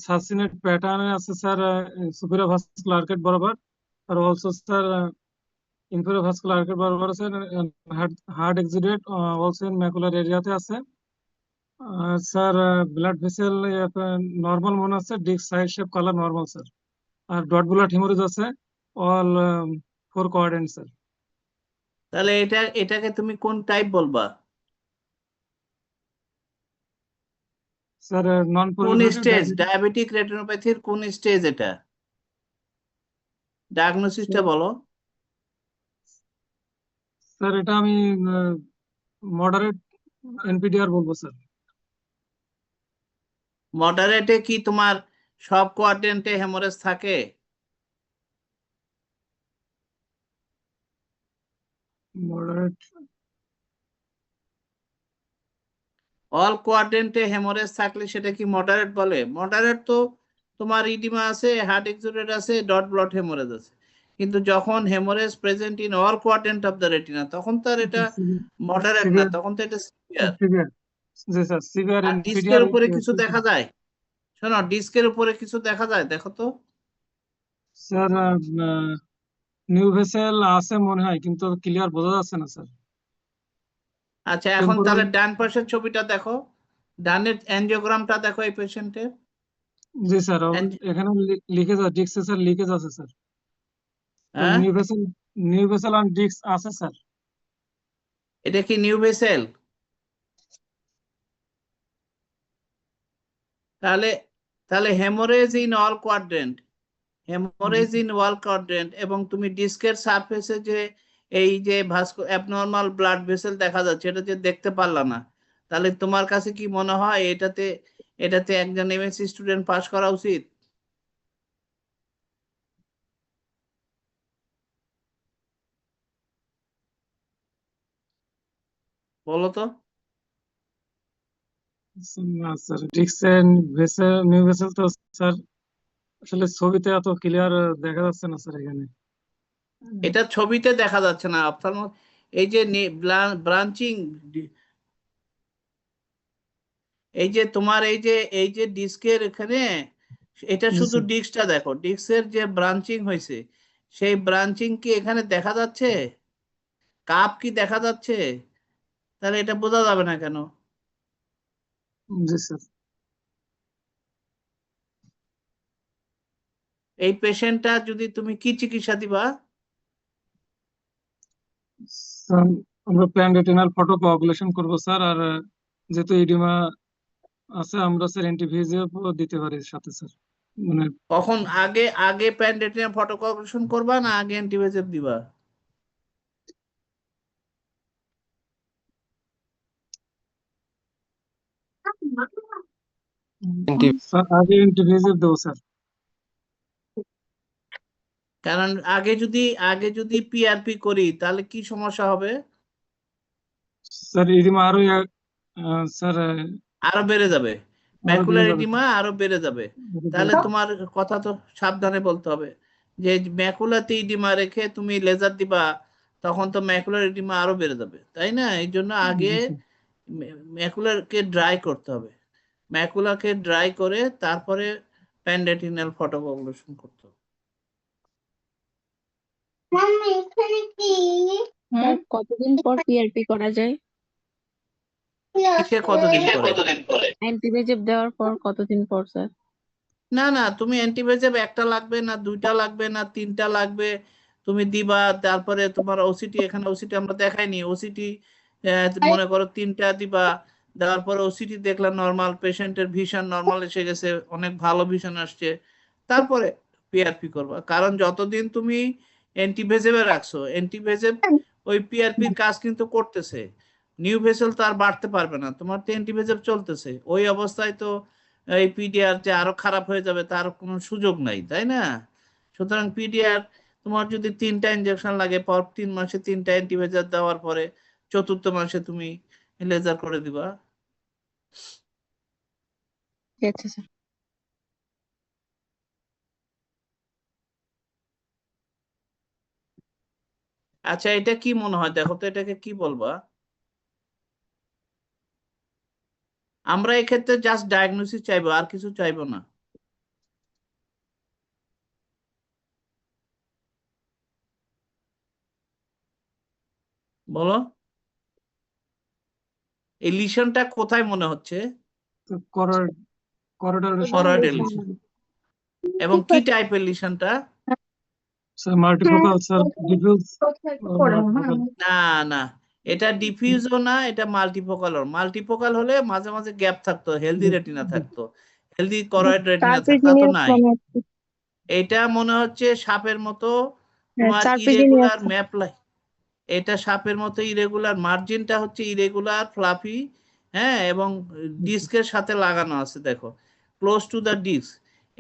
সাসিনেট pattern আছে sir superior vascular arcade বরাবর, আর also sir inferior vascular arcade বরাবর আছে, hard exudate also in macular এরিয়াতে আছে। স্যার ব্লাড ভেসেল নর্মাল মনে হচ্ছে, disc size shape colour normal sir. আর ডট ব্লাড হিমোরেজ আছে অল 4 কোয়াড্রেন্ট স্যার। তাহলে এটাকে তুমি কোন টাইপ বলবা? স্যার নন কোন প্রলিফারেটিভ স্টেজ? ডায়াবেটিক। ডায়াবেটিক রেটিনোপ্যাথির কোন স্টেজ এটা? ডায়াগনোসিসটা বলো। স্যার এটা আমি মডারেট এনপিডিআর বলবো স্যার। মডারেটে কি তোমার সব কোয়াড্রেন্টে হেমোরেজ থাকে? মডারেট। অল কোয়াড্রেন্টে হেমোরেজ থাকলে সেটা কি মডারেট বলে? মডারেট তো তোমার ইডিমা আছে, হার্ট এক্সুডেট আছে, ডট ব্লড হেমোরেজ আছে। কিন্তু যখন haemorrhage present in all quadrant of the retina, তখন তো আর এটা মডারেট না, সিভিয়ার। তখন তো এটা সিভিয়ার। সিভিয়ার। জি স্যার, সিভিয়ার আর ডিস্কের এনপিডিআর। উপরে কিছু দেখা যায়? শোনো, ডিস্কের উপরে কিছু দেখা যায়, দেখো তো। স্যার নিউ ভেসেল আছে মনে হয়, কিন্তু ক্লিয়ার বোঝা যাচ্ছে না স্যার। আচ্ছা, এখন টেম্পোরাল। তাহলে ডান পাশের ছবিটা দেখো, ডানের অ্যাঞ্জিওগ্রামটা দেখো এই পেশেন্টের। জি স্যার, এখানে লিকেজ আছে, ডিস্ক স্যার, লিকেজ আছে স্যার। হ্যাঁ, নিউ ভেসেল, নিউ ভেসেল আর ডিস্ক আছে স্যার। এটা কি নিউ ভেসেল? তাহলে তাহলে haemorrhage in all quadrant, G haemorrhage sir. In wall quadrant, এবং তুমি ডিস্কের সারফেসে যে এই যে অ্যাবনর্মাল ব্লাড ভেসেল দেখা যাচ্ছে, এটা যে দেখতে পারলা না, তাহলে তোমার কাছে কি মনে হয় এটাতে এটাতে একজন এমএসসি স্টুডেন্ট পাস করা উচিত? বলো তো। না sir, disc vessel, new vessel তো স্যার আসলে ছবিতে এত ক্লিয়ার দেখা যাচ্ছে না স্যার এখানে। এটা ছবিতে দেখা যাচ্ছে না এই যে ব্রাঞ্চিং, এই যে তোমার এই যে ডিস্কের এখানে, এটা জি শুধু স্যার। ডিস্কটা দেখো, ডিস্কের যে ব্রাঞ্চিং হয়েছে, সেই ব্রাঞ্চিং কি এখানে দেখা যাচ্ছে? কাপ কি দেখা যাচ্ছে? তাহলে এটা বোঝা যাবে না কেন? জি স্যার। এই পেশেন্টটা যদি তুমি কি চিকিৎসা দিবা? স্যার, আমরা প্ল্যান রেটিনাল ফটো কোয়াগুলেশন করবো স্যার। আর যেহেতু ইডিমা আছে, আমরা স্যার অ্যান্টিভিজিএফ দিতে পারি সাথে স্যার, মানে কখন? আগে আগে প্যানডেটিনা ফটোকপশন করবা না আগে অ্যান্টিবায়োটিক দিবা? স্যার আগে অ্যান্টিভিজিএফ দেবো স্যার। কারণ আগে যদি পিআরপি করি তাহলে কি সমস্যা হবে? স্যার ইডিমা আরো স্যার আরো বেড়ে যাবে, আরো বেড়ে ম্যাকুলার যাবে এডিমা স্যার। আরো বেড়ে যাবে। তাহলে তোমার কথা তো সাবধানে বলতে হবে, যে ম্যাকুলাতে এডিমা রেখে তুমি লেজার দিবা, তখন তো ম্যাকুলার এডিমা আরো বেড়ে যাবে, তাই না? এই জন্য আগে জি স্যার। ম্যাকুলারকে ড্রাই করতে হবে, ম্যাকুলাকে ড্রাই করে তারপরে প্যানরেটিনাল ফটোকগুলেশন করতে হবে। স্যার কতদিন পর পিআরপি করা যায়? কিসে কতদিন পরে? অ্যান্টিবায়োটিক দেওয়ার পর কতদিন পর স্যার? না না, তুমি অ্যান্টিবায়োটিক একটা লাগবে না, দুইটা লাগবে না, তিনটা লাগবে, তুমি দিবা। তারপরে তোমার ওসিটি, এখানে ওসিটি আমরা দেখাইনি, ওসিটি মনে করো তিনটা দিবা। দেওয়ার পর ওসিটি দেখলাম নর্মাল, পেশেন্টের ভিশন নর্মাল এসে গেছে, অনেক ভালো ভিশন আসছে, তারপরে পিআরপি করবা। কারণ যতদিন তুমি অ্যান্টিভেজেবে রাখছো, অ্যান্টিভেজেব ওই পিআরপির কাজ কিন্তু করতেছে, নিউ ভেসেল তো আর বাড়তে পারবে না, তোমার তো অ্যান্টিভেজেব চলতেছে, ওই অবস্থায় তো এই পিডিআর যে আরো খারাপ হয়ে যাবে তার কোনো সুযোগ নাই, তাই না? সুতরাং পিডিআর, তোমার যদি তিনটা ইনজেকশন লাগে, পর 3 মাসে তিনটা অ্যান্টিবায়োটিক দেওয়ার পরে চতুর্থ মাসে তুমি লেজার করে দিবা। ঠিক আছে স্যার। আচ্ছা, এটা কি মনে হয় দেখো তো, এটাকে কি বলবা? আমরা এক্ষেত্রে জাস্ট ডায়াগনোসিস চাইবো, আর কিছু চাইবো না। বলো, এই লিশনটা কোথায় মনে হচ্ছে? তো করিডোর Choroid lesion। এবং কি টাইপের লিশনটা? Sir multifocal sir, diffuse multifocal. না না, এটা ডিফিউজও না, এটা মাল্টিফোকালও। মাল্টিফোকাল হলে মাঝে মাঝে গ্যাপ থাকতো, হেলদি রেটিনা থাকতো, হেলদি করয়েড রেটিনা থাকতো, তা তো নাই। এটা মনে হচ্ছে সাপের মতো তোমার ইরেগুলার ম্যাপ লাই, এটা সাপের মতো ইরেগুলার, মার্জিনটা হচ্ছে ইরেগুলার ফ্লাফি, হ্যাঁ, এবং ডিস্কের সাথে লাগানো আছে, দেখো ক্লোজ টু দ্য ডিস্ক।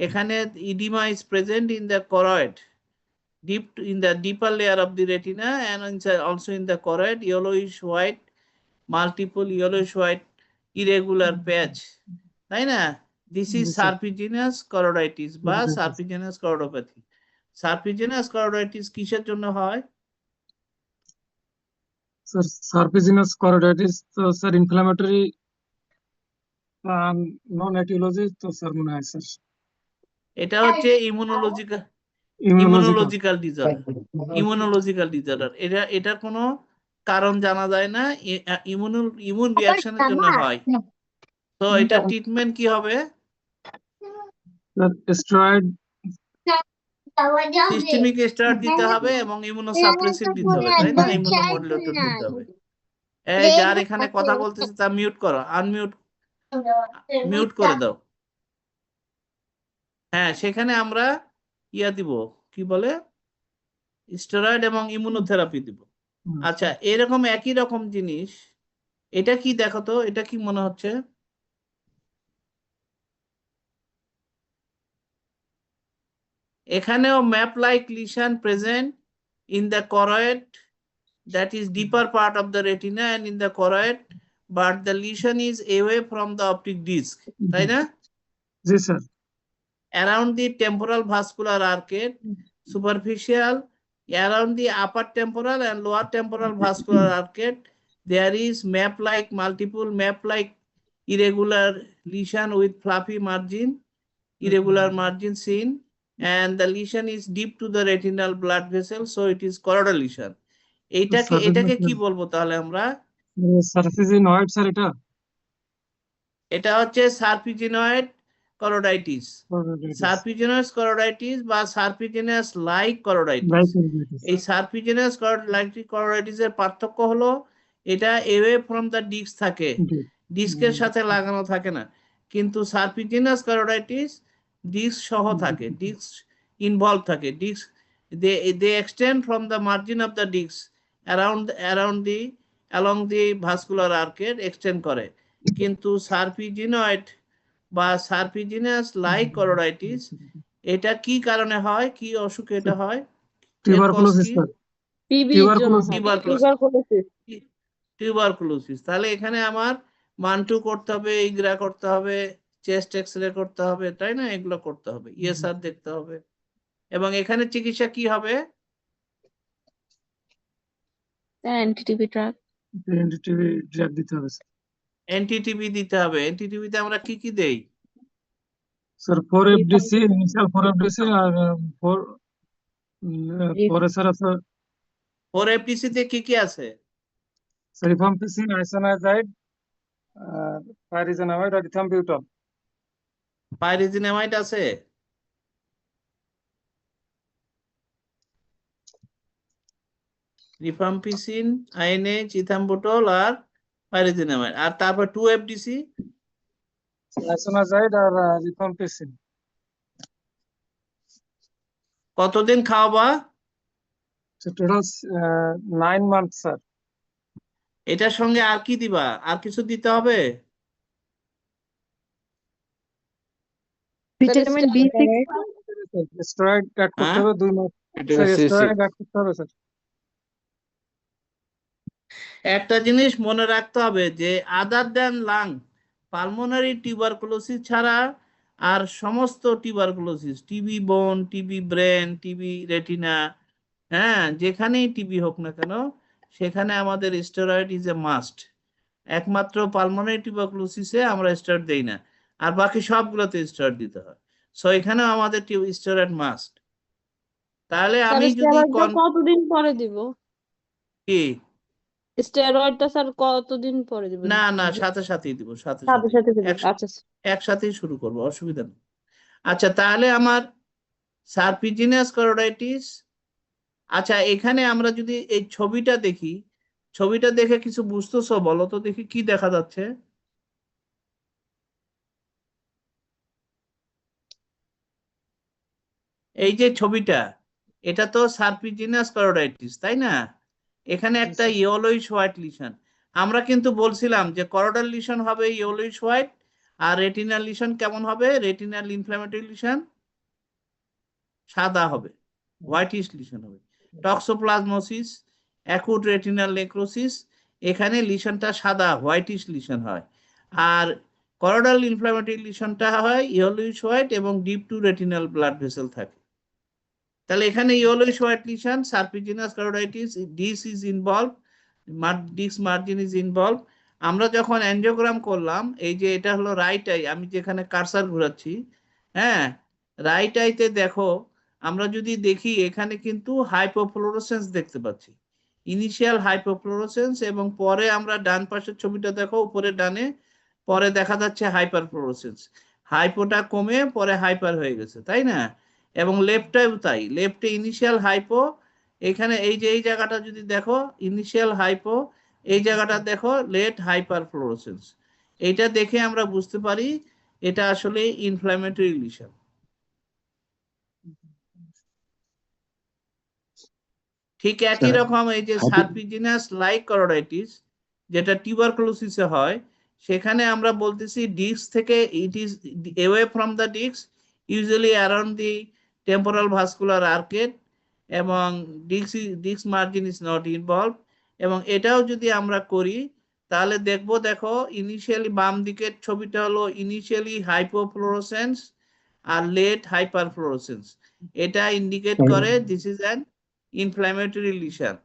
এখানে oedema is present in the choroid, deep in the deeper layer of the retina, and also in the choroid, yellowish white, multiple yellowish white irregular patch, তাই না? This is serpiginous choroiditis বা serpiginous choroidopathy। Serpiginous choroiditis কিসের জন্য হয়? Sir সার্পিজিনাস করিডোরাইটিস তো sir inflammatory নন aetiology তো sir মনে হয় স্যার। এটা হচ্ছে ইমিউনোলজিক্যাল ইমিউনোলজিক্যাল ইমিউনোলজিক্যাল ডিসঅর্ডার। এটার কোনো কারণ জানা যায় না, ইমিউন রিঅ্যাকশনের জন্য হয়। তো এটা ট্রিটমেন্ট কি হবে? স্টেরয়েড সিস্টেমিক স্টেরয়েড দিতে হবে এবং ইমিউনোসাপ্রেসিভ দিতে হবে, তাই না? ইমিউনোমডুলেটর দিতে হবে। এই যার এখানে কথা বলতেছে তা মিউট করো, মিউট করে দাও। হ্যাঁ, সেখানে আমরা ইয়া দিব, কি বলে, স্টেরয়েড এবং ইমিউনোথেরাপি দিব। আচ্ছা, এরকম একই রকম জিনিস, এটা কি দেখো তো, এটা কি মনে হচ্ছে? এখানেও map like lesion present in the choroid, that is deeper part of the retina and in the choroid, but the lesion is away from the optic disc, তাই না? জি sir. Around the temporal vascular arcade, superficial, around the upper temporal and lower temporal vascular arcade, there is multiple map-like irregular lesion with fluffy margin, irregular margin seen, and the lesion is deep to the retinal blood vessel, so it is choroidal lesion। এটাকে কি বলবো তাহলে আমরা? সার্পিজিনয়েড sir. এটা হচ্ছে সার্পিজিনয়েড choroiditis, সার্পিজিনাস choroiditis বা সার্পিজিনাস like choroiditis। এই সার্পিজিনাস choroiditis এর পার্থক্য হলো এটা এওয়ে ফ্রম দ্য ডিস্ক থাকে, ডিস্কের সাথে লাগানো থাকে না। কিন্তু সার্পিজিনাস choroiditis ডিস্ক সহ থাকে, ডিস্ক ইনভলভ থাকে, disk they extend from the margin of the disc along the vascular arcade, extend করে। কিন্তু সার্পিজিনয়েড বা সার্পিজিনাস লাইক choroiditis এটা কি কারণে হয়, কি অসুখে এটা হয়? টিউবারকুলোসিস। তাহলে এখানে আমার মানটু করতে হবে, ইগরা করতে হবে, চেস্ট এক্সরে করতে হবে, তাই না? এগুলো করতে হবে, ইএসআর দেখতে হবে। এবং এখানে চিকিৎসা কি হবে? অ্যান্টিটিবি ড্রাগ দিতে হবে। এনটিটিভি দিতে হবে। এনটিটিভিতে আমরা কি কি দেই? স্যার 4FDC, ইনিশিয়াল 4FDC আর 4FDC তে কি কি আছে? রিফাম্পিসিন, আইসোনাইজাইড, পাইরিজানামাইড আর ইথাম্বিউটল। পাইরিজিনামাইড আছে? রিফাম্পিসিন, আইএনএইচ, ইথাম্বুটল আর পাইরিজিনামাইড। আর তারপর 2FDC, আইসোনাইজাইড আর রিফাম্পিসিন। কতদিন খাওয়াবা? Total 9 month sir. এটার সঙ্গে আর কি দিবা? আর কিছু দিতে হবে? ভিটামিন B6 স্টেরয়েড অ্যাড করতে হবে 2 মাস। স্টেরয়েড অ্যাড করতে হবে স্যার। একটা জিনিস মনে রাখতে হবে যে other than lung, pulmonary tuberculosis ছাড়া আর সমস্ত টিউবারকুলোসিস, টিবি বোন, টিবি ব্রেন, টিবি রেটিনা, হ্যাঁ, যেখানেই টিবি হোক না কেন সেখানে আমাদের স্টেরয়েড ইজ এ মাস্ট। একমাত্র পালমোনারি টিউবারকুলোসিসে আমরা স্টেরয়েড দেই না, আর বাকি সবগুলোতে স্টেরয়েড দিতে হয়। সো এখানেও আমাদের স্টেরয়েড মাস্ট। তাহলে স্যার আমি যদি স্টেরয়েডটা কতদিন পরে দিব? কি স্টেরয়েডটা স্যার কতদিন পরে দিব? না না, সাথে সাথেই দিব, সাথে সাথে সাথে সাথে দিব। একসাথে আচ্ছা একসাথেই শুরু করব, অসুবিধা নেই। আচ্ছা, তাহলে আমার সার্পিজিনাস করোডাইটিস। আচ্ছা, এখানে আমরা যদি এই ছবিটা দেখি, ছবিটা দেখে কিছু বুঝতেছো বলো তো দেখি, কি দেখা যাচ্ছে? এই যে ছবিটা, এটা তো সার্পিজিনাস করোডাইটিস, তাই না? এখানে জি একটা স্যার। Yellowish white lesion. আমরা কিন্তু বলছিলাম যে করোডাল লিশন হবে ইয়েলোইশ হোয়াইট, আর রেটিনাল লিশন কেমন হবে? রেটিনাল ইনফ্ল্যামেটরি লিশন সাদা হবে, হোয়াইটিশ লিশন হবে। টক্সোপ্লাজমোসিস, অ্যাকুট রেটিনাল নেক্রোসিস, এখানে লিশনটা সাদা হোয়াইটিশ লিশন হয়। আর করোডাল ইনফ্ল্যামেটরি লিশনটা হয় ইয়েলোইশ হোয়াইট এবং deep to retinal blood vessel থাকে। তাহলে এখানে yellowish white lesion, serpiginous choroiditis, this is involve, ডিক্স মার্জিন ইজ ইনভলভ। আমরা যখন অ্যাঞ্জিওগ্রাম করলাম, এই যে এটা হলো রাইট আই, আমি যেখানে কার্সার ঘোরাচ্ছি, হ্যাঁ, রাইট আইতে দেখো, আমরা যদি দেখি এখানে কিন্তু হাইপোফ্লোরোসেন্স দেখতে পাচ্ছি, ইনিশিয়াল হাইপোফ্লোরোসেন্স, এবং পরে আমরা ডান পাশের ছবিটা দেখো উপরে ডানে, পরে দেখা যাচ্ছে হাইপারফ্লোরোসেন্স। হাইপোটা কমে পরে হাইপার হয়ে গেছে, তাই না? এবং লেফটেও তাই, লেফটে ইনিশিয়াল হাইপো, এখানে এই যে এই জায়গাটা যদি দেখো ইনিশিয়াল হাইপো, এই জায়গাটা দেখো লেট হাইপারফ্লোরোসেন্স। এইটা দেখে আমরা বুঝতে পারি এটা আসলে ইনফ্ল্যামেটরি লিশন। ঠিক একই রকম এই যে সার্পিজিনাস লাইক করোডাইটিস, যেটা টিউবারকুলোসিসে হয়, সেখানে আমরা বলতেছি ডিস্ক থেকে, it is away from the disc, usually around the temporal vascular arcade, এবং disc margin is not involve. এবং এটাও যদি আমরা করি তাহলে দেখবো, দেখো ইনিশিয়ালি বাম দিকের ছবিটা হলো ইনিশিয়ালি হাইপোফ্লোরোসেন্স আর লেট হাইপারফ্লোরোসেন্স। এটা ইন্ডিকেট করে this is an inflammatory lesion.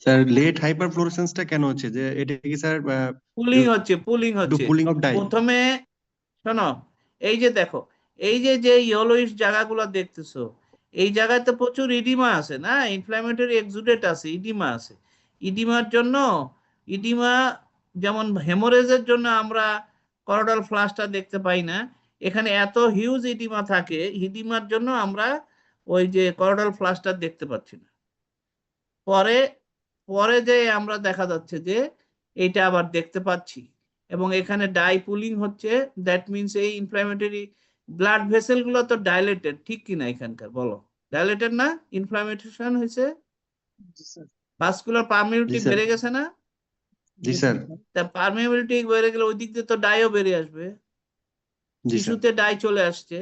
Sir late হাইপারফ্লোরেসেন্সটা কেন হচ্ছে, যে এটা কি স্যার পুলিং হচ্ছে, পুলিং হচ্ছে পুলিং অফ ডাই? প্রথমে। শোনো, এই যে দেখো, এই যে যে ইয়েলোইশ জায়গাগুলো দেখতেছো, এই জায়গাতে প্রচুর ইডিমা আছে না, ইনফ্ল্যামেটরি এক্সুডেট আছে, ইডিমা আছে। ইডিমার জন্য, ইডিমা যেমন হেমোরেজের জন্য আমরা করোডাল ফ্লাশটা দেখতে পাই না, এখানে এত হিউজ ইডিমা থাকে, ইডিমার জন্য আমরা ওই যে করোডাল ফ্লাশটা দেখতে পাচ্ছি না। পরে পরে যে আমরা দেখা যাচ্ছে যে এটা আবার দেখতে পাচ্ছি, এবং এখানে ডাই পুলিং হচ্ছে, দ্যাট মিনস এই ইনফ্ল্যামেটরি ব্লাড ভেসেল গুলো তো ডাইলেটেড, ঠিক কিনা? এখানকার বলো, ডাইলেটেড না? ইনফ্ল্যামেশন হয়েছে, জি স্যার। ভাস্কুলার পারমিয়াবিলিটি জি স্যার। বেড়ে গেছে না? জি স্যার। তা পারমিয়াবিলিটি বেড়ে গেলে ওই দিক দিয়ে তো ডাইও বেরিয়ে আসবে, জি স্যার। টিস্যুতে ডাই চলে আসছে।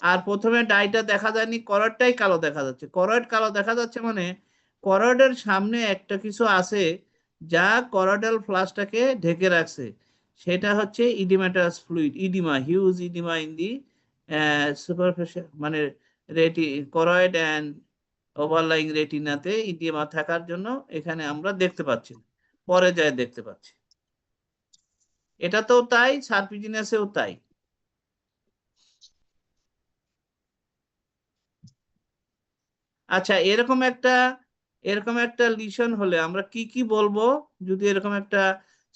আর প্রথমে ডাইটা দেখা যায়নি, করয়েডটাই কালো দেখা যাচ্ছে। করয়েড কালো দেখা যাচ্ছে মানে করয়েডের সামনে একটা কিছু আছে যা করয়েডাল ফ্লাশটাকে ঢেকে রাখছে, সেটা হচ্ছে oedematous fluid, oedema, huge oedema in the superficial, মানে করয়েড অ্যান্ড ওভারলাইং রেটিনাতে ইডিমা থাকার জন্য এখানে আমরা দেখতে পাচ্ছি না, পরে যায় দেখতে পাচ্ছি। এটাতেও তাই, সার্পিজিনাসেও তাই। আচ্ছা, এরকম একটা লিশন হলে আমরা কি কি বলবো? যদি এরকম একটা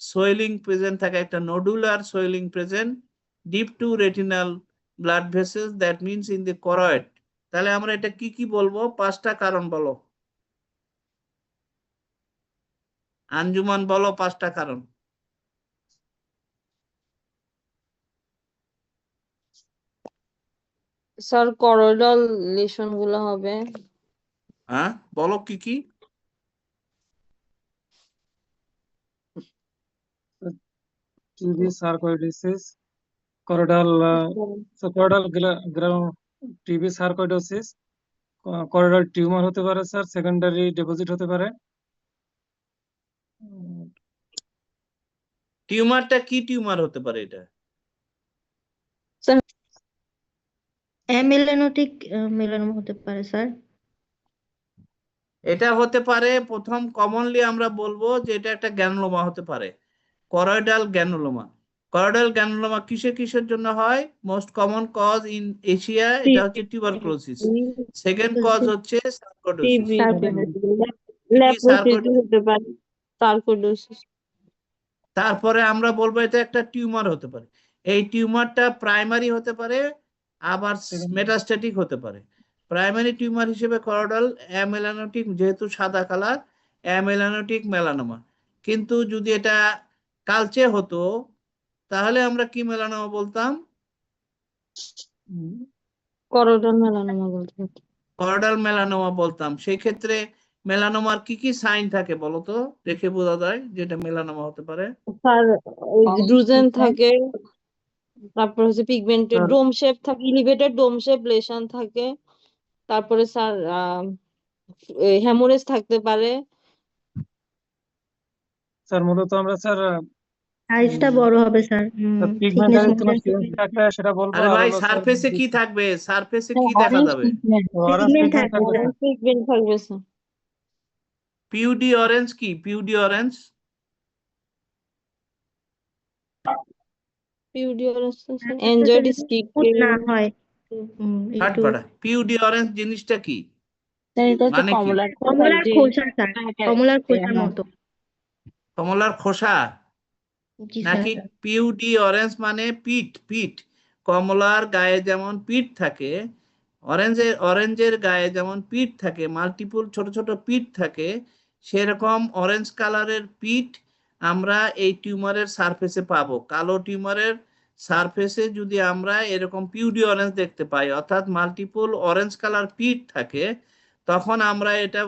সোয়েলিং প্রেজেন্ট থাকে, একটা nodular swelling present deep to retinal blood vessels, that means in the choroid, তাহলে আমরা এটা কি কি বলবো? 5টা কারণ বলো, আঞ্জুমান বলো 5টা কারণ। স্যার করোইডাল লিশন গুলো হবে। হ্যাঁ, বলো কি কি? TB, sarcoidosis, choroidal choroidal TB, sarcoidosis, choroidal tumour হতে পারে স্যার, সেকেন্ডারি ডিপোজিট হতে পারে। টিউমারটা কি টিউমার হতে পারে এটা? অ্যামিলোনোটিক মেলানোমা হতে পারে স্যার। এটা হতে পারে, প্রথম কমনলি আমরা বলবো যে এটা একটা গ্রানুলোমা হতে পারে। করয়েডাল গ্র্যানুলোমা। করয়েডাল গ্র্যানুলোমা কিসের জন্য হয়? Most common cause in Asia, এটা হচ্ছে টিউবারকুলোসিস। সেকেন্ড কজ হচ্ছে সার্কোডোসিস। লেপ্রোসিস হতে পারে, সার্কোডোসিস। তারপরে আমরা বলবো এটা একটা টিউমার হতে পারে। এই টিউমারটা প্রাইমারি হতে পারে, আবার মেটাস্ট্যাটিক হতে পারে। প্রাইমারি টিউমার হিসেবে করয়েডাল অ্যামেলানোটিক, যেহেতু সাদা কালার, অ্যামেলানোটিক মেলানোমা। কিন্তু যদি এটা কালচে হতো তাহলে আমরা কি মেলানোমা বলতাম? করোডাল মেলানোমা বলতে পারি। করয়েডাল মেলানোমা বলতাম। সেই ক্ষেত্রে মেলানোমার কি কি সাইন থাকে বলো তো, দেখে বোঝা যায় যেটা মেলানোমা হতে পারে? স্যার ড্রুজেন থাকে, তারপর হচ্ছে পিগমেন্টেড স্যার ডোম শেপ থাকে, এলিভেটেড ডোম শেপ লেশন থাকে, তারপরে স্যার হেমোরেজ থাকতে পারে। স্যার মূলত আমরা স্যার সাইজটা বড় হবে স্যার, থিকনেস পিগমেন্টারি কোনো মধ্যে চেঞ্জ থাকলে সেটা বলবো। আরে আর ভাই, হলো স্যার সারফেসে কি থাকবে? সারফেসে কি দেখা যাবে? অরেঞ্জ পিগমেন্ট পিগমেন্ট থাকবে থাকবে। স্যার। পিগমেন্ট থাকবে স্যার। পিউডি অরেঞ্জ কি? PUD orange PUD orange sir enjoyed stick না হয় হাট একটু পাড়া। পিউডি অরেঞ্জ জিনিসটা কি? এটা হচ্ছে মানে কি? কমলার কমলার যে খোসা স্যার, কমলার খোসার মতো। কমলার খোসা জি স্যার। নাকি? পিউডি অরেঞ্জ মানে পিঠ, পিঠ। কমলার গায়ে যেমন পিঠ থাকে, অরেঞ্জের গায়ে যেমন পিঠ থাকে, মাল্টিপল ছোট ছোট পিঠ থাকে, সেরকম অরেঞ্জ কালারের পিঠ আমরা এই টিউমারের সারফেসে পাবো। কালো টিউমারের সারফেসে যদি আমরা এরকম পিউডি অরেঞ্জ দেখতে পাই, অর্থাৎ মাল্টিপল অরেঞ্জ কালার পিঠ থাকে, তখন আমরা এটা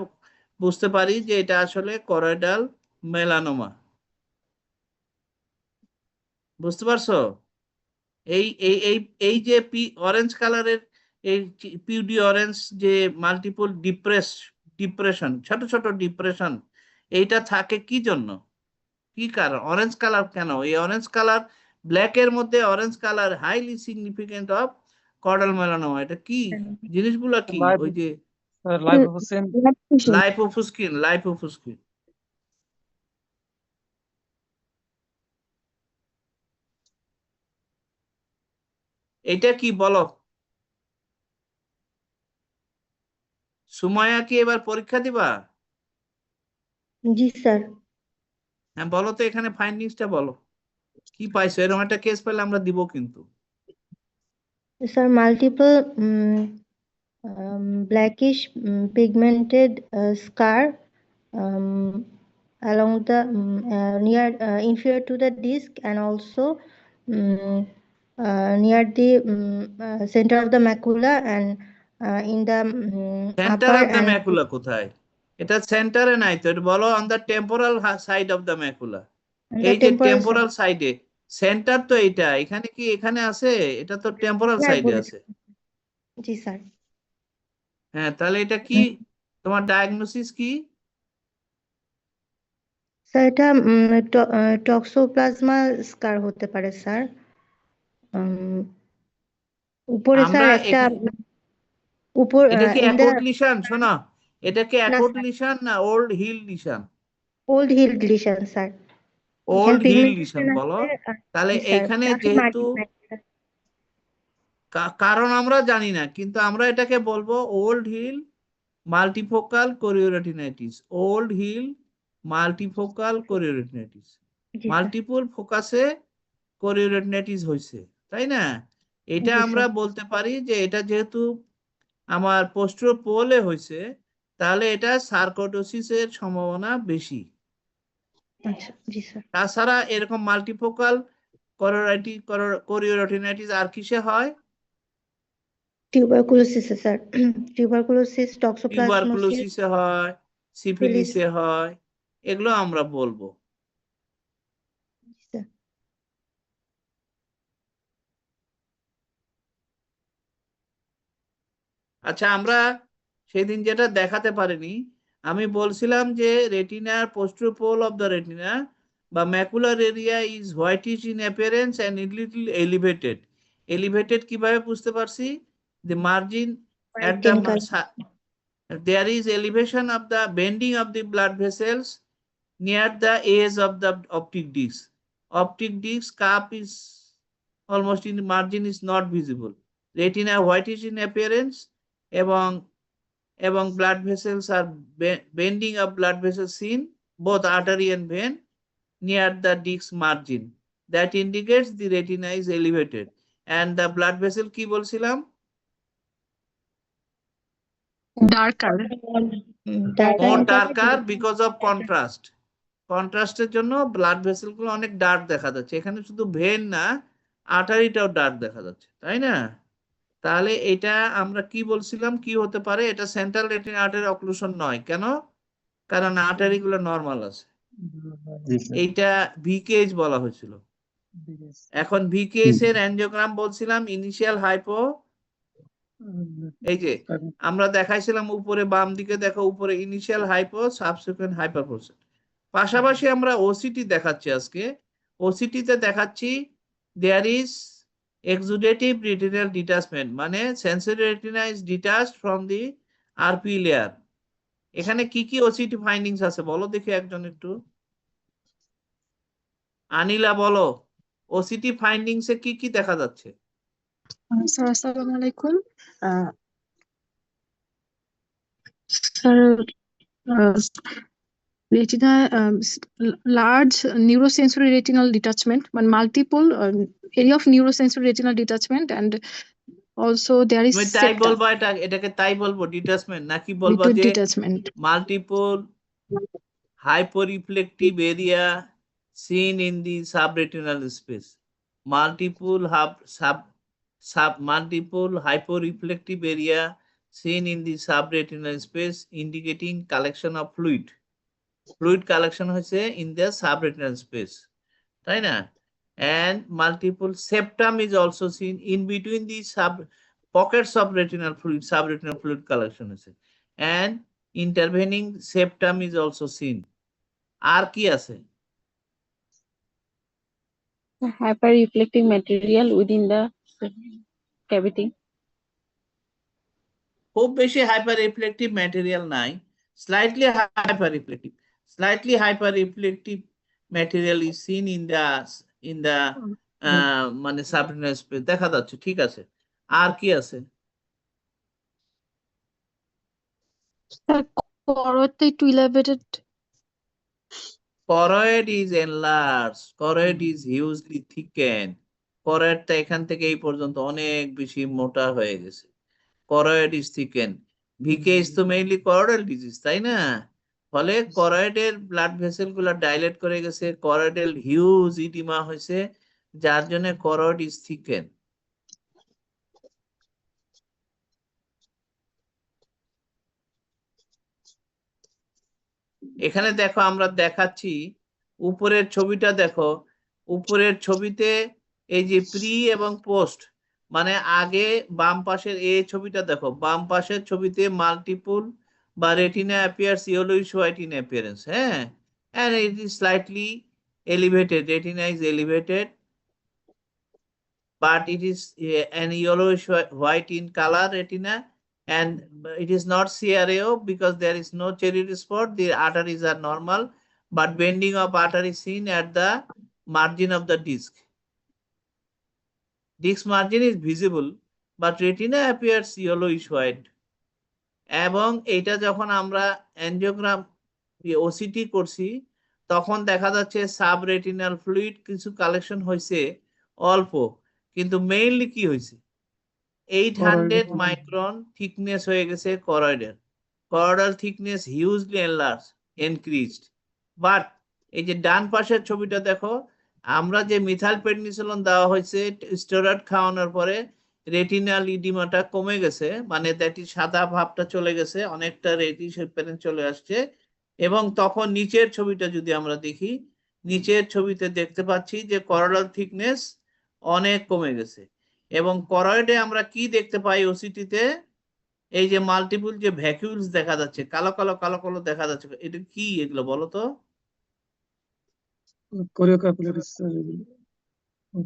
বুঝতে পারি যে এটা আসলে করয়েডাল মেলানোমা। বুঝতে পারছো? এই এই এই এই যে অরেঞ্জ কালারের এই পিউডি অরেঞ্জ, যে মাল্টিপল ডিপ্রেশন, ছোট ছোট ডিপ্রেশন, এইটা থাকে কি জন্য? কি কারণ? অরেঞ্জ কালার কেন? এই অরেঞ্জ কালার, ব্ল্যাক এর মধ্যে orange colour highly significant of caudal melanoma. এটা কি জিনিসগুলো? কি ওই যে লাইপোপ্রোটিন লাইপোফুসকিন। এটা কি বলো? সুমাইয়া কি এবার পরীক্ষা দিবা? জি স্যার। হ্যাঁ বলো তো, এখানে ফাইন্ডিংসটা বলো, কি পাইছো? এরকম একটা কেস পেলে আমরা দিব কিন্তু। Sir multiple blackish pigmented scar along the near inferior to the disc, and also near the center of the macula, and in the centre upper of the and macula কোথায়? এটা সেন্টারে নাই তো, এটা বলো on the temporal side of the macula. the এই যে temporal temporal সাইডে, সেন্টার তো এইটা, এখানে কি এখানে আছে? এটা তো টেম্পোরাল side. সাইডে আছে। জি স্যার। হ্যাঁ, তাহলে এটা কি? তোমার ডায়াগনোসিস কি? স্যার এটা টক্সোপ্লাজমা স্কার হতে পারে স্যার। উপরে স্যার আমরা একটা উপর এটা কি ইন দ্য অ্যাকুট লিশন? শোনো, এটা কি না অ্যাকুট স্যার, লিশন না old heal lesion? Old heal lesion sir. এখানে ওল্ড হিল লিশন পিগমেন্টেশন বলো। আছে। তাহলে জি স্যার, এইখানে আসলে যেহেতু কারণ আমরা জানি না, কিন্তু আমরা এটাকে বলবো old heal multifocal chorioretinitis. Old heal multifocal chorioretinitis, জি স্যার। মাল্টিপল ফোকাসে কোরিওরেটিনাইটিস হয়েছে, তাই না? এটা জি আমরা স্যার। বলতে পারি যে এটা যেহেতু আমার পোস্টেরিয়র পোলে হয়েছে, তাহলে এটা সার্কোডোসিসের সম্ভাবনা বেশি। আচ্ছা জি স্যার। তাছাড়া এরকম মাল্টিফোকাল কোরিওরেটিনাইটিস আর কিসে হয়? টিউবারকুলোসিস স্যার, টিউবারকুলোসিস, টক্সোপ্লাজমোসিস, টিউবারকুলোসিসে হয়, সিফিলিসে হয়, এগুলো আমরা বলবো। স্যার। আচ্ছা, আমরা সেদিন যেটা দেখাতে পারিনি, আমি বলছিলাম যে রেটিনার posterior pole of the retina বা macular area is whitish in appearance and little elevated. Elevated কিভাবে বুঝতে পারছি? the margin at the White in color. there is elevation of the bending of the blood vessels near the edge of the optic disc. optic disc cup is almost in the margin is not visible. Retina whitish in appearance এবং blood vessels are bending of blood vessels seen both artery and vein near the disc margin. That indicates the retina is elevated. And the blood vessel কি বলছিলাম? Darker. More darker because of contrast. কন্ট্রাস্টের জন্য blood vessel গুলো অনেক dark দেখা যাচ্ছে। এখানে শুধু when না, আর্টারিটাও ডার্ক দেখা যাচ্ছে, তাই না? তাহলে এটা আমরা কি বলছিলাম, কি হতে পারে? এটা সেন্ট্রাল রেটিনা আর্টারি অক্লুশন নয়। কেন? কারণ আর্টারি গুলো নর্মাল আছে। জি স্যার। এইটা ভিকেএস বলা হয়েছিল। এখন ভিকেএস এর অ্যানজিওগ্রাম বলছিলাম ইনিশিয়াল হাইপো, এই যে আমরা দেখাইছিলাম উপরে বাম দিকে দেখো, উপরে ইনিশিয়াল হাইপো, সাবসিকুয়েন্ট হাইপারপ্রোসেস। পাশাপাশি আমরা ওসিটি দেখাচ্ছি আজকে। ওসিটিতে দেখাচ্ছি there is exudative retinal detachment, মানে sensory retina is detached from the RP layer. এখানে কি কি ওসিটি ফাইন্ডিংস আছে বলো দেখি একজন একটু। আনিলা বলো, ওসিটি ফাইন্ডিংস এ কি কি দেখা যাচ্ছে? Sir, Assalamu alaikum. Sir, retina, large neurosensory retinal detachment, multiple area of neurosensory retinal detachment, and also there is তুমি তাই septa, বলবা, এটাকে তাই বলবো ডিটাচমেন্ট, নাকি বলবা liquid যে detachment. Multiple hyporeflective area seen in the subretinal space? Multiple hyporeflective area seen in the subretinal space indicating collection of fluid. Fluid collection হয়েছে in the subretinal space, তাই না? And multiple septum is also seen in between the pockets of retinal fluid, subretinal fluid collection হয়েছে, and intervening septum is also seen. আর কি আছে? Hyper-reflecting material within the cavity. খুব বেশি hyper reflective material নাই, slightly hyper reflective material is seen in the মানে subretinal space দেখা যাচ্ছে, ঠিক আছে। আর কি আছে? Choroid to elevated. Choroid is enlarged, choroid is hugely thickened. choroidটা এখান থেকে এই পর্যন্ত অনেক বেশি মোটা হয়ে গেছে। choroid is thickened. ভিকেএস তো মেইনলি choroidal ডিজিজ, তাই না? ফলে choroidal ব্লাড ভেসেল গুলা ডাইলেট করে গেছে, choroidal হিউজ ইডিমা হয়েছে, যার জন্য choroid is thickened. এখানে দেখো আমরা দেখাচ্ছি উপরের ছবিটা দেখো, উপরের ছবিতে এই যে প্রি এবং পোস্ট, মানে আগে বাম পাশের এই ছবিটা দেখো, বাম পাশের ছবিতে মাল্টিপল বা retina appears yellowish white in appearance, হ্যাঁ, and it is slightly elevated, retina is elevated, but it is an yellowish white in color retina, and it is not CRAO because there is no cherry spot. The arteries are normal, but bending of artery seen at the margin of the disc. Disc margin is visible, but retina appears yellowish white. এবং এটা যখন আমরা angiogram OCT করছি তখন দেখা যাচ্ছে sub retinal fluid কিছু collection হয়েছে অল্প, কিন্তু মেইনলি কি হয়েছে, 800 মাইক্রন থিকনেস হয়ে গেছে করয়েডের। Choroidal thickness hugely enlarge increased. But এই যে ডান পাশের ছবিটা দেখো, আমরা যে মিথাইল প্রেডনিসোলন দেওয়া হয়েছে স্টেরয়েড খাওয়ানোর পরে রেটিনাল ইডিমাটা কমে গেছে, মানে দ্যাটি সাদা ভাবটা চলে গেছে, অনেকটা রেটিনা চলে আসছে। এবং তখন নিচের ছবিটা যদি আমরা দেখি, নিচের ছবিতে দেখতে পাচ্ছি যে করয়েডাল থিকনেস অনেক কমে গেছে। এবং করয়েডে আমরা কি দেখতে পাই ওসিটিতে, এই যে মাল্টিপল যে ভ্যাকুলস দেখা যাচ্ছে, কালো কালো কালো কালো দেখা যাচ্ছে, এটা কি এগুলো বলো তো?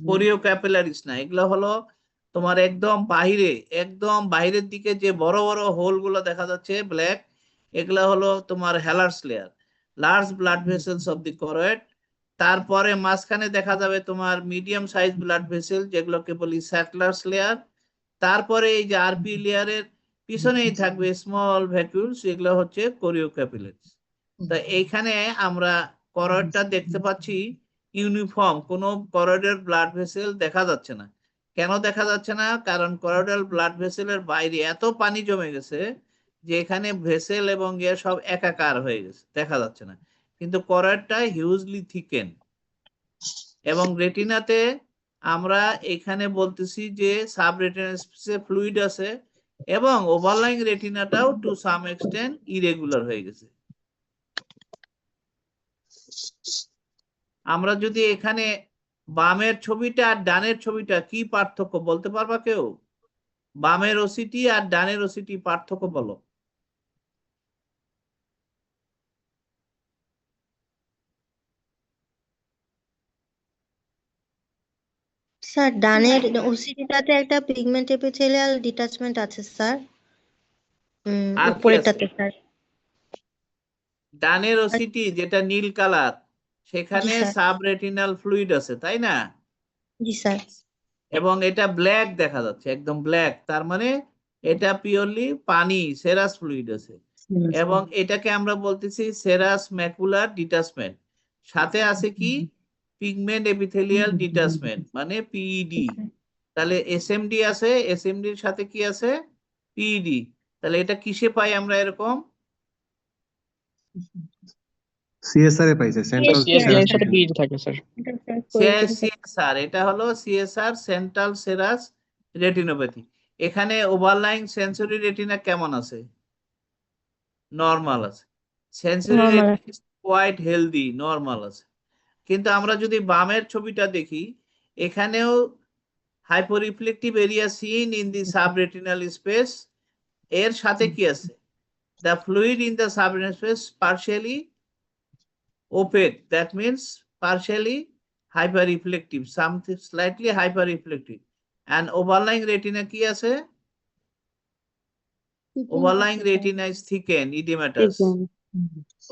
কোরিও ক্যাপিলারিস না, এগুলো হলো তোমার একদম বাহিরের দিকে যে বড় বড় হোল গুলো দেখা যাচ্ছে ব্ল্যাক, এগুলা হলো তোমার Haller's layer, large blood vessels of the choroid, তারপরে মাঝখানে দেখা যাবে তোমার মিডিয়াম সাইজ ব্লাড ভেসেল, যেগুলোকে বলি স্যাটলার্স লেয়ার। তারপরে এই যে আরপি লেয়ারের পিছনেই থাকবে স্মল ভ্যাকুলস, এগুলো হচ্ছে কোরিওক্যাপিলারিস। তা এইখানে আমরা করয়েডটা দেখতে পাচ্ছি ইউনিফর্ম, কোনো করয়েডের ব্লাড ভেসেল দেখা যাচ্ছে না। কেন দেখা যাচ্ছে না? কারণ করয়েডাল ব্লাড ভেসেলের বাইরে এত পানি জমে গেছে যে এখানে ভেসেল এবং ইয়ে সব একাকার হয়ে গেছে, দেখা যাচ্ছে না। কিন্তু করয়েডটা হিউজলি থিকেন। এবং রেটিনাতে আমরা এখানে বলতেছি যে সাব রেটিনাল স্পেসে ফ্লুইড আছে এবং ওভারলাইং রেটিনাটাও টু সাম এক্সটেন্ট ইরেগুলার হয়ে গেছে। আমরা যদি এখানে বামের ছবিটা আর ডানের ছবিটা কি পার্থক্য বলতে পারবা কেউ? বামের ওসিটি আর ডানের ওসিটি পার্থক্য বলো। স্যার ডানের ওসিটিটাতে একটা পিগমেন্ট এপিথেলিয়াল ডিটাচমেন্ট আছে স্যার, আর কি উপরেরটাতে আছে? স্যার। ডানের ওসিটি যেটা নীল কালার, সেখানে জি স্যার। সাব রেটিনাল ফ্লুইড আছে, তাই না? জি স্যার। এবং এটা ব্ল্যাক দেখা যাচ্ছে, একদম ব্ল্যাক, তার মানে এটা পিওরলি পানি, সেরাস ফ্লুইড আছে। এবং এটাকে আমরা বলতেছি সেরাস ম্যাকুলার ডিটাচমেন্ট। সাথে আছে কি? পিগমেন্ট এপিথেলিয়াল ডিটাচমেন্ট, মানে পিইডি। তাহলে এসএমডি আছে, এসএমডি এর সাথে কি আছে? পিইডি। তাহলে এটা কিসে পাই আমরা এরকম? সিএসআর এ পাইছে, সেন্ট্রাল সিএসআর এর সাথে পিইডি থাকে স্যার। সিএসআর, এটা হলো সিএসআর, সেন্ট্রাল সেরাস রেটিনোপ্যাথি। এখানে ওভারলাইং সেন্সরি রেটিনা কেমন আছে? নরমাল আছে। Sensory Normal retina quite healthy, normal আছে। কিন্তু আমরা যদি বামের ছবিটা দেখি, এখানেও hyporeflective area seen in the subretinal space. এর সাথে কি আছে? The fluid in the subretinal space partially opaque, that means partially hyperreflective, something slightly hyperreflective. And overlying retina কি আছে? Overlying retina is thickened, edematous.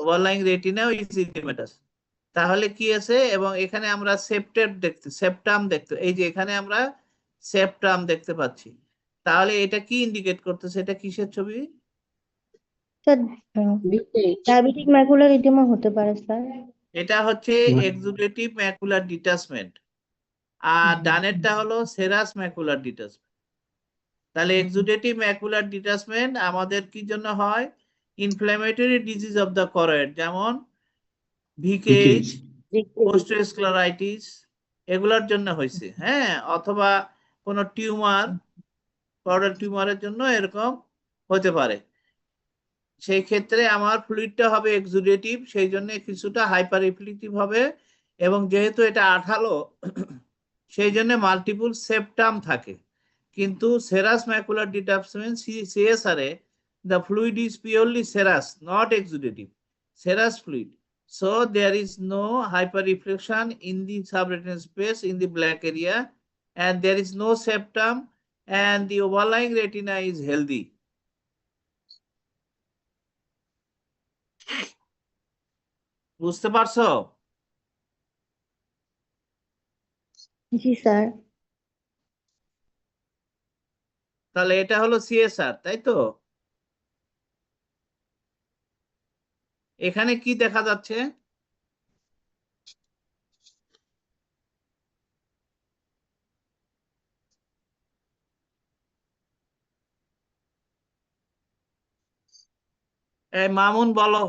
Overlying retina is edematous. তাহলে কি আছে? এবং এখানে আমরা সেপ্টাম দেখতে, এই যে এখানে আমরা সেপ্টাম দেখতে পাচ্ছি। তাহলে এটা কি ইন্ডিকেট করতেছে? এটা কিসের ছবি? স্যার ডায়াবেটিক ম্যাকুলার এডিমা হতে পারে স্যার। এটা হচ্ছে এক্সুডেটিভ ম্যাকুলার ডিটাচমেন্ট, আর ডানেরটা হলো সেরাস ম্যাকুলার ডিটাচমেন্ট। তাহলে এক্সুডেটিভ ম্যাকুলার ডিটাচমেন্ট আমাদের কি জন্য হয়? Inflammatory disease of the choroid, যেমন ভিকেএইচ, কোস্টোস্ক্লেরাইটিস, এগুলোর জন্য হয়েছে। হ্যাঁ, অথবা কোনো টিউমার, করয়েড টিউমারের জন্য এরকম হতে পারে। সেই ক্ষেত্রে আমার ফ্লুইডটা হবে এক্সুডেটিভ, সেই জন্য কিছুটা হাইপার রিফ্লেকটিভ হবে। এবং যেহেতু এটা আঠালো, সেই জন্য মাল্টিপল সেপ্টাম থাকে। কিন্তু serous macular detachment CSR A the fluid is purely serous, not exudative, serous fluid. So there is no hyperreflection in the subretinal space in the black area, and there is no septum, and the overlying retina is healthy. বুঝতে পারছো? জি sir. তাহলে এটা হলো CSR, তাই তো? এখানে কি দেখা যাচ্ছে? এই মামুন বলো।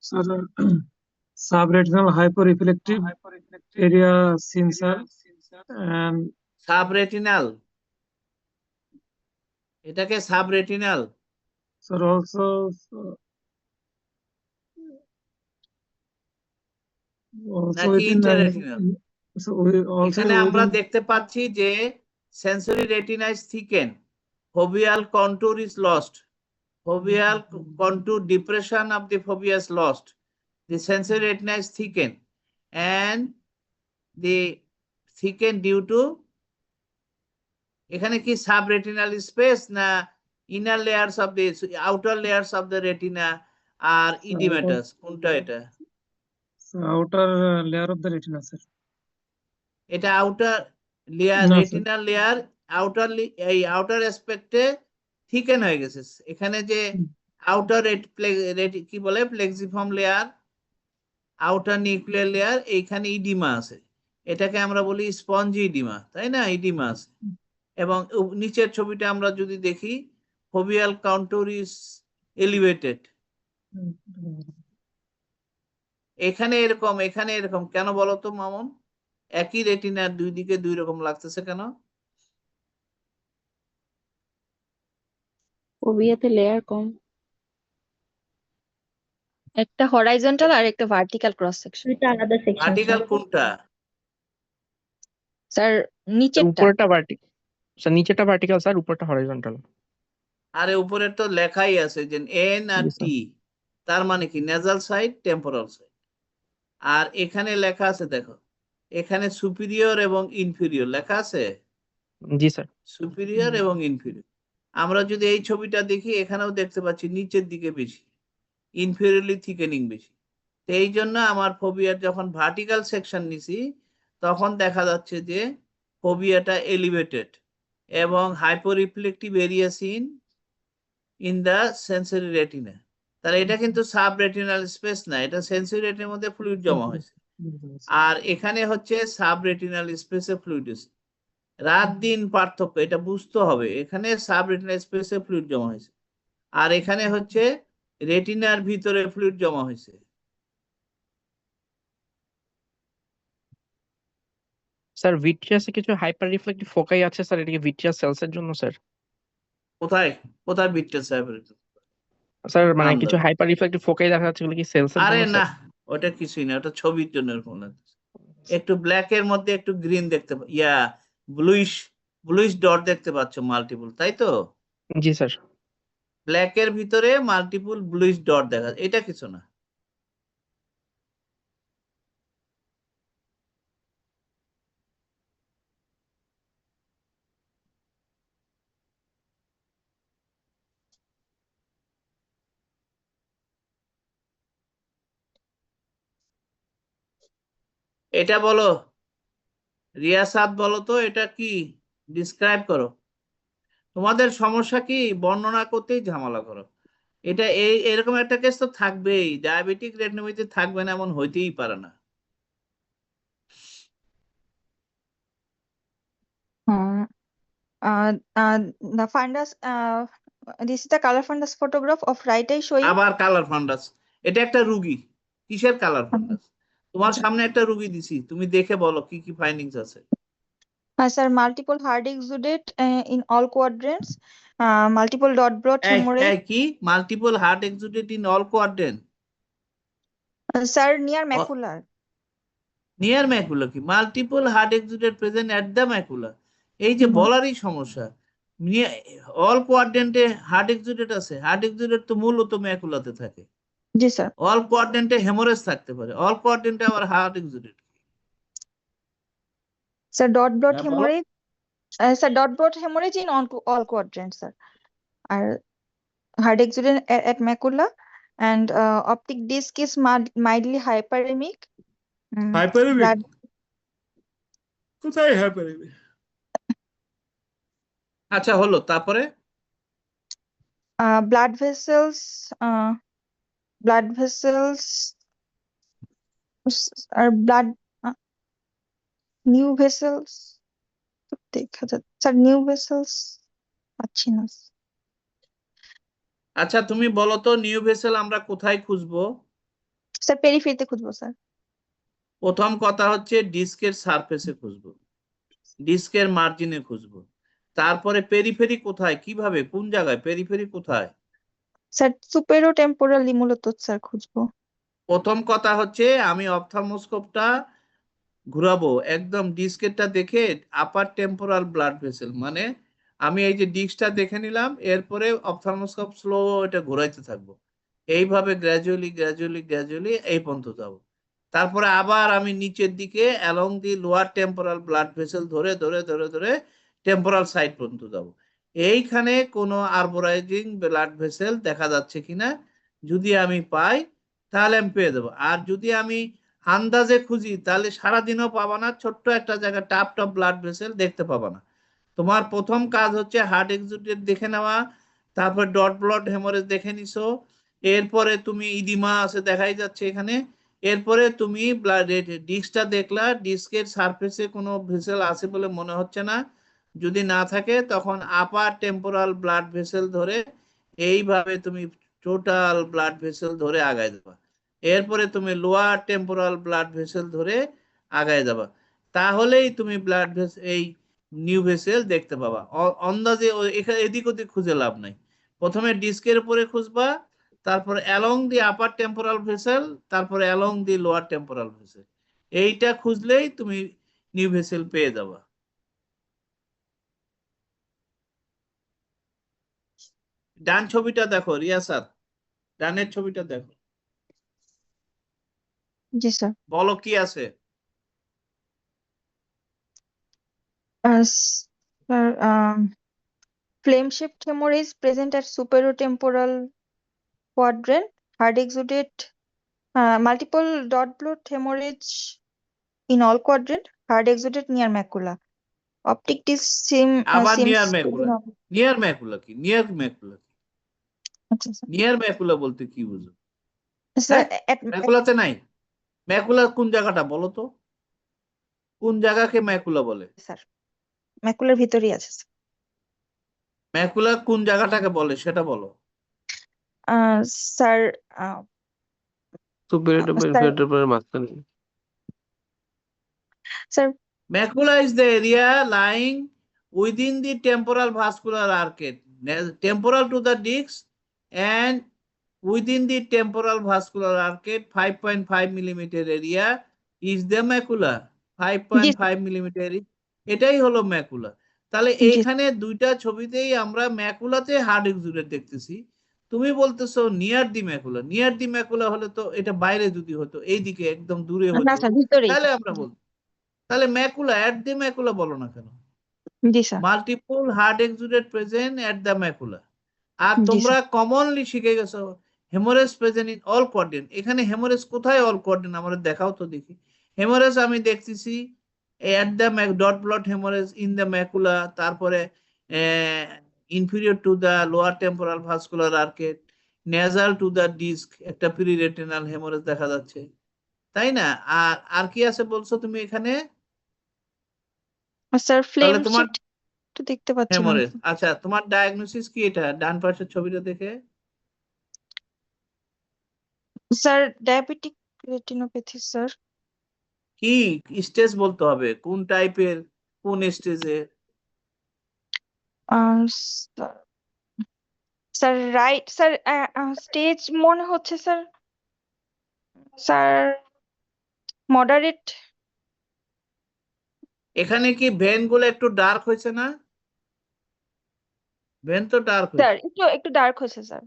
Sir subretinal hyperreflective area seen sir, and সাবরেটিনাল, এটাকে সাবরেটিনাল sir also নাকি within ইন্টাররেটিনাল? so we also এখানে আমরা within দেখতে পাচ্ছি যে sensory retina is thicken, foveal contour is lost, foveal contour depression of the fovea is lost, the sensory retina is thickened, and the thickened due to, এখানে কি subretinal space না inner layers of the outer layers of the retina are oedematous, কোনটা এটা? outer layer of the retina, sir. এটা outer layer, No, sir. Retinal layer outer, এই outer অ্যাসপেক্টে thicken হয়ে গেছে। এখানে যে আউটার কি বলে plexiform layer, outer nuclear layer, এইখানে ইডিমা আছে, এটাকে আমরা বলি স্পঞ্জি ইডিমা, তাই না? ইডিমা আছে। এবং নিচের ছবিটা আমরা যদি দেখি, ফোভিয়াল কন্ট্যুর ইজ এলিভেটেড। এখানে এরকম, এখানে এরকম কেন বলো তো মামুন? একই রেটিনার দুই দিকে দুই রকম লাগতেছে কেন? ওবিয়াতে লেয়ার কম। একটা হরাইজন্টাল আর একটা ভার্টিক্যাল ক্রস সেকশন। দুইটা আলাদা সেকশন ভার্টিক্যাল কোনটা? স্যার নিচেরটা। উপরেরটা ভার্টিক্যাল স্যার, নিচেরটা ভার্টিক্যাল স্যার, উপরটা হরাইজন্টাল। আরে উপরের তো লেখাই আছে যে এন আর জি, স্যার। টি, তার মানে কি নেজাল সাইড, টেম্পোরাল সাইড। আর এখানে লেখা আছে দেখো, এখানে সুপিরিয়র এবং ইনফিরিয়র লেখা আছে, জি স্যার। সুপিরিয়র এবং ইনফিরিয়র। আমরা যদি এই ছবিটা দেখি, এখানেও দেখতে পাচ্ছি নিচের দিকে বেশি, ইনফিরিয়রলি থিকেনিং বেশি। তো এই জন্য আমার ফোবিয়ার যখন ভার্টিক্যাল সেকশন নিছি, তখন দেখা যাচ্ছে যে ফোবিয়াটা এলিভেটেড এবং hyporeflective area seen in the sensory retina. তাহলে এটা কিন্তু সাব রেটিনাল স্পেস না, এটা সেন্সরি রেটিনার মধ্যে ফ্লুইড জমা হয়েছে। আর এখানে হচ্ছে সাব রেটিনাল স্পেসে ফ্লুইড হয়েছে। রাত দিন পার্থক্য, এটা বুঝতে হবে। এখানে সাব রেটিনাল স্পেসে ফ্লুইড জমা হয়েছে, আর এখানে হচ্ছে রেটিনার ভিতরে ফ্লুইড জমা হয়েছে। স্যার ভিট্রিয়াসে কিছু হাইপার রিফ্লেক্টিভ ফোকাই আছে স্যার, এটা কি ভিট্রিয়াস সেলস এর জন্য স্যার? কোথায় কোথায় বিটটা সাহেব? স্যার মানে কিছু হাইপার রিফ্লেক্টিভ ফোকাই দেখা যাচ্ছে, এগুলো কি সেলস এর আরে জন্য না, স্যার? ওটা কিছুই না, ওটা ছবির জন্য এরকম লাগছে। একটু ব্ল্যাক এর মধ্যে একটু গ্রিন দেখতে ব্লুইশ ব্লুইশ ডট দেখতে পাচ্ছ মাল্টিপল, তাই তো? জি স্যার। ব্ল্যাক এর ভিতরে মাল্টিপল ব্লুইশ ডট দেখা, এটা কিছু না। এটা বলো রিয়াসাত, বলো তো এটা কি, ডিসক্রাইব করো। তোমাদের সমস্যা কি? বর্ণনা করতেই ঝামেলা করো। এটা এরকম একটা কেস তো থাকবেই, ডায়াবেটিক রেটিনোপ্যাথি থাকবে না এমন হইতেই পারে না। The fundus, this is the color fundus photograph of right eye showing. আবার কালার ফান্ডাস, এটা একটা রুগী। কিসের কালার ফান্ডাস? তোমার সামনে একটা রুগী দিছি, তুমি দেখে বলো কি কি ফাইন্ডিংস আছে। Sir, multiple hard exudate in all quadrants, multiple dot broad hemorrhage. কি multiple hard exudate in all quadrant? Sir, near macular. Near macula কি? Multiple hard exudate present at the macula, এই যে বলারই সমস্যা। অল কোয়াড্রেন্টে hard exudate আছে, hard exudate তো মূলত ম্যাকুলাতে থাকে। জি স্যার। অল কোয়াড্রেন্টে হেমোরেজ থাকতে পারে, অল কোয়াড্রেন্টে আবার hard exudate. Sir, dot broad বলো। hemorrhage. Sir, dot broad hemorrhage in all quadrants, sir. Hard exudate at macula, and optic disc is mildly hyperemic. Hyperaemic কোথায় হাইপারেমিক? আচ্ছা হলো, তারপরে Blood vessels are blood new vessels. দেখা যাচ্ছে sir, new vessels পাচ্ছি না। আচ্ছা তুমি বলো তো নিউ ভেসেল আমরা কোথায় খুঁজবো? স্যার পেরিফেরিতে খুঁজবো স্যার। প্রথম কথা হচ্ছে ডিস্কের সারফেসে খুঁজবো, ডিস্কের মার্জিনে খুঁজবো। তারপরে পেরিফেরি কোথায়, কিভাবে, কোন জায়গায় পেরিফেরি কোথায়? স্যার সুপেরো টেম্পোরালি মূলত স্যার খুঁজবো। প্রথম কথা হচ্ছে আমি অপথ্যালমোস্কোপটা ঘুরাবো, একদম ডিস্কেরটা দেখে আপার টেম্পোরাল ব্লাড ভেসেল, মানে আমি এই যে ডিস্কটা দেখে নিলাম, এরপরে অপথ্যালমোস্কোপ স্লো এটা ঘোরাইতে থাকবো, এইভাবে গ্র্যাজুয়ালি গ্র্যাজুয়ালি গ্র্যাজুয়ালি এই পর্যন্ত যাবো। তারপরে আবার আমি নিচের দিকে along the lower temporal blood vessel ধরে ধরে ধরে ধরে টেম্পোরাল সাইড পর্যন্ত যাব। এইখানে কোনো আর্বোরাইজিং ব্লাড ভেসেল দেখা যাচ্ছে কিনা যদি আমি পাই তাহলে আমি পেয়ে দেবো। আর যদি আমি আন্দাজে খুঁজি তাহলে সারাদিনও পাবা না, ছোট্ট একটা জায়গা টাপ টপ ব্লাড ভেসেল দেখতে পাবা না। তোমার প্রথম কাজ হচ্ছে হার্ট এক্সিডেন্ট দেখে নেওয়া, তারপর ডট ব্লড হেমোরেজ দেখে নিছো, এরপরে তুমি ইডিমা আছে দেখাই যাচ্ছে এখানে, এরপরে তুমি ব্লাড ডিস্কটা দেখলা, ডিস্কের সারফেসে কোনো ভেসেল আছে বলে মনে হচ্ছে না, যদি না থাকে তখন আপার টেম্পোরাল ব্লাড ভেসেল ধরে এইভাবে তুমি টোটাল ব্লাড ভেসেল ধরে আগায় যাবা, এরপরে তুমি লোয়ার টেম্পোরাল ব্লাড ভেসেল ধরে আগায় যাবা, তাহলেই তুমি ব্লাড ভেসেল এই নিউ ভেসেল দেখতে পাবা। অন্দাজে এখানে এদিক ওদিক খুঁজে লাভ নাই, প্রথমে ডিস্কের উপরে খুঁজবা, তারপর along the upper temporal vessel, তারপরে along the lower temporal vessel, এইটা খুঁজলেই তুমি নিউ ভেসেল পেয়ে যাবা। ডান ছবিটা দেখো রিয়া স্যার, ডানের ছবিটা দেখো, জি স্যার। বলো কি আছে। Sir, flame-shaped hemorrhage present at superotemporal quadrant, hard exudate, multiple dot blood hemorrhage in all quadrant, hard exudate near macula. Optic disc আবার seems near to be macula, normal. Near macula কি, near macula কি, আচ্ছা sir. Near macula বলতে কি বুঝো? Sir ম্যাকুলাতে নাই, macula কোন জায়গাটা বলো তো, কোন জায়গাকে ম্যাকুলা বলে? স্যার ম্যাকুলার ভিতরেই আছে স্যার। ম্যাকুলা কোন জায়গাটাকে বলে সেটা বলো। Sir superior temporal sir inferior temporal মাঝখানে। Sir Macula is the area lying within the temporal vascular arcade, temporal to the disc and within the temporal vascular arcade 5.5 millimeter area is the macula, 5.5 millimeter, এটাই হলো macula. তাহলে এইখানে দুইটা ছবিতেই আমরা ম্যাকুলাতে hard exudate দেখতেছি, তুমি বলতেছো নিয়ার দি macula, near দি macula হলে তো এটা বাইরে যদি হতো, এইদিকে একদম দূরে হতো, না স্যার ভিতরেই। তাহলে আমরা বলতো, তাহলে ম্যাকুলা এট দি ম্যাকুলা বলো না কেন? জি sir. Multiple hard exudate present at the macula. আর জি তোমরা কমনলি শিখে গেছো haemorrhage present in all quadrant. এখানে হেমোরেজ কোথায় অল কোয়াড্রেন্ট আমাদের দেখাও তো দেখি। হেমোরেজ আমি দেখতেছি at the dot blood haemorrhage in the macula, তারপরে inferior to the lower temporal vascular arcade, nasal to the disc, একটা পিরিরেটিনাল হেমোরেজ দেখা যাচ্ছে, তাই না? আর আর কি আছে বলছো তুমি এখানে? স্যার ফ্লেম তাহলে তোমার শিফট তো দেখতে পাচ্ছি না হেমোরেজ। আচ্ছা তোমার ডায়াগনোসিস কি এটা ডান পাশের ছবিটা দেখে? স্যার। Diabetic retinopathy sir. কি স্টেজ বলতে হবে, কোন টাইপের, কোন স্টেজে? স্যার রাইট স্যার স্টেজ মনে হচ্ছে স্যার, স্যার মডারেট। এখানে কি ভেন গুলো একটু ডার্ক হয়েছে না? ভেন তো ডার্ক স্যার হয়েছে। একটু একটু ডার্ক হয়েছে স্যার।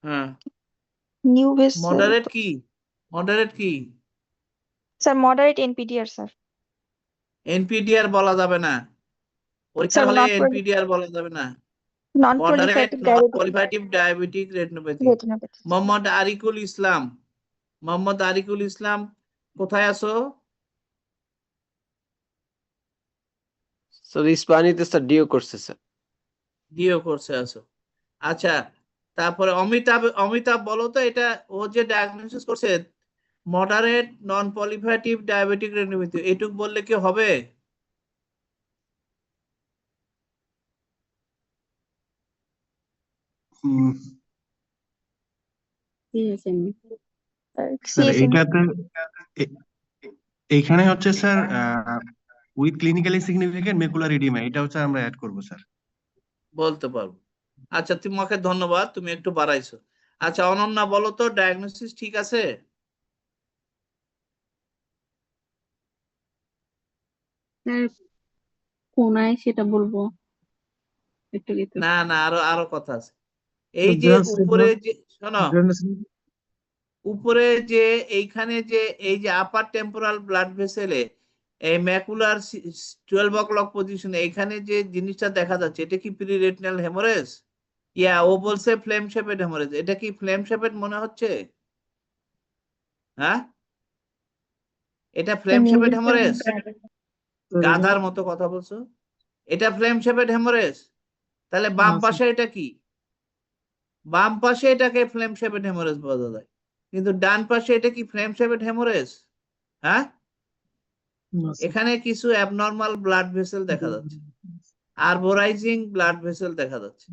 হ্যাঁ নিউ ভেসেল। মডারেট কি, মডারেট কি? Sir moderate এনপিডিআর sir. এনপিডিআর বলা যাবে না, পরীক্ষা স্যার হলে নট এনপিডিআর বলা যাবে না, নন মডারেট প্রলিফেরেটিভ নন পলিফেটিভ ডায়াবেটিক রেটিনোপ্যাথি। রেটিনোপ্যাথি। মোহাম্মদ আরিকুল ইসলাম, মোহাম্মদ আরিকুল ইসলাম কোথায় আছো? স্যার ইসপানিতে স্যার ডিও করছে স্যার। ডিও কোর্সে আছো, আচ্ছা। তারপরে অমিতাভ, অমিতাভ বলো তো এটা ও যে ডায়াগনোসিস করছে মডারেট নন পলিফেটিভ ডায়াবেটিক রেটিনোপ্যাথি, এটুক বললে কি হবে? স্যার এটাতে এইখানে হচ্ছে sir with clinically significant macular oedema, এটা হচ্ছে আমরা অ্যাড করব স্যার। বলতে পারবো। আচ্ছা তোমাকে ধন্যবাদ, তুমি একটু বাড়াইছো। আচ্ছা অনন্যা বলো তো ডায়াগনোসিস ঠিক আছে? কোনায় সেটা বলবো একটু না না আরো আরো কথা আছে। এই যে উপরে যে শোনো, উপরে যে এইখানে যে এই যে আপার টেম্পোরাল ব্লাড ভেসেলে এই ম্যাকুলার 12 o'clock পজিশনে এইখানে যে জিনিসটা দেখা যাচ্ছে এটা কি প্রিরেটিনাল হেমোরেজ? ইয়া ও বলছে ফ্লেম শেপেড হেমোরেজ, এটা কি ফ্লেম শেপেড মনে হচ্ছে? হ্যাঁ, এটা ফ্লেম শেপেড হেমোরেজ? Sorry, গাধার মতো কথা বলছো। এটা ফ্লেম শেপেড হেমোরেজ, তাহলে বাম না, পাশে এটা কি? বাম পাশে এটাকে ফ্লেম শেপেড হেমোরেজ বোঝা যায়, কিন্তু ডান পাশে এটা কি ফ্লেম শেপেড হেমোরেজ? হ্যাঁ, না, sir. এখানে কিছু অ্যাবনর্মাল ব্লাড ভেসেল দেখা যাচ্ছে, আরবোরাইজিং ব্লাড ভেসেল দেখা যাচ্ছে।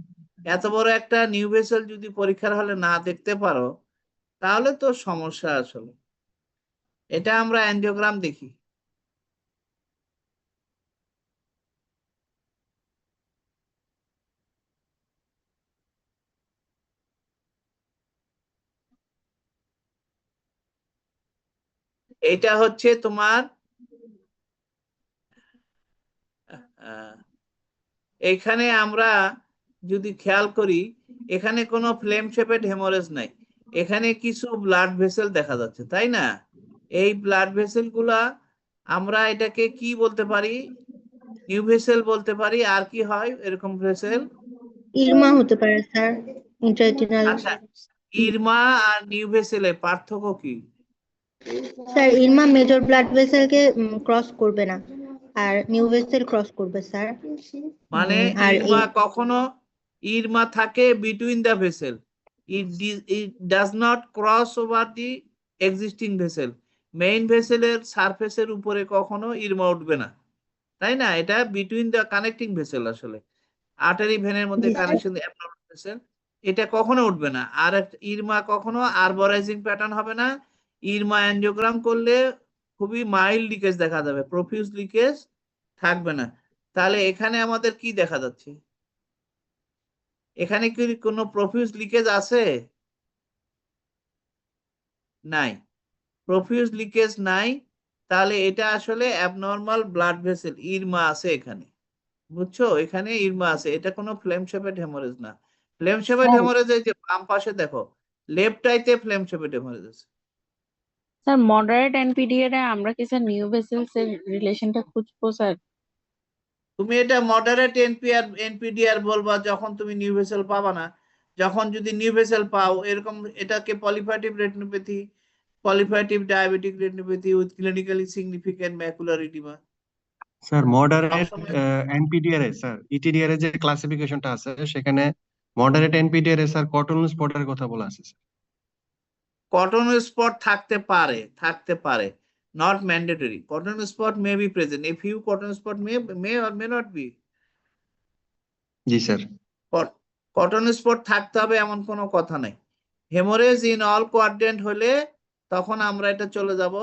এত বড় একটা নিউ ভেসেল যদি পরীক্ষার হলে না দেখতে পারো তাহলে তো সমস্যা আসলে। এটা আমরা অ্যাঞ্জিওগ্রাম দেখি। এটা হচ্ছে তোমার এখানে আমরা যদি খেয়াল করি, এখানে কোনো ফ্লেম শেপেড হেমোরেজ নাই, এখানে কিছু ব্লাড ভেসেল দেখা যাচ্ছে, তাই না? এই ব্লাড ভেসেল গুলা আমরা এটাকে কি বলতে পারি? নিউ ভেসেল বলতে পারি। আর কি হয় এরকম ভেসেল? ইরমা হতে পারে স্যার, ইন্ট্রারেটিনাল। আচ্ছা, ইরমা আর নিউ ভেসেলের পার্থক্য কি? স্যার ইরমা মেজর ব্লাড ভেসেলকে ক্রস করবে না, আর নিউ ভেসেল ক্রস করবে স্যার। মানে আর ইরমা কখনো, ইরমা থাকে between the vessel, it does not cross over the existing vessel, main ভেসেলের সারফেসের উপরে কখনো ইরমা উঠবে না, তাই না? এটা বিটুইন দ্য কানেক্টিং ভেসেল, আসলে আর্টারি ভেনের মধ্যে কানেকশন ভেসেল, এটা কখনো উঠবে না। আর ইরমা কখনো আরবোরাইজিং প্যাটার্ন হবে না। ইরমা অ্যাঞ্জিওগ্রাম করলে খুবই মাইল্ড লিকেজ দেখা যাবে, প্রফিউজ লিকেজ থাকবে না। তাহলে এখানে আমাদের কি দেখা যাচ্ছে? এখানে কি কোনো প্রফিউজ লিকেজ আছে? নাই, প্রফিউজ লিকেজ নাই। তাহলে এটা আসলে অ্যাবনর্মাল ব্লাড ভেসেল, ইরমা আছে এখানে, বুঝছো? এখানে ইরমা আছে, এটা কোনো ফ্লেম শেপেড হেমোরেজ না। ফ্লেম শেপেড হেমোরেজ এই যে বাম পাশে দেখো, লেফট আইতে ফ্লেম শেপেড হেমোরেজ আছে। স্যার মডারেট এনপিডিএ রে আমরা কি স্যার নিউ ভেসেলস এর রিলেশনটা খুঁজবো স্যার? তুমি এটা মডারেট এনপিডিআর বলবা যখন তুমি নিউ ভেসেল পাবা না। যখন যদি নিউ ভেসেল পাও এরকম, এটাকে proliferative retinopathy, proliferative diabetic retinopathy with clinically significant macular oedema. Sir moderate সবসময় এনপিডিআর এ স্যার ইটিডিআর এর যে ক্লাসিফিকেশনটা আছে সেখানে মডারেট এনপিডিআর এ স্যার কটন স্পটের কথা বলা আছে স্যার। কটন স্পট থাকতে পারে, not mandatory. Cotton spot may be present. A few cotton spot may or may not be. G sir. Cotton spot থাকতে হবে এমন কোনো কথা নাই। হেমোরেজ ইন অল কোয়াড্রেন্ট হলে তখন আমরা এটা চলে যাব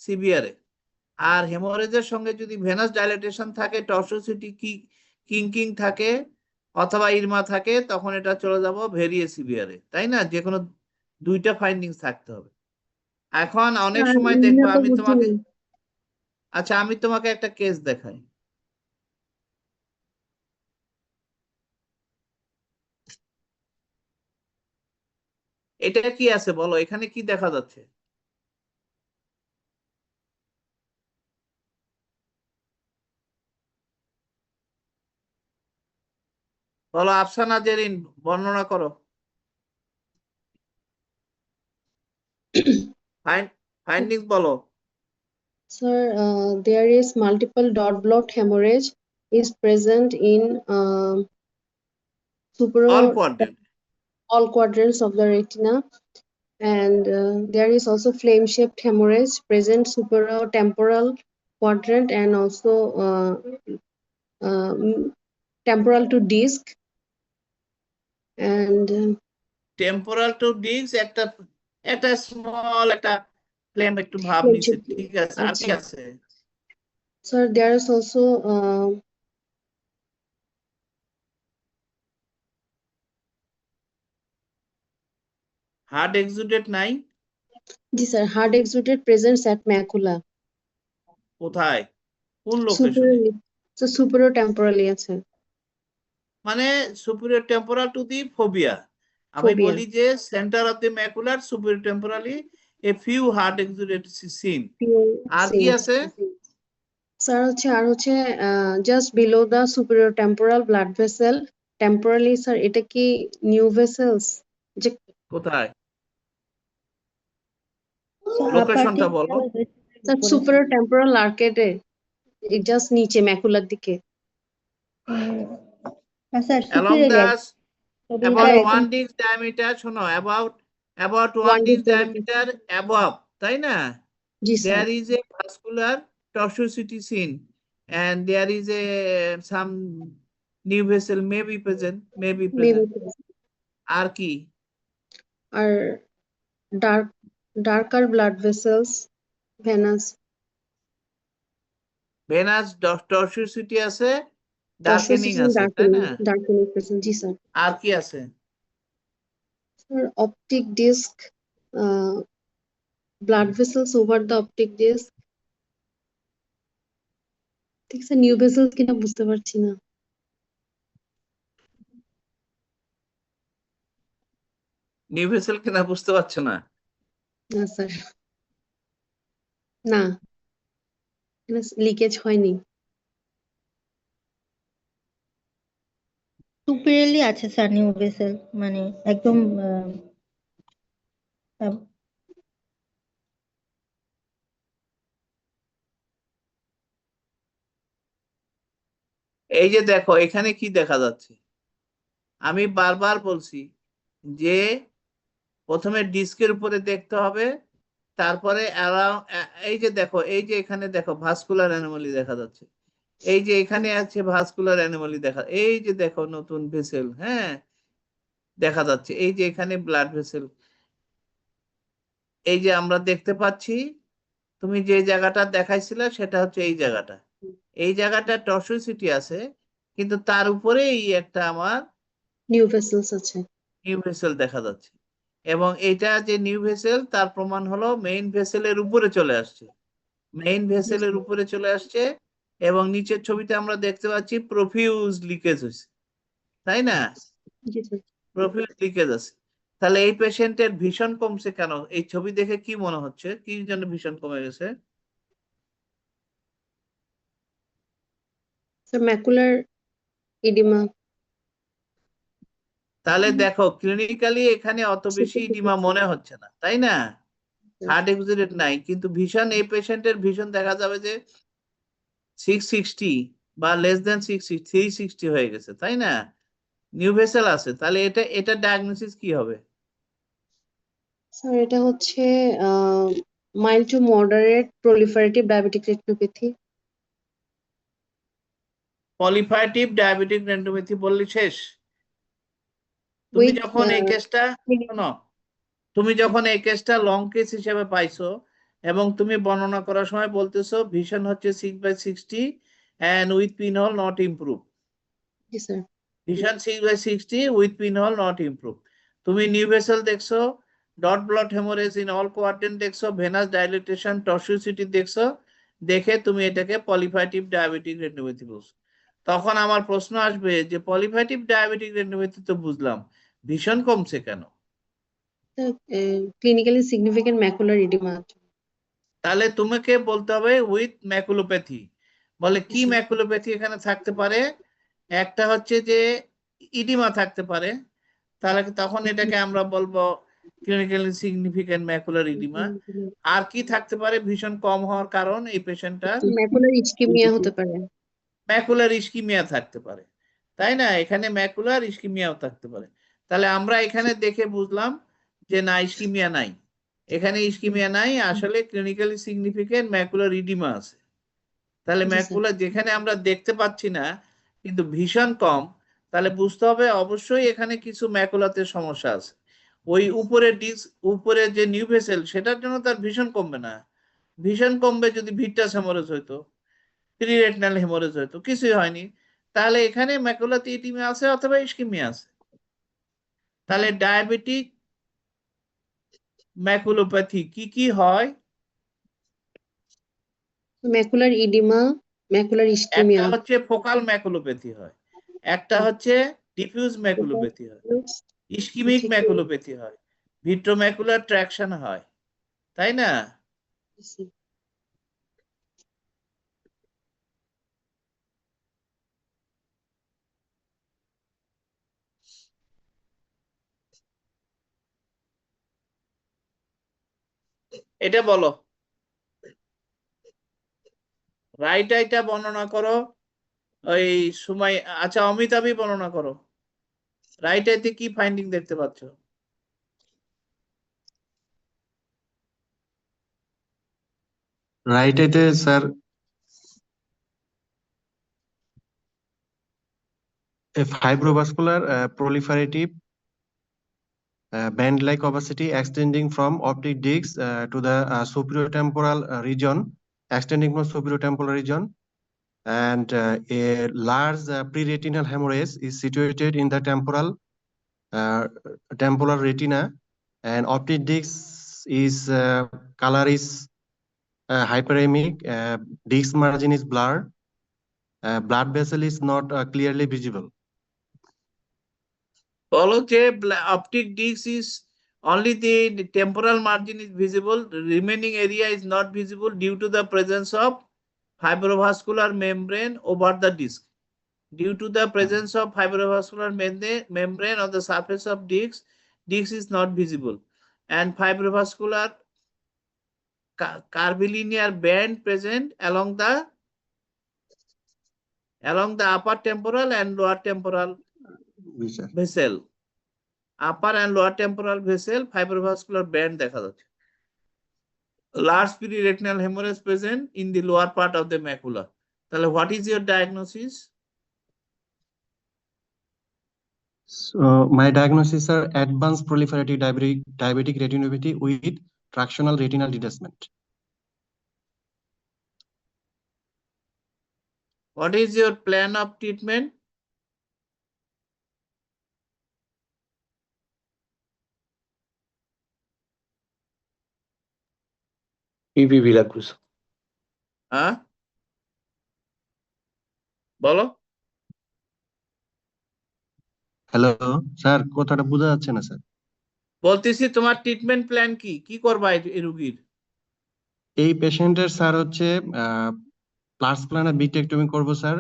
সিভিয়ারে। আর হেমোরেজের সঙ্গে যদি ভেনাস ডাইলেটেশন থাকে, টর্সোসিটি কিঙ্কিং থাকে অথবা ইরমা থাকে, তখন এটা চলে যাব ভেরিয়ে সিভিয়ারে, তাই না? যে কোনো দুইটা ফাইন্ডিংস থাকতে হবে। এখন অনেক সময় দেখবো আমি তোমাকে, আচ্ছা আমি তোমাকে একটা কেস দেখাই। এটা কি আছে বলো, এখানে কি দেখা যাচ্ছে? বলো আফসানা জেরিন, বর্ণনা করো। ফাইন্ডিংস বলো। Sir, there is multiple dot blocked hemorrhage is present in all superior quadrant, all quadrants of the retina, and there is also flame-shaped hemorrhage present superior temporal quadrant and also temporal to disc, and temporal to disc, একটা small একটা flame একটু ভাব নিছে, flame-shaped. ঠিক আছে। আর কি আছে? Sir, there is also hard exudate নাই? জি sir, hard exudate presents at macula. কোথায়, কোন লোকেশনে? Superiorly, so superior temporally আছে। মানে superior temporal to the fovea. আমি Fovea. বলি যে centre of the macular superior temporally a few hard exudate seen. আর কি আছে? স্যার আর হচ্ছে just below the superior temporal blood vessel temporally. Sir এটা কি নিউ ভেসেলস যে কোথায়? So লোকেশনটা বলো। স্যার সুপারোটেম্পোরাল আর্কেডে জাস্ট নিচে ম্যাকুলার দিকে। Sir along superior the about 1 disc diameter, শোনো, about 1 disc diameter above, তাই না? জি sir. There is a vascular tortuosity seen and there is a some new vessel may be present. আর কি? আর darker blood vessels, venous tortuosity আছে, darkening আছে, তাই না? darkening present, জি sir. আর কি আছে? Sir optic disc, blood vessels over the optic disc। ঠিক আছে, new vessels কিনা বুঝতে পারছি না। নিউ ভেসেল কিনা বুঝতে পারছো না? না স্যার, না, লিকেজ হয়নি। সুপিরিয়রলি আছে স্যার নিউ ভেসেল, মানে একদম এই যে দেখো এখানে কি দেখা যাচ্ছে, আমি বারবার বলছি যে প্রথমে ডিস্কের উপরে দেখতে হবে, তারপরে এই যে দেখো, এই যে এখানে দেখো ভাস্কুলার অ্যানোমালি দেখা যাচ্ছে, এই যে এখানে আছে ভাস্কুলার অ্যানোমালি দেখা, এই যে দেখো নতুন ভেসেল, হ্যাঁ দেখা যাচ্ছে, এই যে এখানে ব্লাড ভেসেল, এই যে আমরা দেখতে পাচ্ছি, তুমি যে জায়গাটা দেখাইছিলে সেটা হচ্ছে এই জায়গাটা, এই জায়গাটা টর্সিসিটি আছে, কিন্তু তার উপরে এই একটা আমার নিউ ভেসেলস আছে, নিউ ভেসেল দেখা যাচ্ছে, এবং এটা যে নিউ ভেসেল তার প্রমাণ হলো মেইন ভেসেলের উপরে চলে আসছে, মেইন ভেসেলের উপরে চলে আসছে, এবং নিচের ছবিতে আমরা দেখতে পাচ্ছি প্রফিউজ লিকেজ হয়েছে, তাই না? প্রফিউজ লিকেজ আছে। তাহলে এই পেশেন্টের ভিশন কমছে কেন? এই ছবি দেখে কি মনে হচ্ছে, কি জন্য ভিশন কমে গেছে? Macular oedema. তাহলে দেখো ক্লিনিক্যালি এখানে অত বেশি ইডিমা মনে হচ্ছে না, তাই না? হার্ট এক্সিডেন্ট নাই, কিন্তু ভিশন, এই পেশেন্টের ভিশন দেখা যাবে যে 660 বা লেস দেন 360 হয়ে গেছে, তাই না? নিউ ভেসেল আছে, তাহলে এটা ডায়াগনোসিস কি হবে? স্যার এটা হচ্ছে mild to moderate proliferative diabetic retinopathy. Proliferative diabetic retinopathy বললি শেষ? তুমি যখন এই কেসটা, শোনো, তুমি যখন এই কেসটা লং কেস হিসেবে পাইছো এবং তুমি বর্ণনা করার সময় বলতেছো ভিশন হচ্ছে 6/60 and with pinhole not improved, G sir. Vision 6/60 with pinhole not improved, তুমি নিউ ভেসেল দেখছো, dot blood haemorrhage in all quadrant দেখছো, ভেনাস ডাইলেটেশন, টর্সিসিটি দেখছো, দেখে তুমি এটাকে পলিফারেটিভ ডায়াবেটিক রেটিনোপ্যাথি বলছো। তখন আমার প্রশ্ন আসবে যে পলিফারেটিভ ডায়াবেটিক রেটিনোপ্যাথি তো বুঝলাম, ভিশন কমছে কেন? Clinically significant macular oedema. তাহলে তোমাকে বলতে হবে উইথ ম্যাকুলোপ্যাথি। বলে কি ম্যাকুলোপ্যাথি এখানে থাকতে পারে? একটা হচ্ছে যে ইডিমা থাকতে পারে, তাহলে তখন এটাকে আমরা বলবো ক্লিনিক্যালি সিগনিফিকেন্ট ম্যাকুলার ইডিমা। আর কি থাকতে পারে ভীষণ কম হওয়ার কারণ এই পেশেন্টটা? ম্যাকুলার ইসকিমিয়া হতে পারে। ম্যাকুলার ইসকিমিয়া থাকতে পারে, তাই না? এখানে ম্যাকুলার ইসকিমিয়াও থাকতে পারে। তাহলে আমরা এখানে দেখে বুঝলাম যে না, ইসকিমিয়া নাই, এখানে ইসকিমিয়া নাই, আসলে ক্লিনিক্যালি সিগনিফিকেন্ট ম্যাকুলার ইডিমা আছে। তাহলে ম্যাকুলার যেখানে আমরা দেখতে পাচ্ছি না কিন্তু ভীষণ কম, তাহলে বুঝতে হবে অবশ্যই এখানে কিছু ম্যাকুলাতে সমস্যা আছে। ওই উপরে যে নিউ ভেসেল সেটার জন্য তার ভীষণ কমবে না, ভীষণ কমবে যদি ভিট্রাস হেমোরেজ হইতো, প্রিরেটনাল হেমোরেজ হইতো, কিছুই হয়নি, তাহলে এখানে ম্যাকুলাতে ইডিমা আছে অথবা ইসকিমিয়া আছে। তাহলে ডায়াবেটিক ম্যাকুলোপ্যাথি কি কি হয়? Macular oedema, macular ischaemia. একটা হচ্ছে ফোকাল ম্যাকুলোপ্যাথি হয়, একটা হচ্ছে ডিফিউজ ম্যাকুলোপ্যাথি হয়, ইসকিমিক ম্যাকুলোপ্যাথি হয়, ভিট্রোম্যাকুলার ট্র্যাকশন হয়, তাই না? এটা বলো, রাইট আইটা বর্ণনা করো। ওই সময়, আচ্ছা অমিতাভই বর্ণনা করো, রাইট আইতে কি ফাইন্ডিং দেখতে পাচ্ছ? রাইট আইতে sir a fibrovascular proliferative band-like opacity extending from optic discs to the superior temporal region, and a large pre-retinal hemorrhage is situated in the temporal retina, and optic disc is color is hyperemic, disc margin is blurred, blood vessel is not clearly visible. বলো যে optic disc is only the temporal margin is visible, remaining area is not visible due to the presence of fibrovascular membrane over the disc. Due to the presence of fibrovascular membrane on the surface of disc is not visible, and fibrovascular curvilinear band present along the upper temporal and lower temporal vessel. Upper and lower temporal vessel fibrovascular band দেখা যাচ্ছে। Large periretinal hemorrhage present in the lower part of the macula. তাহলে what is your diagnosis? So my diagnosis are advanced proliferative diabetic retinopathy with tractional retinal detachment. What is your plan of treatment? PPP লাগবে sir. হ্যাঁ বলো। Hello sir, কথাটা বোঝা যাচ্ছে না sir. বলতেছি তোমার ট্রিটমেন্ট প্ল্যান কি, কি করবা এই রোগীর? এই পেশেন্টের স্যার হচ্ছে প্লাসপ্ল্যানার ভিট্রেক্টমি করব স্যার,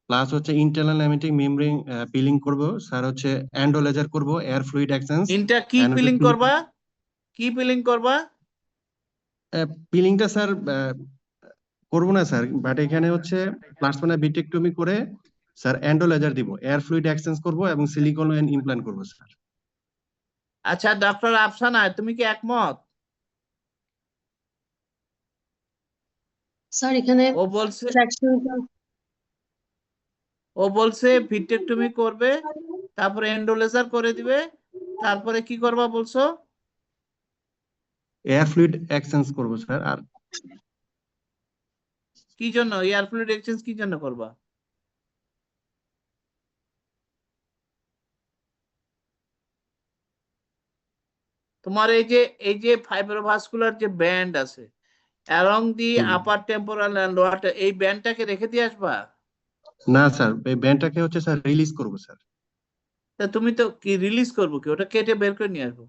প্লাস হচ্ছে ইন্টারনাল অ্যামিটিক মেমব্রেন পিলিং করব স্যার, হচ্ছে এন্ডোলেজার করব, এয়ার ফ্লুইড এক্সচেঞ্জ। ইনটা কি পিলিং করবা, কি পিলিং করবা? পিলিংটা স্যার করব না স্যার, বাট এখানে হচ্ছে প্লাসপ্ল্যানার ভিট্রেক্টমি করে স্যার এন্ডোলেজার দিব, এয়ার ফ্লুইড এক্সচেঞ্জ করব এবং সিলিকন ইমপ্ল্যান্ট করব স্যার। আচ্ছা ডক্টর আফসানা, তুমি কি একমত? স্যার এখানে ও বলছে ভিট্রেক্টমি করবে, তারপরে এন্ডোলেজার করে দিবে, তারপরে কি করবা বলছো? এয়ার ফ্লুইড এক্সচেঞ্জ করব স্যার। আর কি জন্য এয়ার ফ্লুইড এক্সচেঞ্জ কি জন্য করবা? তোমার এই যে ফাইব্রোভাস্কুলার যে ব্যান্ড আছে along the upper temporal and lower, এই ব্যান্ডটাকে রেখে দিয়ে আসবা? না স্যার, এই ব্যান্ডটাকে হচ্ছে স্যার রিলিজ করব স্যার। তা তুমি তো কি রিলিজ করবো কি, ওটা কেটে বের করে নিয়ে আসবো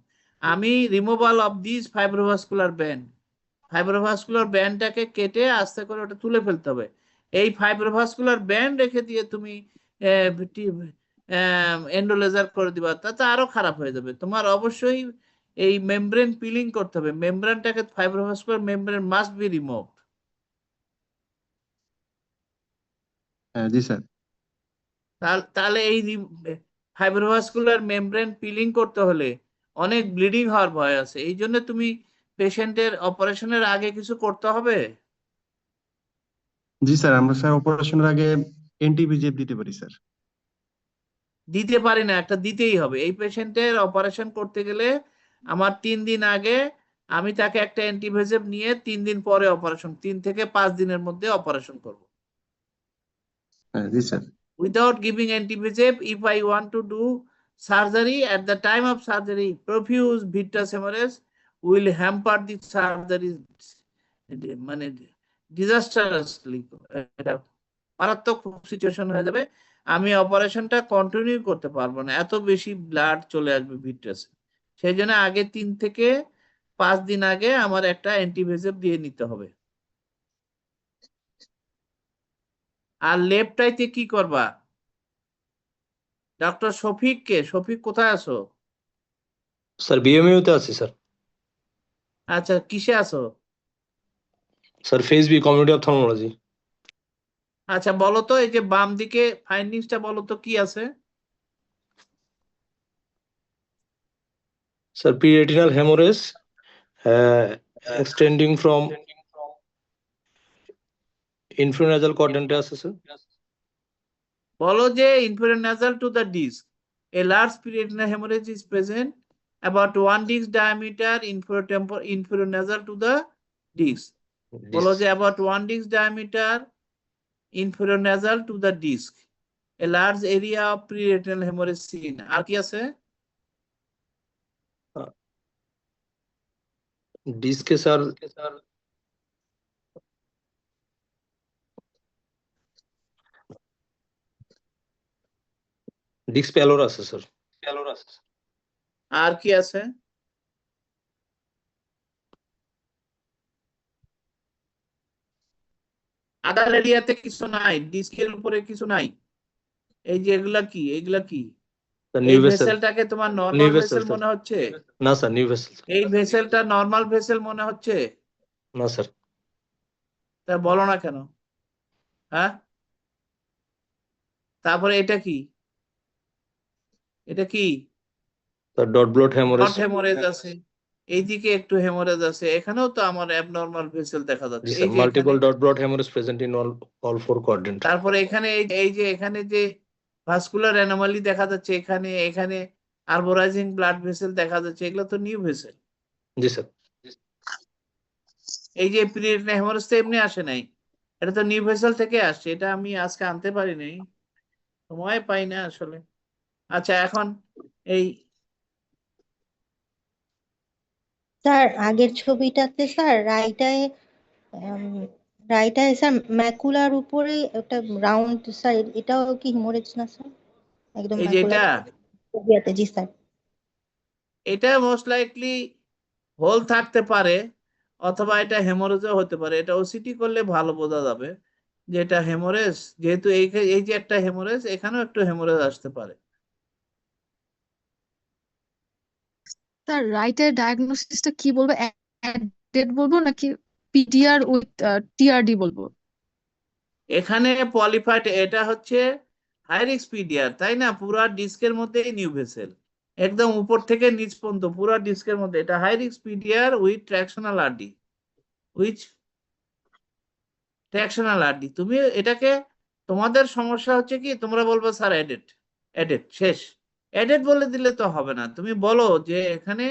আমি। রিমুভাল অফ দিস ফাইব্রোভাস্কুলার ব্যান্ড, ফাইব্রোভাস্কুলার ব্যান্ডটাকে কেটে আস্তে করে ওটা তুলে ফেলতে হবে। এই ফাইব্রোভাস্কুলার ব্যান্ড রেখে দিয়ে তুমি এন্ডোলেজার করে দিবা, তাতে আরো খারাপ হয়ে যাবে। তোমার অবশ্যই এই মেমব্রেন পিলিং করতে হবে, মেমব্রেনটাকে, fibrovascular membrane must be removed. জি স্যার। তাহলে এই ফাইব্রোভাস্কুলার মেমব্রেন পিলিং করতে হলে অনেক ব্লিডিং হওয়ার ভয় আছে, এই জন্য তুমি পেশেন্টের অপারেশনের আগে কিছু করতে হবে। জি স্যার, আমরা স্যার অপারেশনের আগে এন্টিবিজেপ দিতে পারি স্যার। দিতে পারি না, একটা দিতেই হবে। এই পেশেন্টের অপারেশন করতে গেলে আমার 3 দিন আগে আমি তাকে একটা অ্যান্টিভেজেব নিয়ে 3 দিন পরে অপারেশন, 3 থেকে 5 দিনের মধ্যে অপারেশন করব। জি sir. Without giving anti-VEGF, if I want to do surgery, at the time of surgery, profuse vitreous hemorrhage will hamper the surgery, মানে ডিজাস্টারাসলি, এটা মারাত্মক সিচুয়েশন হয়ে যাবে। আমি অপারেশনটা কন্টিনিউ করতে পারবো না, এত বেশি ব্লাড চলে আসবে ভিট্রাসে। সেই জন্য আগে 3 থেকে 5 দিন আগে আমার একটা অ্যান্টিভেজেব দিয়ে নিতে হবে। আর লেফট আইতে কি করবা? ডক্টর শফিক কে, শফিক কোথায় আছো? স্যার বিএমইউ তে আছি স্যার। আচ্ছা, কিসে আছো? Sir phase B community ophthalmology. আচ্ছা, বলো তো এই যে বাম দিকে ফাইন্ডিংসটা বলো তো কি আছে? Sir pre-retinal hemorrhage extending from infranasal quadrant আছে স্যার। বলো যে inferior nasal to the disc a large periretinal hemorrhage is present about 1 disc diameter inferior nasal to the disc. বলো যে about 1 disc diameter inferior nasal to the disc a large area of periretinal hemorrhage seen. আর কি আছে? ডিস্কে sir disk প্যালোর আছে sir. আর কি আছে? আদার এরিয়াতে কিছু নাই, ডিস্কের উপরে কিছু নাই। এই যে এগুলা কি, এগুলা কি? স্যার এই নিউ ভেসেল। ভেসেলটাকে তোমার new normal vessel vessel sir. মনে হচ্ছে? না স্যার নিউ ভেসেল। এই ভেসেলটা নরমাল ভেসেল মনে হচ্ছে? না স্যার। তা বলো না কেন? হ্যাঁ, তারপরে এটা কি? এটা কি? Sir dot blood haemorrhage. Dot haemorrhage আছে, এইদিকে একটু হেমোরেজ আছে, এখানেও তো আমার অ্যাবনরমাল ভেসেল দেখা জি যাচ্ছে। স্যার এই যে মাল্টিপল এখানে, dot blood haemorrhage present in all four quadrant. তারপরে এখানে এই যে এখানে যে ভাস্কুলার অ্যানোমালি দেখা যাচ্ছে, এখানে এখানে আরবোরাইজিং ব্লাড ভেসেল দেখা যাচ্ছে, এগুলো তো নিউ ভেসেল। জি স্যার। এই যে পিরিয়ড হেমোরেজ তো এমনি আসে নাই, এটা তো নিউ ভেসেল থেকে আসছে। এটা আমি আজকে আনতে পারি নাই, সময় পাই না আসলে। আচ্ছা, এখন এই স্যার আগের ছবিটাতে স্যার রাইটায় স্যার ম্যাকুলার উপরে একটা রাউন্ড স্যার, এটাও কি হিমোরেজ না স্যার? একদম এই যে ম্যাকুলার এটা, জি স্যার। এটা মোস্ট লাইকলি হোল থাকতে পারে, অথবা এটা হেমোরেজও হতে পারে। এটা ওসিটি করলে ভালো বোঝা যাবে যে এটা হেমোরেজ, যেহেতু এই যে একটা হেমোরেজ, এখানেও একটু হেমোরেজ আসতে পারে। স্যার রাইটের ডায়াগনোসিসটা কি বলবো, অ্যাডেড বলবো নাকি পিডিআর উইথ টিআরডি বলবো? এখানে পলিফাইড, এটা হচ্ছে হাইরিক্স পিডিআর, তাই না? পুরা ডিস্কের মধ্যে নিউ ভেসেল, একদম উপর থেকে নিচ পর্যন্ত পুরা ডিস্কের মধ্যে। এটা হাইরিক্স PDR with tractional RD, with tractional RD. তুমি এটাকে, তোমাদের সমস্যা হচ্ছে কি, তোমরা বলবো স্যার এডেড, এডেড শেষ। এডেড বলে দিলে তো হবে না, তুমি বলো যে এখানে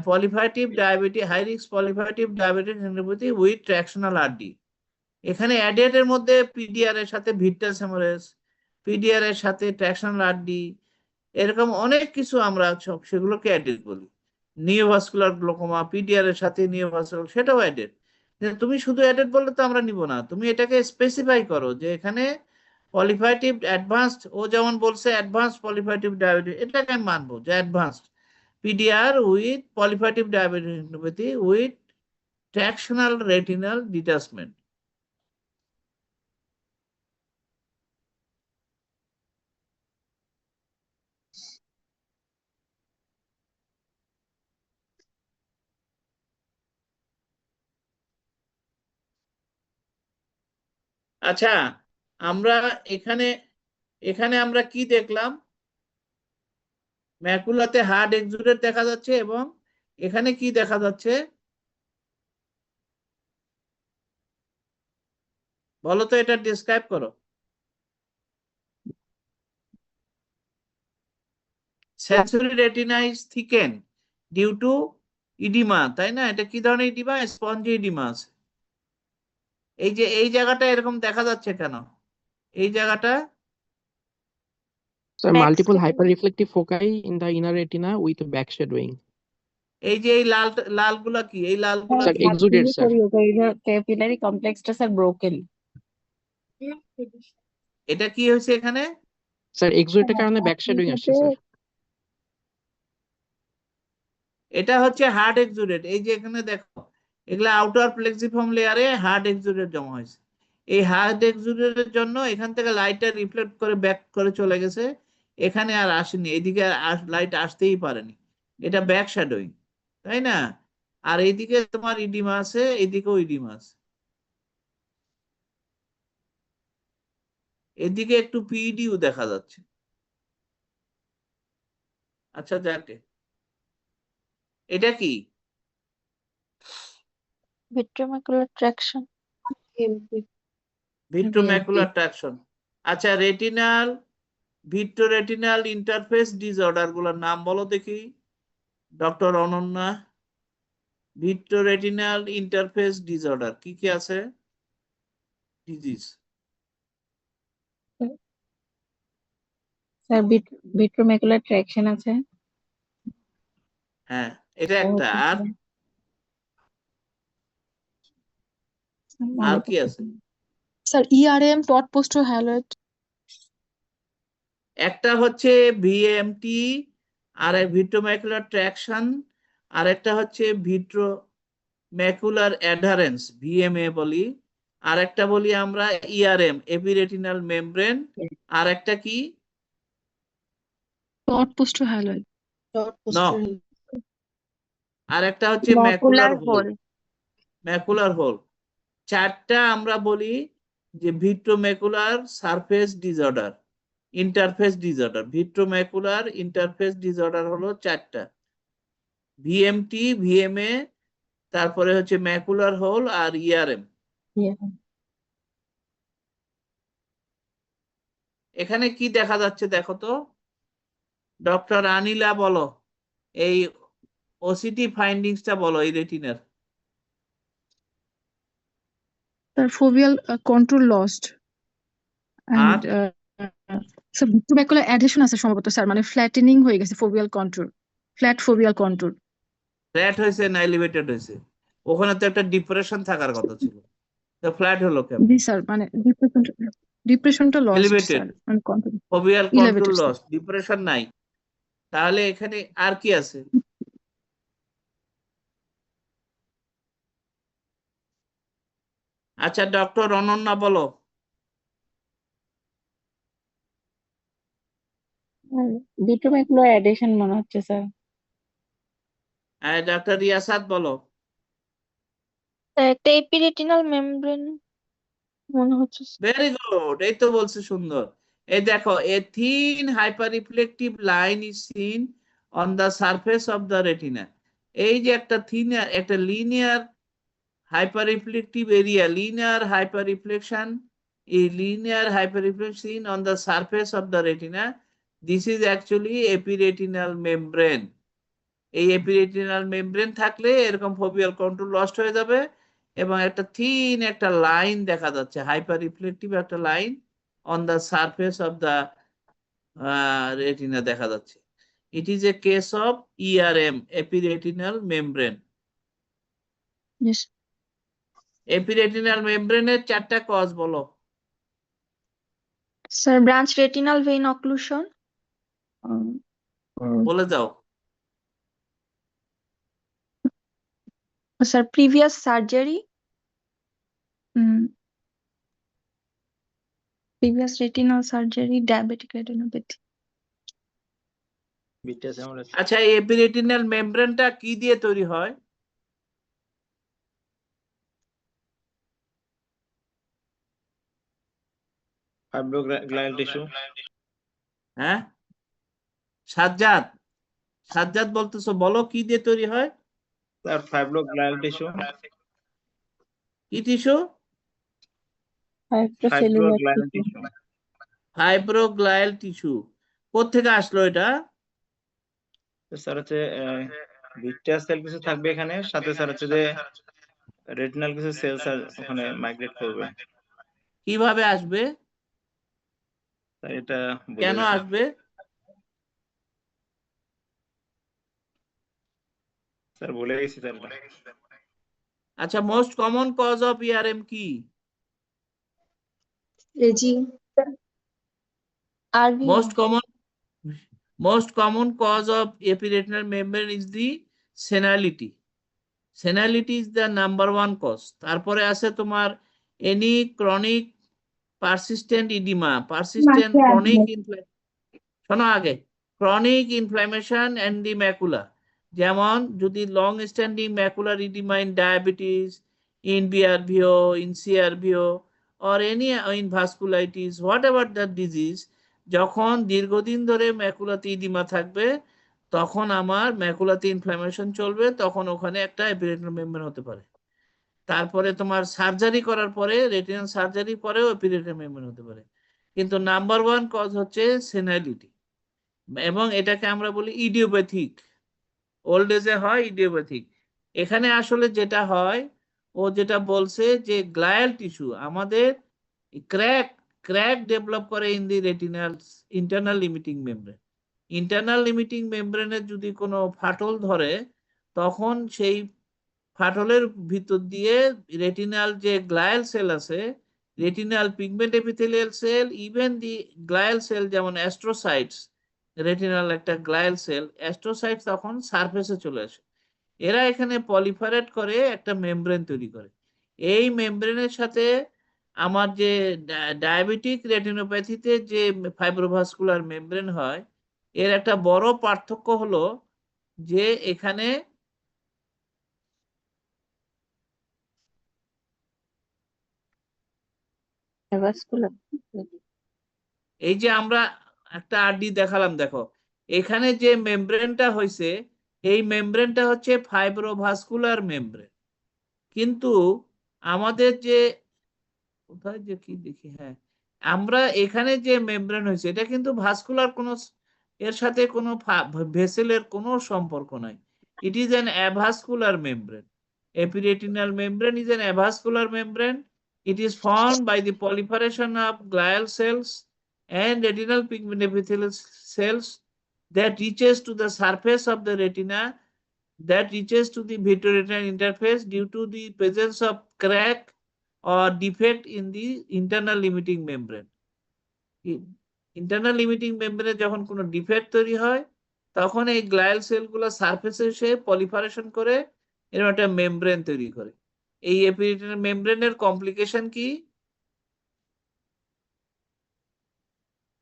proliferative diabetes, high risk proliferative diabetes neuropathy with tractional RD. এখানে অ্যাডেড এর মধ্যে পিডিআর এর সাথে ভিট্রাস হেমোরেজ, পিডিআর এর সাথে ট্র্যাকশনাল আরডি, এরকম অনেক কিছু আমরা সেগুলোকে অ্যাডেড বলি। নিওভাস্কুলার গ্লোকোমা, পিডিআর এর সাথে নিওভাস্কুলার, সেটাও অ্যাডেড। তুমি শুধু অ্যাডেড বললে তো আমরা নিব না, তুমি এটাকে স্পেসিফাই করো যে এখানে পলিফাইটিভ অ্যাডভান্সড, ও যেমন বলছে অ্যাডভান্সড পলিফাইটিভ ডায়াবেটিস, এটাকে আমি মানবো যে advanced PDR with proliferative diabetes with tractional retinal detachment. আচ্ছা, আমরা এখানে এখানে আমরা কি দেখলাম? ম্যাকুলাতে হার্ড এক্সুডেট দেখা যাচ্ছে, এবং এখানে কি দেখা যাচ্ছে বলো তো, এটা ডিসক্রাইব করো। Sensory retina is thicken due to oedema, তাই না? এটা কি ধরনের ইডিমা? Spongy edema. এই যে এই জায়গাটা এরকম দেখা যাচ্ছে কেন? এই জায়গাটা Sir, multiple hyperreflective foci in the inner retina with backshadowing. এই যে এই লাল লালগুলা কি? এই লালগুলা Sir, কি? exudate, sir. ক্যাপিলারি কমপ্লেক্সটা স্যার ব্রোকেন। এটা কি হয়েছে এখানে? Sir, exudate কারণে backshadowing আসছে স্যার। এটা হচ্ছে হার্ড এক্সুডেট। এই যে এখানে দেখো, এগুলা আউটার প্লেক্সিফর্ম লেয়ারে হার্ড এক্সুডেট জমা হয়েছে। এই হার্ড এক্সুডেটের জন্য এখান থেকে লাইটটা রিফ্লেক্ট করে ব্যাক করে চলে গেছে, এখানে আর আসেনি, এদিকে আর লাইট আসতেই পারেনি। এটা ব্যাক শ্যাডোইং, তাই না? আর এইদিকে তোমার ইডিমা আছে, এইদিকেও ইডিমা আছে। এদিকে একটু পিডিও দেখা যাচ্ছে। আচ্ছা যাকে, এটা কি? Vitreomacular traction. ভিট্রোম্যাকুলার ট্রাকশন। আচ্ছা, রেটিনাল ভিট্রোরেটিনাল ইন্টারফেস ডিসঅর্ডার গুলোর নাম বলো দেখি ডক্টর অনন্যা। ভিট্রোরেটিনাল ইন্টারফেস ডিসঅর্ডার কি কি আছে? ডিজিজ। স্যার ভিট্রোম্যাকুলার ট্রাকশন আছে। হ্যাঁ, এটা একটা। আর আর কি আছে? স্যার ERM টট পোস্টো হ্যালয়েড। একটা হচ্ছে ভিএমটি, আর ভিট্রোম্যাকুলার ট্রাকশন, আর একটা হচ্ছে ভিট্রোম্যাকুলার অ্যাডারেন্স ভিএমএ বলি, আর একটা বলি আমরা ইআরএম এপিরেটিনাল মেমব্রেন, আর একটা কি? টট পোস্টো হ্যালয়েড। আর একটা হচ্ছে ম্যাকুলার হোল। Macular whole. চারটা আমরা বলি যে vitreomacular surface disorder, interface disorder. Vitreomacular interface disorder হলো চারটা, ভিএমটি, ভিএমএ, তারপরে হচ্ছে ম্যাকুলার হোল আর ইআরএম। এখানে কি দেখা যাচ্ছে দেখো তো ডক্টর আনিলা, বলো এই ওসিটি ফাইন্ডিংসটা বলো এই রেটিনার। Sir, foveal contour lost and sir vitreomacular adhesion আছে সম্ভবত স্যার, মানে ফ্ল্যাটেনিং হয়ে গেছে foveal contour, flat foveal contour। Flat হয়েছে না এলিভেটেড হয়েছে? ওখানে তো একটা ডিপ্রেশন থাকার কথা ছিল, তো ফ্ল্যাট হলো কেন? জি স্যার, মানে ডিপ্রেশনটা লস্ট এলিভেটেড, স্যার, মানে control foveal control elevated sir। Loss, depression নাই। তাহলে এখানে আর কি আছে? আচ্ছা ডক্টর অনন্যা বলো। ভিট্রোম্যাকুলার অ্যাডেশন মনে হচ্ছে স্যার। ডক্টর রিয়াসাত বলো। একটা এপিরেটিনাল মেমব্রেন মনে হচ্ছে। ভেরি গুড, এই তো বলছে সুন্দর। এই দেখো, a thin hyper reflective line is seen on the surface of the retina. এই যে একটা থিন, একটা linear hyper reflective area, linear hyper reflection, এই linear hyper reflection on the surface of the retina, this is actually epiretinal membrane. এই epiretinal membrane থাকলে এরকম ফোবিয়াল control lost হয়ে যাবে এবং একটা থিন একটা লাইন দেখা যাচ্ছে, হাইপার রিফ্লেকটিভ একটা line on the surface of the retina দেখা যাচ্ছে। It is a case of ERM epiretinal membrane. Yes epiretinal মেমব্রেনের চারটা কজ বলো। Sir branch retinal vein occlusion, বলে দাও। Sir previous surgery, previous retinal surgery, diabetic retinopathy. আচ্ছা, এই এপিরেটিনাল মেমব্রেনটা কি দিয়ে তৈরি হয়? Fibroglial tissue. হ্যাঁ সাজ্জাদ, সাজ্জাদ বলতেছো, বলো কি দিয়ে তৈরি হয়? Sir fibroglial tissue. কি টিস্যু? ফাইব্রোগ্ল্যান্ড টিস্যু। ফাইব্রোগ্লায়াল টিস্যু। কোত্থেকে আসলো এটা? স্যার হচ্ছে ভিট্রিয়াস সেল কিছু থাকবে এখানে, সাথে স্যার হচ্ছে যে রেটিনাল কিছু সেল স্যার ওখানে মাইগ্রেট করবে। কিভাবে আসবে? স্যার এটা কেন আসবে? স্যার বলে গেছি স্যার। আচ্ছা, মোস্ট কমন কজ অফ ইআরএম কি? Ageing. Most common cause of epiretinal membrane is the senility. Senility is the number one cause. তারপরে আছে তোমার any chronic persistent edema, persistent chronic inflammation. শোনো আগে, chronic inflammation and the macula. যেমন যদি long standing macular oedema in diabetes, in BRVO, in CRVO, or any in vasculitis, whatever the disease, যখন দীর্ঘদিন ধরে ম্যাকুলাতে ইডিমা থাকবে তখন আমার ম্যাকুলাতে ইনফ্ল্যামেশন চলবে, তখন ওখানে একটা এপিরেটিনাল মেমব্রেন হতে পারে। তারপরে তোমার সার্জারি করার পরে, রেটিনাল সার্জারি পরেও এপিরেটিনাল মেমব্রেন হতে পারে। কিন্তু নাম্বার 1 কজ হচ্ছে সেনাইলিটি, এবং এটাকে আমরা বলি ইডিওপ্যাথিক। ওল্ড এজে হয় ইডিওপ্যাথিক। এখানে আসলে যেটা হয়, ও যেটা বলছে যে গ্লায়াল টিস্যু আমাদের ক্র্যাক ডেভেলপ করে in the retinal internal limiting membrane. Internal limiting মেমব্রেনের যদি কোনো ফাটল ধরে, তখন সেই ফাটলের ভিতর দিয়ে রেটিনাল যে গ্লায়াল সেল আছে, retinal pigment epithelial cell, even the glial cell যেমন অ্যাস্ট্রোসাইটস, রেটিনাল একটা গ্লায়াল সেল, অ্যাস্ট্রোসাইটস তখন সারফেসে চলে আসে। এরা এখানে পলিফারেট করে একটা মেমব্রেন তৈরি করে। এই মেমব্রেনের সাথে আমার যে ডায়াবেটিক রেটিনোপ্যাথিতে যে ফাইব্রোভাস্কুলার মেমব্রেন হয়, এর একটা বড় পার্থক্য হলো যে এখানে অ্যাভাস্কুলার। এই যে আমরা একটা আরডি দেখালাম, দেখো এখানে যে মেমব্রেনটা হয়েছে, এই মেমব্রেনটা হচ্ছে ফাইব্রোভাস্কুলার মেমব্রেন। কিন্তু আমাদের যে কোথায় যে কি দেখি, হ্যাঁ, আমরা এখানে যে মেমব্রেন হয়েছে এটা কিন্তু ভাস্কুলার কোনো, এর সাথে কোনো ভেসেলের কোনো সম্পর্ক নাই। It is an avascular membrane. Epiretinal membrane is an avascular membrane. It is formed by the proliferation of glial cells and retinal pigment epithelial cells that reaches to the surface of the retina, that reaches to the vitreoretinal interface due to the presence of crack or defect in the internal limiting membrane. Internal limiting মেমব্রেনে যখন কোনো defect তৈরি হয়, তখন এই গ্লায়াল সেলগুলো সারফেসে এসে পলিফারেশন করে এরকম একটা মেমব্রেন তৈরি করে। এই এপিরেটিনাল মেমব্রেনের কমপ্লিকেশন কি?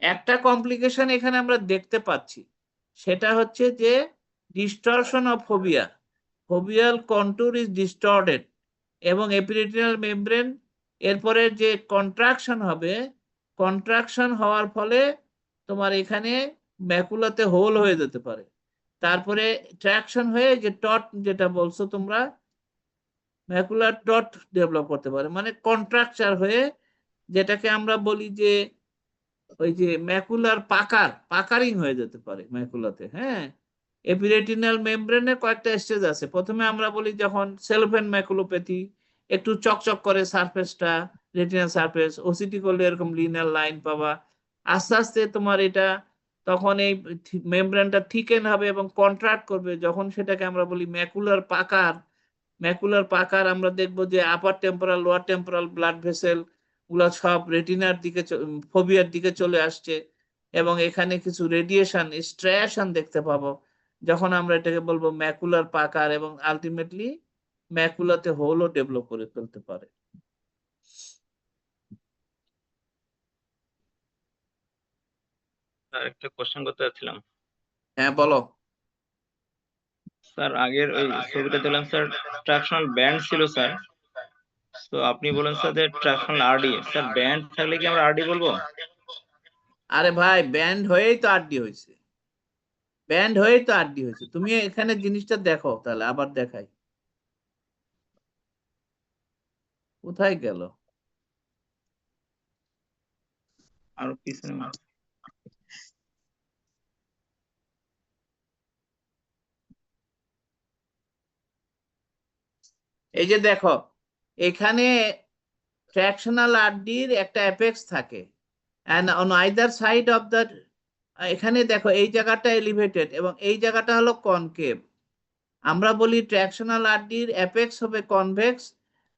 একটা কমপ্লিকেশন এখানে আমরা দেখতে পাচ্ছি, সেটা হচ্ছে যে distortion of fovea, foveal contour is distorted, এবং এপিরেটিনাল মেমব্রেন এরপরে যে কন্ট্রাকশন হবে, কন্ট্রাকশন হওয়ার ফলে তোমার এখানে ম্যাকুলাতে হোল হয়ে যেতে পারে। তারপরে ট্র্যাকশন হয়ে যে টট যেটা বলছো তোমরা, ম্যাকুলার টট ডেভেলপ করতে পারে, মানে কন্ট্রাকচার হয়ে, যেটাকে আমরা বলি যে ওই যে ম্যাকুলার পাকারিং হয়ে যেতে পারে ম্যাকুলাতে। হ্যাঁ, এপিরেটিনাল মেমব্রেনের কয়েকটা স্টেজ আছে। প্রথমে আমরা বলি যখন সেলফেন ম্যাকুলোপ্যাথি, একটু চকচক করে সারফেসটা, রেটিনাল সারফেস, ওসিটি করলে এরকম লিনিয়ার লাইন পাবা। আস্তে আস্তে তোমার এটা তখন এই মেমব্রেনটা থিকেন হবে এবং কন্ট্রাক্ট করবে, যখন সেটাকে আমরা বলি ম্যাকুলার পাকার। ম্যাকুলার পাকার আমরা দেখবো যে upper temporal, lower temporal blood vessel গুলো সব রেটিনার দিকে, ফোবিয়ার দিকে চলে আসছে, এবং এখানে কিছু রেডিয়েশন, স্ট্রেশন দেখতে পাবো, যখন আমরা এটাকে বলবো ম্যাকুলার পাকার, এবং আলটিমেটলি ম্যাকুলাতে হোলও ডেভেলপ করে ফেলতে পারে। স্যার একটা কোশ্চেন করতে চাচ্ছিলাম। হ্যাঁ বলো। স্যার আগের ওই ছবিটা দিলাম স্যার, ট্রাকশনাল ব্যান্ড ছিল স্যার, তো আপনি বলেন স্যার যে ট্রাকশনাল আরডি, স্যার ব্যান্ড থাকলে কি আমরা আরডি বলবো? আরে ভাই, ব্যান্ড হয়েই তো আরডি হয়েছে, ব্যান্ড হয়েই তো আরডি হয়েছে। তুমি এখানে জিনিসটা দেখো, তাহলে আবার দেখাই, কোথায় গেল? আরো পিছনে এই যে দেখো, এখানে ফ্র্যাকশনাল আরডির একটা অ্যাপেক্স থাকে, and on either side of the, এখানে দেখো এই জায়গাটা এলিভেটেড এবং এই জায়গাটা হলো কনকেভ। আমরা বলি ট্র্যাকশনাল আরডির অ্যাপেক্স হবে কনভেক্স,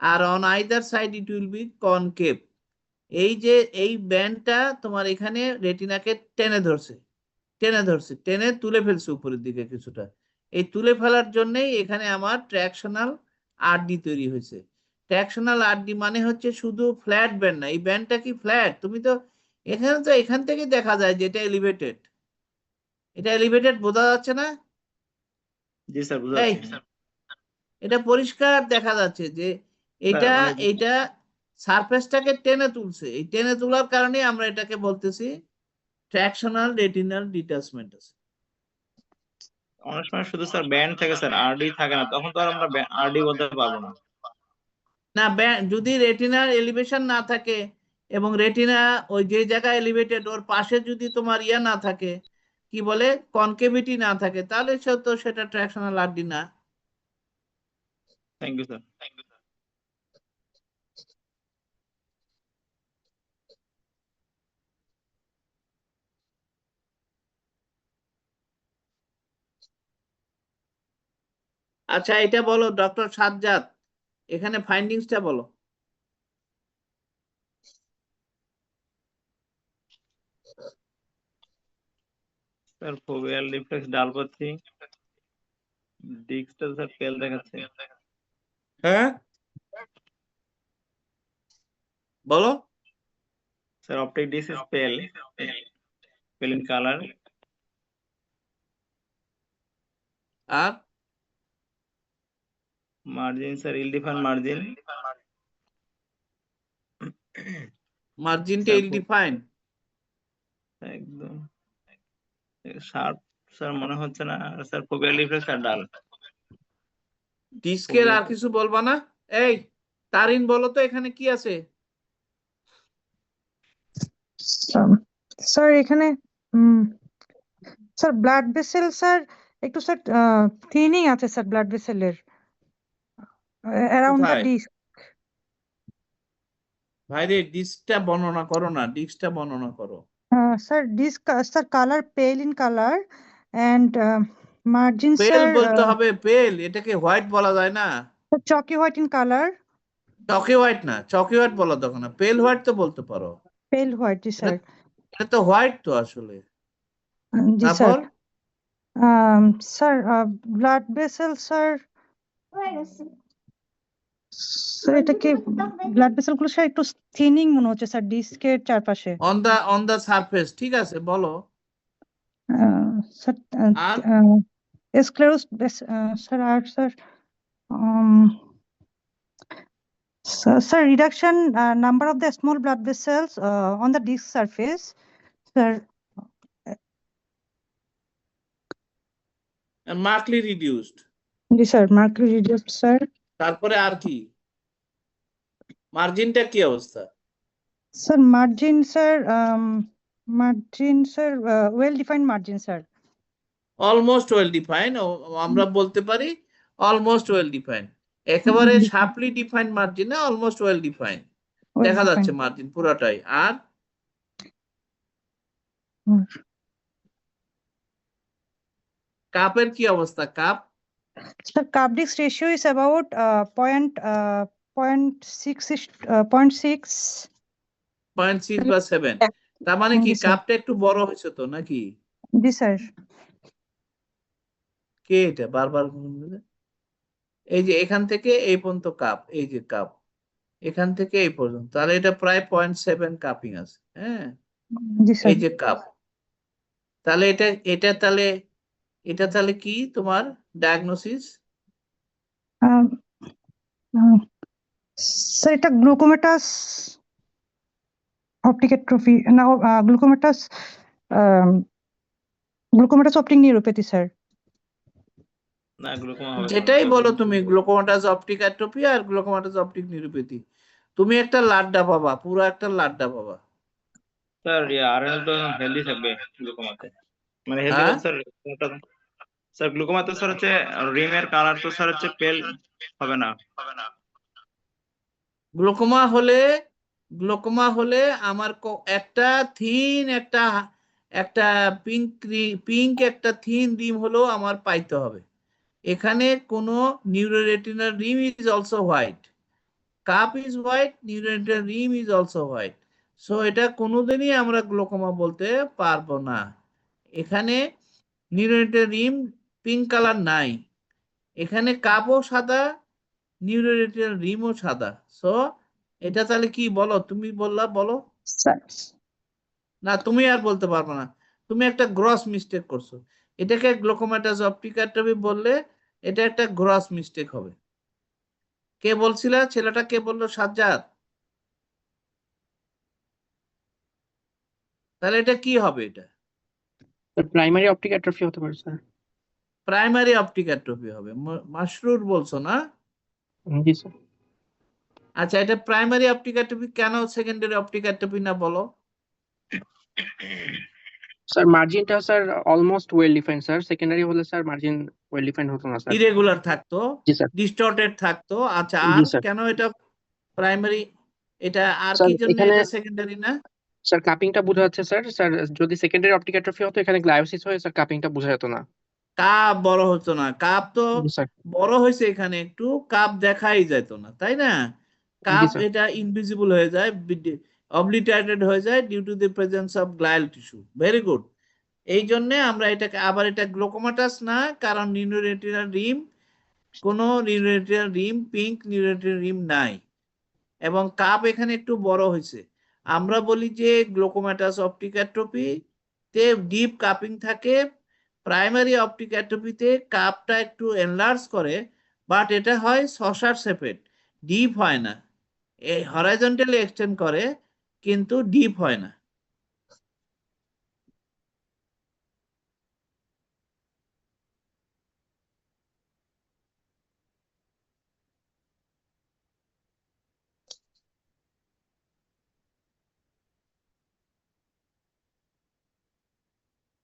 আর on either side it will be concave. এই যে এই ব্যান্ডটা তোমার এখানে রেটিনাকে টেনে ধরছে, টেনে তুলে ফেলছে উপরের দিকে কিছুটা। এই তুলে ফেলার জন্যই এখানে আমার ট্র্যাকশনাল আরডি তৈরি হয়েছে। ট্র্যাকশনাল আরডি মানে হচ্ছে শুধু ফ্ল্যাট ব্যান্ড না। এই ব্যান্ডটা কি ফ্ল্যাট? তুমি তো এখানে তো এখান থেকে দেখা যায় যে এটা এলিভেটেড, এটা এলিভেটেড বোঝা যাচ্ছে না? জি স্যার বুঝতে এই পারছি। এটা পরিষ্কার দেখা যাচ্ছে যে এটা মানে এটা সারফেসটাকে টেনে তুলছে, এই টেনে তোলার কারণে আমরা এটাকে বলতেছি ট্র্যাকশনাল রেটিনাল ডিটাচমেন্ট আছে। অনেক সময় শুধু স্যার ব্যান্ড থাকে স্যার, আরডি থাকে না, তখন তো আর আমরা আরডি বলতে পারবো না। না, যদি রেটিনার এলিভেশন না থাকে এবং রেটিনা ওই যে জায়গায় এলিভেটেড ওর পাশে যদি তোমার ইয়া না থাকে, কি বলে কনকেভিটি না থাকে, তাহলে তো সেটা ট্র্যাকশনাল আরডি না। Thank you sir. আচ্ছা, এটা বলো ডক্টর সাজ্জাদ, এখানে ফাইন্ডিংসটা বলো। স্যার ফোভিয়াল রিফ্লেক্স ডাল পাচ্ছি, ডিস্কটা স্যার পেল দেখাচ্ছে। হ্যাঁ বলো। Sir optic disk is pale, pale in colour. আর margin sir ill define margin. মার্জিনটা স্যার ইল ডিফাইন একদম শার্প স্যার মনে হচ্ছে না স্যার, ফোভিয়াল রিফ্লেক্স আর ডাল। ডিস্কের আর কিছু বলবা না? এই তারিন বলো তো এখানে কি আছে? স্যার এখানে স্যার ব্লাড ভেসেল স্যার একটু স্যার থিনিং আছে স্যার ব্লাড ভেসেলের অ্যারাউন্ড দ্য কোথায়? ডিস্ক। ভাইরে ডিস্কটা বর্ণনা করো না, ডিস্কটা বর্ণনা করো। স্যার ডিস্ক স্যার কালার পেল ইন কালার অ্যান্ড মার্জিন পেল স্যার বলতে হবে, পেল, এটাকে হোয়াইট বলা যায় না। চকি হোয়াইট ইন কালার। চকি হোয়াইট না, চকি হোয়াইট বলা তখন না, পেল হোয়াইট তো বলতে পারো। পেল হোয়াইট জি স্যার। এটা তো হোয়াইট তো আসলে। জি স্যার। তারপর sir blood vessel sir, sir এটা কি ব্লাড ভেসেল গুলো স্যার একটু থিনিং মনে হচ্ছে স্যার ডিস্কের চারপাশে। অন দা সারফেস, ঠিক আছে বলো। Sir R স্ক্লেরোস sir R sir sir, reduction number of the small blood vessels on the disc surface, sir. Markedly reduced. Yes, sir. Markedly reduced, sir. তারপরে আর কি? মার্জিনটা কি অবস্থা? Sir, margin, sir. Margin, sir. Well-defined margin, sir. Almost well define, আমরা বলতে পারি almost well define. একেবারে sharply define margin না, almost well define দেখা যাচ্ছে মার্জিন পুরোটাই। আর কাপের কি অবস্থা? Cup Sir, cup disc ratio is about 0.6 0.6 বা 7। তার মানে কি কাপটা একটু বড় হয়েছে তো নাকি? জি স্যার। কে এটা বারবার? এই যে এখান থেকে এই পর্যন্ত কাপ, এই যে কাপ এখান থেকে এই পর্যন্ত, তাহলে এটা প্রায় 0.7 কাপিং আছে। হ্যাঁ জি স্যার। এই যে কাপ, তাহলে এটা তাহলে কি তোমার ডায়াগনোসিস? স্যার এটা গ্লুকোমেটাস অপটিক অ্যাট্রফি না, গ্লুকোমেটাস অপটিক নিউরোপ্যাথি স্যার। না গ্লুকোমা হবে না। যেটাই বলো তুমি, গ্লুকোমাটাস অপটিক অ্যাট্রফি আর গ্লুকোমাটাস অপটিক নিউরোপ্যাথি, তুমি একটা লাড্ডা পাবা, পুরো একটা লাড্ডা পাবা। স্যার আরএনএল তো হেলদি থাকবে গ্লুকোমাতে, মানে হেলদি হ্যাঁ? বলতে স্যার গ্লুকোমাতে স্যার হচ্ছে রিমের কালার তো স্যার হচ্ছে পেল হবে না। গ্লুকোমা হলে আমার একটা থিন একটা পিঙ্ক একটা থিন রিম হলেও আমার পাইতে হবে। এখানে কোনো neuroretinal rim is also white, cup is white, neuroretinal rim is also white. So এটা কোনোদিনই আমরা গ্লুকোমা বলতে পারবো না। এখানে নিউরোরেটিনাল রিম পিঙ্ক কালার নাই, এখানে কাপও সাদা, নিউরোরেটিনাল রিমও সাদা। সো এটা তাহলে কি বলো? তুমি বললা, বলো না, তুমি আর বলতে পারবে না, তুমি একটা গ্রস মিস্টেক করছো। এটাকে গ্লুকোমাটাস অপটিক অ্যাট্রফি বললে এটা একটা গ্রস মিস্টেক হবে। কে বলছিল? ছেলেটা কে বললো? সাজ্জাদ। তাহলে এটা কি হবে? এটা প্রাইমারি অপটিক অ্যাট্রফি হতে পারে স্যার। প্রাইমারি অপটিক অ্যাট্রফি হবে। মাসরুর বলছো না? জি স্যার। আচ্ছা, এটা প্রাইমারি অপটিক অ্যাট্রফি কেন সেকেন্ডারি অপটিক অ্যাট্রফি না বলো? স্যার মার্জিনটা sir almost well defined sir, secondary হলে স্যার মার্জিন ওয়েল ডিফাইন্ড হতো না স্যার। ইরেগুলার থাকতো, জি স্যার। ডিস্টর্টেড থাকতো। আচ্ছা, জি আর স্যার। কেন এটা প্রাইমারি? এটা আর স্যার কি জন্য এখানে এটা সেকেন্ডারি না? স্যার কাপিংটা বোঝা যাচ্ছে স্যার। স্যার যদি সেকেন্ডারি অপটিক অ্যাট্রফি হতো এখানে গ্লায়োসিস হয়ে স্যার কাপিংটা বোঝা যেত না। কাপ বড় হতো না। কাপ তো জি স্যার। বড় হয়েছে এখানে, একটু কাপ দেখাই যেত না, তাই না? জি কাপ স্যার। এটা ইনভিজিবল হয়ে যায়, অবলিটারেটেড হয়ে যায় due to the presence of glial tissue. Very good. এই জন্য আমরা এটাকে আবার, এটা গ্লোকোমাটাস না, কারণ নিউরোরেটিনাল রিম, কোনো নিউরোরেটিনাল রিম, পিঙ্ক নিউরোরেটিনাল রিম নাই, এবং কাপ এখানে একটু বড় হয়েছে। আমরা বলি যে গ্লোকোমাটাস অপটিক অ্যাট্রফি তে ডিপ কাপিং থাকে, প্রাইমারি অপটিক অ্যাট্রফিতে কাপটা একটু এনলার্জ করে, বাট এটা হয় সসার শেপেড, ডিপ হয় না। হরাইজন্টালি এক্সটেন্ড করে কিন্তু ডিপ হয় না।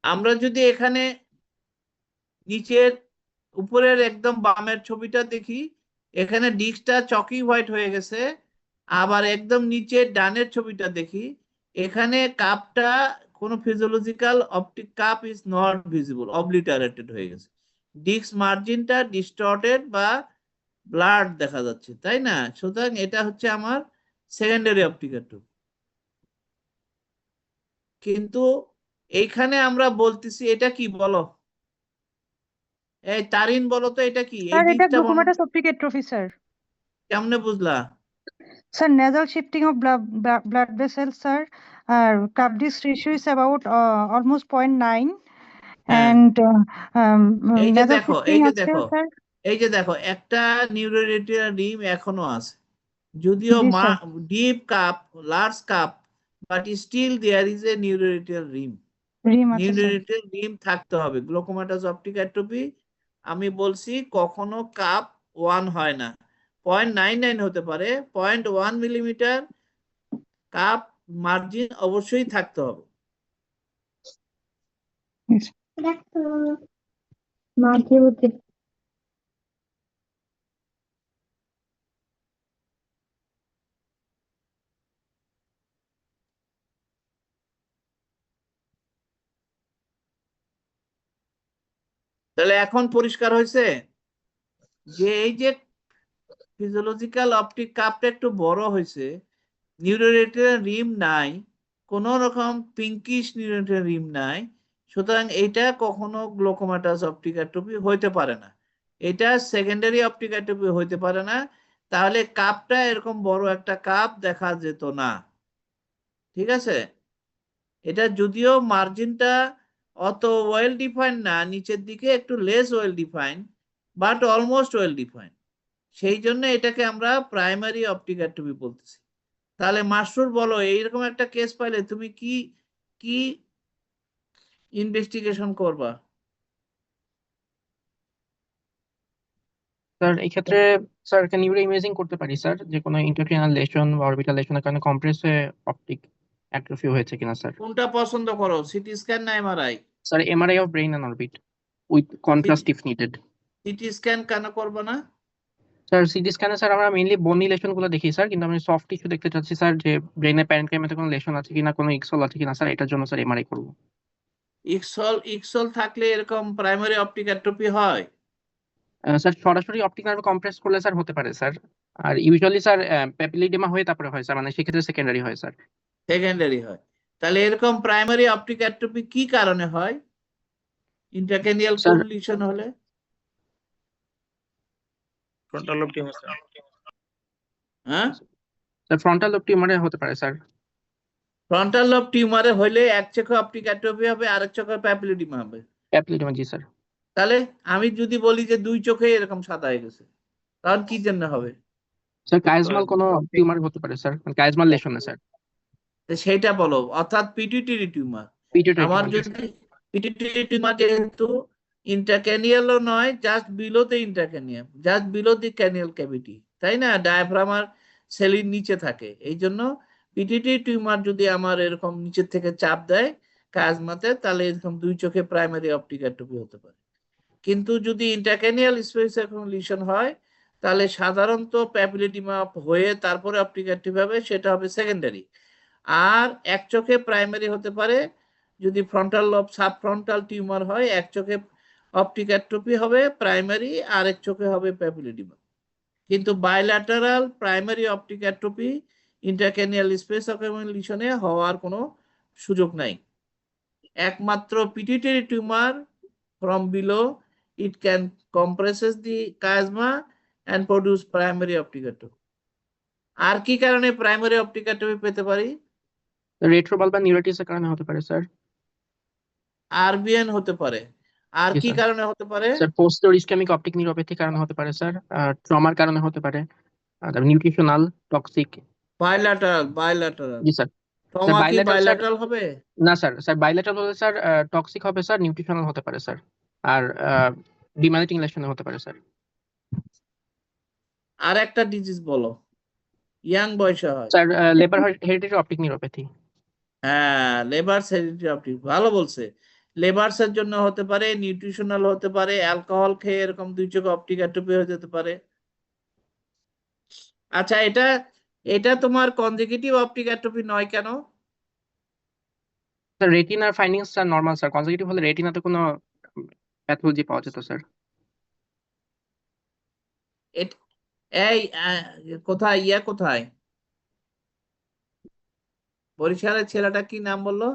আমরা যদি এখানে নিচের উপরের একদম বামের ছবিটা দেখি, এখানে ডিস্কটা চকি হোয়াইট হয়ে গেছে। আবার একদম নিচের ডানের ছবিটা দেখি, এখানে কাপটা কোনো physiological optic cup is not visible, obliterated হয়ে গেছে। ডিস্ক মার্জিনটা ডিস্টর্টেড বা ব্লাড দেখা যাচ্ছে, তাই না? সুতরাং এটা হচ্ছে আমার সেকেন্ডারি অপটিক অ্যাট্রফি। কিন্তু এইখানে আমরা বলতেছি এটা কি বলো? এই তারিন বলো তো এটা কি? এই স্যার এটা ডিস্কটা গ্লুকোমাটাস অপটিক অ্যাট্রফি স্যার। কেমনে বুঝলা? Sir, nasal shifting of blood vessels, sir. Cup disc ratio is about almost 0.9, হ্যাঁ, and এই যে nasal দেখো, এই shifting যে আছে, দেখো, sir. এই যে দেখো, একটা নিউরোরেটিনাল রিম এখনো আছে, যদিও জি sir. Deep cup, large cup, but still there is a neuroretinal rim. Rim আছে স্যার। নিউরোরেটিনাল রিম থাকতে হবে। গ্লোকোমাটাস অপটিক অ্যাট্রফি আমি বলছি কখনো কাপ 1 হয় না, 0.99 হতে পারে, 0.1 মিলিমিটার কাপ মার্জিন অবশ্যই থাকতে হবে। তাহলে এখন পরিষ্কার হয়েছে যে এই যে ফিজিওলজিক্যাল অপটিক কাপটা একটু বড় হয়েছে, নিউরোরেটিনাল রিম নাই, কোন রকম পিঙ্কিশ নিউরোরেটিনাল রিম নাই, সুতরাং এটা কখনো গ্লোকোমাটাস অপটিক অ্যাট্রফি হইতে পারে না। এটা সেকেন্ডারি অপটিক অ্যাট্রফি হইতে পারে না। তাহলে কাপটা এরকম বড় একটা কাপ দেখা যেত না, ঠিক আছে? এটা যদিও মার্জিনটা অত ওয়েল ডিফাইন না, নিচের দিকে একটু less well define, but almost well define, সেই জন্য এটাকে আমরা প্রাইমারি অপটিক অ্যাট্রফি বলতেছি। তাহলে মাসরুর বলো, এইরকম একটা কেস পাইলে তুমি কি কি ইনভেস্টিগেশন করবা? স্যার এই ক্ষেত্রে স্যার একটা নিউরো ইমেজিং করতে পারি স্যার, যে কোনো ইন্টারক্রেনিয়াল লেশন বা অরবিটাল লেশনের কারণে কম্প্রেস হয়ে অপটিক অ্যাট্রফি হয়েছে কিনা স্যার। কোনটা পছন্দ করো, সিটি স্ক্যান না MRI? Sir MRI of brain and orbit with contrast if needed. CT scan কেন করবে না? স্যার সিটি স্ক্যানে স্যার আমরা মেইনলি বনি লেশন গুলো দেখি স্যার, কিন্তু আমি সফট টিস্যু দেখতে চাচ্ছি স্যার, যে ব্রেইনের প্যারেনকাইমাতে কোনো লেশন আছে কিনা, কোনো ইক্সল আছে কিনা স্যার, এটার জন্য স্যার এমআরআই করবো। ইক্সল থাকলে এরকম প্রাইমারি অপটিক অ্যাট্রফি হয়? স্যার সরাসরি অপটিক নার্ভ কম্প্রেস করলে স্যার হতে পারে স্যার, আর ইউজুয়ালি স্যার প্যাপিলিডেমা হয়ে তারপরে হয় স্যার, মানে সেক্ষেত্রে সেকেন্ডারি হয় স্যার। সেকেন্ডারি হয়। তাহলে এরকম প্রাইমারি অপটিক অ্যাট্রফি কি কারণে হয়? ইন্ট্রাক্রেনিয়াল কোন লিশন হলে? Frontal lobe tumour sir. হ্যাঁ স্যার ফ্রন্টাল লোব টিউমারে হতে পারে স্যার। ফ্রন্টাল লোব টিউমারে হলে এক চোখে অপটিক অ্যাট্রফি হবে, আরেক চোখে প্যাপিলিডিমা হবে। প্যাপিলিডেমা, জি স্যার। তাহলে আমি যদি বলি যে দুই চোখে এরকম সাদা হয়ে গেছে, তখন কি জন্য হবে? স্যার কাইজমাল কোনো টিউমার হতে পারে স্যার, মানে কাইজমাল লেশনে স্যার। তো সেইটা বলো, অর্থাৎ পিটুইটারি টিউমার। পিটুইটারি আমার টিউমার। যদি পিটুইটারি টিউমার যেহেতু ইন্ট্রাক্যানিয়ালও নয়, just below the intracranium, just below the cranial cavity, তাই না? ডায়াফ্রাম আর সেলির নিচে থাকে, এই জন্য পিটুইটারি টিউমার যদি আমার এরকম নিচের থেকে চাপ দেয় কাজমাতে, তাহলে এরকম দুই চোখে প্রাইমারি অপটিক অ্যাট্রোফি হতে পারে। কিন্তু যদি ইন্ট্রাক্যানিয়াল স্পেস লিশন হয়, তাহলে সাধারণত প্যাপিলিডিমা হয়ে তারপরে অপটিক অ্যাট্রোফি হবে, সেটা হবে সেকেন্ডারি। আর এক চোখে প্রাইমারি হতে পারে যদি ফ্রন্টাল লব সাবফ্রন্টাল টিউমার হয়, এক চোখে অপটিক অ্যাট্রোফি হবে প্রাইমারি, আর এক চোখে হবে প্যাপিলিডিমা। কিন্তু bilateral primary optic atrophy intracranial space লিশনে হওয়ার কোনো সুযোগ নাই। একমাত্র pituitary tumour from below, it can compresses the chiasma and produce primary optic atrophy. আর কি কারণে প্রাইমারি অপটিক অ্যাট্রোফি পেতে পারি? রেট্রোবাল বা নিউরাইটিসের কারণে হতে পারে স্যার। আরবিএন হতে পারে। আর জি কি স্যার। কারণে হতে পারে? স্যার পোস্টেরিয়র ইসকেমিক অপটিক নিউরোপ্যাথির কারণে হতে পারে স্যার, ট্রমার কারণে হতে পারে, নিউট্রিশনাল টক্সিক। বাইল্যাটারাল। জি স্যার। স্যার ট্রমা কি বাইল্যাটারাল স্যার, বাইল্যাটারাল হবে? না স্যার, স্যার বাইল্যাটারাল হলে স্যার টক্সিক হবে স্যার, নিউট্রিশনাল হতে পারে স্যার, আর ডিমালিটিং লেশনে হতে পারে স্যার। আর একটা ডিজিজ বলো, ইয়াং বয়সে হয়। Sir labour hereditary optic neuropathy. হ্যাঁ, লেবার হেরিডিটারি অপটিক, ভালো বলছে। লেবার্সের জন্য হতে পারে, নিউট্রিশনাল হতে পারে, অ্যালকোহল খেয়ে এরকম দুই চোখে অপটিক অ্যাট্রোফি হয়ে যেতে পারে। আচ্ছা, এটা এটা তোমার কনজিকিউটিভ অপটিক অ্যাট্রোফি নয় কেন? স্যার রেটিনার findings sir normal sir, conservative হলে রেটিনাতে কোনো প্যাথোলজি পাওয়া যেত স্যার। এই কোথায় কোথায় বরিশালের ছেলেটা কি নাম বললো?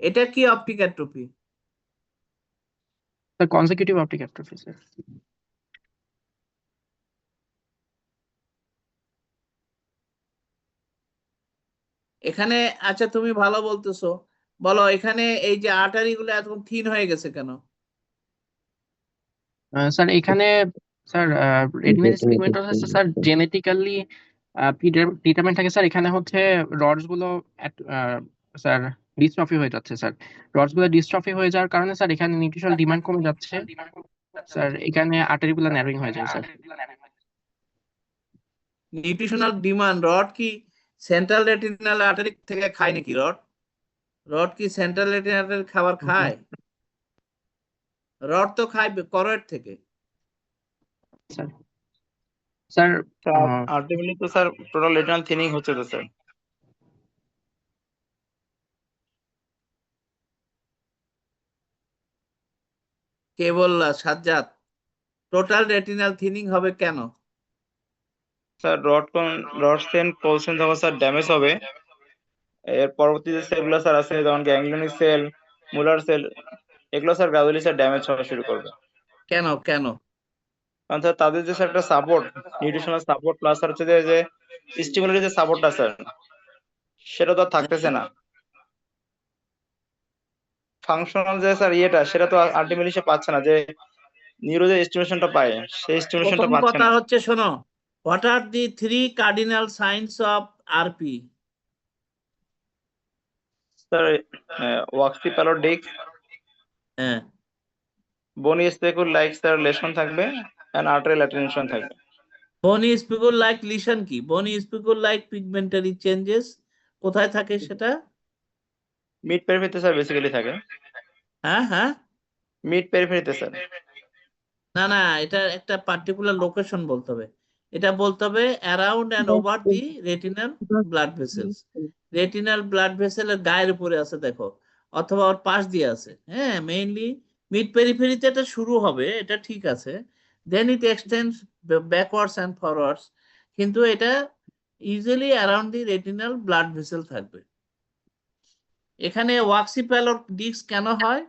এটা কি optic atrophy? Sir consecutive optic atrophy sir. এখানে আচ্ছা, তুমি ভালো বলতেছো, বলো এখানে এই যে আর্টারি গুলো এত থিন হয়ে গেছে কেন? স্যার এখানে sir retinal pigmentosis sir genetically determined থাকে স্যার। এখানে হচ্ছে রডস গুলো স্যার ডিস্ট্রফি হয়ে যাচ্ছে স্যার। রডস গুলো ডিস্ট্রফি হয়ে যাওয়ার কারণে স্যার এখানে নিউট্রিশনাল ডিমান্ড কমে যাচ্ছে স্যার, এখানে আর্টারি গুলো ন্যারোইং হয়ে যায় স্যার। নিউট্রিশনাল ডিমান্ড, রড কি সেন্ট্রাল রেটিনাল আর্টারি থেকে খায় নাকি? রড কি সেন্ট্রাল রেটিনাল আর্টারি খাবার খায়? রড তো খায় করয়েড থেকে। স্যার স্যার আলটিমেটলি তো স্যার টোটাল রেটিনাল থিনিং হচ্ছে তো স্যার। কে বললা সাজ্জাদ? টোটাল রেটিনাল থিনিং হবে কেন? স্যার রড সেল পোর্শন যখন স্যার ড্যামেজ হবে, এর পরবর্তী যে সেলগুলো স্যার আছে যেমন গ্যাংলিয়নিক সেল, মুলার সেল, এগুলো স্যার গ্রাজুয়ালি স্যার ড্যামেজ হওয়া শুরু করবে। কেন? কারণ স্যার তাদের যে স্যার একটা support, nutritional support plus sir হচ্ছে যে স্টিমুলেটরি যে সাপোর্টটা স্যার, সেটা তো আর থাকতেছে না। ফাংশনাল যে স্যার ইয়েটা, সেটা তো আলটিমেটলি সে পাচ্ছে না, যে নিউরো যে স্টিমুলেশনটা পায় সেই স্টিমুলেশনটা প্রথম পাচ্ছে কথা না। হচ্ছে, শোনো, what are the 3 cardinal signs of RP? Sir waxy pallor disc, হ্যাঁ, bony spicule like sir lesion থাকবে, এন্ড আর্টারিয়াল অ্যাটেনশন থাকবে। বনি স্পিকুল লাইক লিশন কি? বনি স্পিকুল লাইক পিগমেন্টারি চেঞ্জেস কোথায় থাকে সেটা? মিড পেরিফেরিতে স্যার বেসিক্যালি থাকে। হ্যাঁ, মিড পেরিফেরিতে স্যার। না, এটা একটা পার্টিকুলার লোকেশন বলতে হবে। এটা বলতে হবে around and over the retinal blood vessels. Retinal blood ভেসেলের গায়ের উপরে আছে দেখো, অথবা ওর পাশ দিয়ে আছে। হ্যাঁ, মেইনলি মিড পেরিফেরিতে এটা শুরু হবে, এটা ঠিক আছে। দেন ইট এক্সটেন্ডস ব্যাকওয়ার্ডস অ্যান্ড ফরওয়ার্ডস, কিন্তু এটা ইউজুয়ালি অ্যারাউন্ড দি রেটিনাল ব্লাড ভেসেল থাকবে। এখানে ওয়াক্সি প্যালোর ডিস্ক কেন হয়?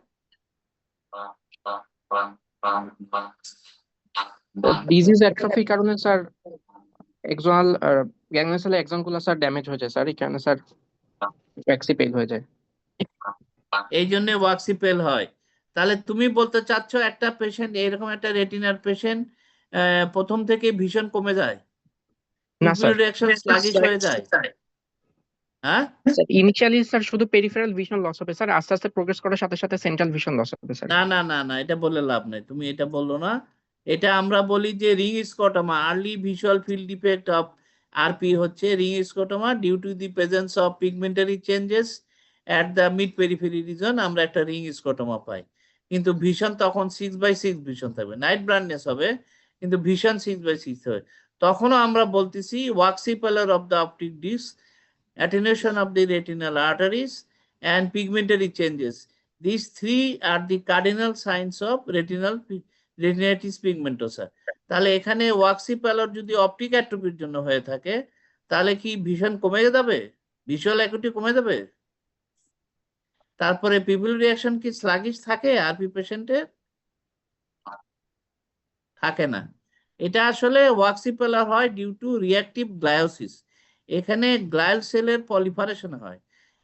ডিজিজ অ্যাট্রফির কারণে স্যার গ্যাংলিয়ন সেলের এক্সনগুলো স্যার ড্যামেজ হয়ে যায় স্যার, এখানে স্যার ওয়াক্সি পেল হয়ে যায়। এই জন্য ওয়াক্সিপেল হয়। তাহলে তুমি বলতে চাচ্ছ একটা পেশেন্ট, এরকম একটা রেটিনার পেশেন্ট প্রথম থেকে ভিশন কমে যায়, না স্যার, পিউপিল রিঅ্যাকশন স্লাগিশ হয়ে যায়, হ্যাঁ? স্যার ইনিশিয়ালি স্যার শুধু পেরিফেরাল ভিশন লস হবে স্যার, আস্তে আস্তে প্রোগ্রেস করার সাথে সাথে সেন্ট্রাল ভিশন লস হবে স্যার। না না না না, এটা বলে লাভ নাই, তুমি এটা বললো না। এটা আমরা বলি যে ring scotoma, early visual field defect of RP হচ্ছে ring scotoma due to the presence of pigmentary changes at the mid periphery region, আমরা একটা রিং স্কটোমা পাই। কিন্তু ভিশন তখন 6/6 ভিশন থাকবে, নাইট ব্লাইন্ডনেস হবে কিন্তু ভিশন 6/6 হবে। তখনও আমরা বলতেছি waxy pallor of the optic disc, attenuation of the retinal arteries and pigmentary changes. These three are the cardinal signs of retinitis pigmentosa. তাহলে এখানে ওয়াক্সি প্যালর যদি অপটিক অ্যাট্রোফির জন্য হয়ে থাকে তাহলে কি ভিশন কমে যাবে, ভিজুয়াল অ্যাকুইটি কমে যাবে? তারপরে পিউপিল রিঅ্যাকশন কি স্লাগিশ থাকে আরপি পেশেন্টের? থাকে না। এটা আসলে ওয়াক্সি প্যালর হয় ডিউ টু রিঅ্যাক্টিভ গ্লায়োসিস। এখানে গ্লায়াল সেলের পলিফারেশন হয়,